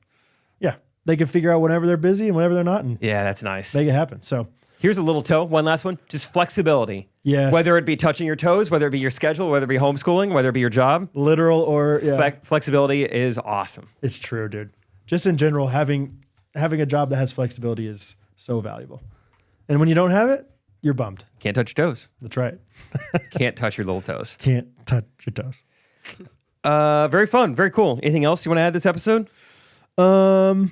Speaker 1: they can figure out whenever they're busy and whenever they're not and
Speaker 3: Yeah, that's nice.
Speaker 1: make it happen. So
Speaker 3: Here's a little toe. One last one. Just flexibility.
Speaker 1: Yes.
Speaker 3: Whether it be touching your toes, whether it be your schedule, whether it be homeschooling, whether it be your job.
Speaker 1: Literal or
Speaker 3: Flexibility is awesome.
Speaker 1: It's true, dude. Just in general, having a job that has flexibility is so valuable. And when you don't have it, you're bummed.
Speaker 3: Can't touch your toes.
Speaker 1: That's right.
Speaker 3: Can't touch your little toes.
Speaker 1: Can't touch your toes.
Speaker 3: Very fun. Very cool. Anything else you want to add this episode?
Speaker 1: I'm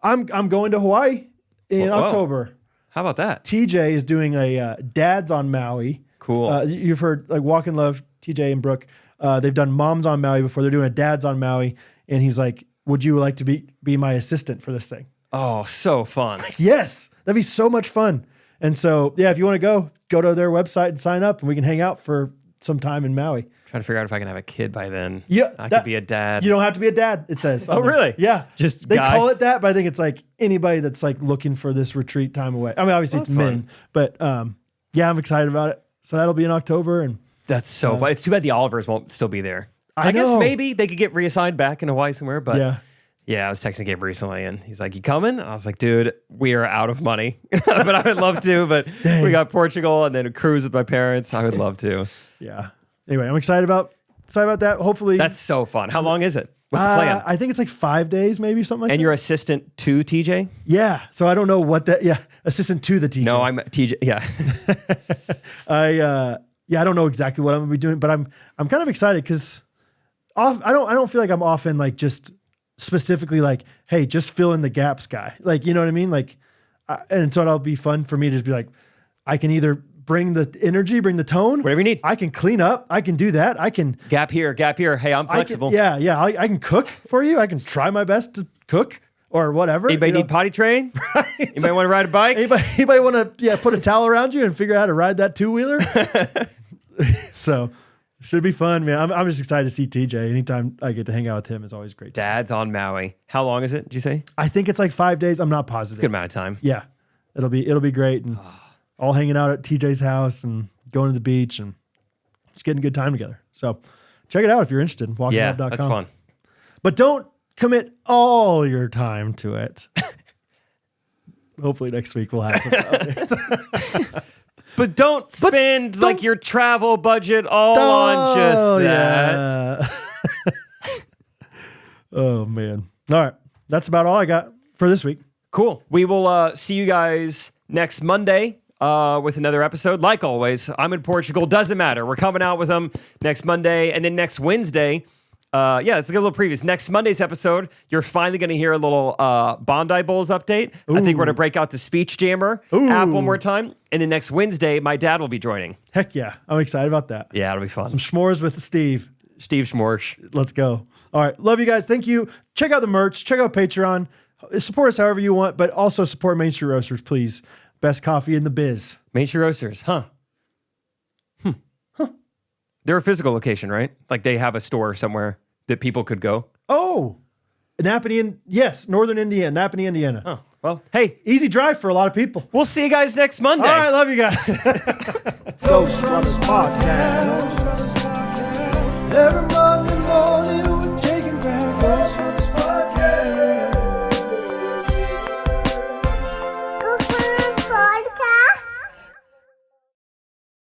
Speaker 1: going to Hawaii in October.
Speaker 3: How about that?
Speaker 1: TJ is doing a Dads on Maui.
Speaker 3: Cool.
Speaker 1: You've heard like Walk and Love, TJ and Brooke. They've done Moms on Maui before. They're doing a Dads on Maui. And he's like, would you like to be my assistant for this thing?
Speaker 3: Oh, so fun.
Speaker 1: Yes. That'd be so much fun. And so, yeah, if you want to go to their website and sign up and we can hang out for some time in Maui.
Speaker 3: Trying to figure out if I can have a kid by then.
Speaker 1: Yeah.
Speaker 3: I could be a dad.
Speaker 1: You don't have to be a dad, it says.
Speaker 3: Oh, really?
Speaker 1: Yeah.
Speaker 3: Just
Speaker 1: they
Speaker 3: guy?
Speaker 1: call it that, but I think it's like anybody that's like looking for this retreat time away. I mean, obviously it's men,
Speaker 3: fun.
Speaker 1: but yeah, I'm excited about it. So that'll be in October. And
Speaker 3: That's so fun. It's too bad the Olivers won't still be there.
Speaker 1: I
Speaker 3: guess
Speaker 1: know.
Speaker 3: maybe they could get reassigned back in Hawaii somewhere, but
Speaker 1: yeah.
Speaker 3: Yeah, I was texting Gabe recently, and he's like, "You coming?" I was like, "Dude, we are out of money, but I would love to." But we got Portugal, and then a cruise with my parents. I would love to.
Speaker 1: Yeah. Anyway, I'm excited about that. Hopefully,
Speaker 3: That's so fun. How long is it? What's the plan?
Speaker 1: I think it's like 5 days, maybe something like that.
Speaker 3: And you're assistant to TJ?
Speaker 1: Yeah. So I don't know what that. Yeah, assistant to the teacher.
Speaker 3: No, I'm TJ. Yeah.
Speaker 1: I don't know exactly what I'm gonna be doing, but I'm kind of excited because I don't feel like I'm often like just specifically like, hey, just fill in the gaps guy. Like, you know what I mean? Like, and so it'll be fun for me to just be like, I can either bring the energy, bring the tone,
Speaker 3: Whatever you need.
Speaker 1: I can clean up. I can do that. I can
Speaker 3: Gap here. Hey, I'm flexible.
Speaker 1: I can cook for you. I can try my best to cook or whatever.
Speaker 3: Anybody need potty train? Right. Anybody want to ride a bike?
Speaker 1: Anybody want to put a towel around you and figure out how to ride that 2-wheeler? So should be fun, man. I'm just excited to see TJ. Anytime I get to hang out with him is always great.
Speaker 3: Dads on Maui. How long is it? Did you say?
Speaker 1: I think it's like 5 days. I'm not positive.
Speaker 3: It's a good amount of time.
Speaker 1: Yeah, it'll be great, and all hanging out at TJ's house and going to the beach and just getting a good time together. So check it out if you're interested. Walkinglove.com.
Speaker 3: Yeah, that's fun.
Speaker 1: But don't commit all your time to it. Hopefully next week we'll have some updates.
Speaker 3: But don't spend like your travel budget all on just that.
Speaker 1: Yeah. Oh, man. All right. That's about all I got for this week.
Speaker 3: Cool. We will see you guys next Monday with another episode. Like always, I'm in Portugal. Doesn't matter. We're coming out with them next Monday. And then next Wednesday, let's get a little previews. Next Monday's episode, you're finally going to hear a little Bondi Bowls update.
Speaker 1: Ooh.
Speaker 3: I think we're going to break out the Speech Jammer app one more time. And then next Wednesday, my dad will be joining.
Speaker 1: Heck yeah. I'm excited about that.
Speaker 3: Yeah, it'll be fun.
Speaker 1: Some s'mores with Steve.
Speaker 3: Steve Schmorsh.
Speaker 1: Let's go. All right. Love you guys. Thank you. Check out the merch. Check out Patreon. Support us however you want, but also support Main Street Roasters, please. Best coffee in the biz.
Speaker 3: Main Street Roasters, huh? They're a physical location, right? Like they have a store somewhere that people could go.
Speaker 1: Oh, Napanee, yes, Northern Indiana, Napanee, Indiana.
Speaker 3: Oh, well, hey,
Speaker 1: easy drive for a lot of people.
Speaker 3: We'll see you guys next Monday.
Speaker 1: All right, love you guys. Ghostrunners Podcast. Everybody.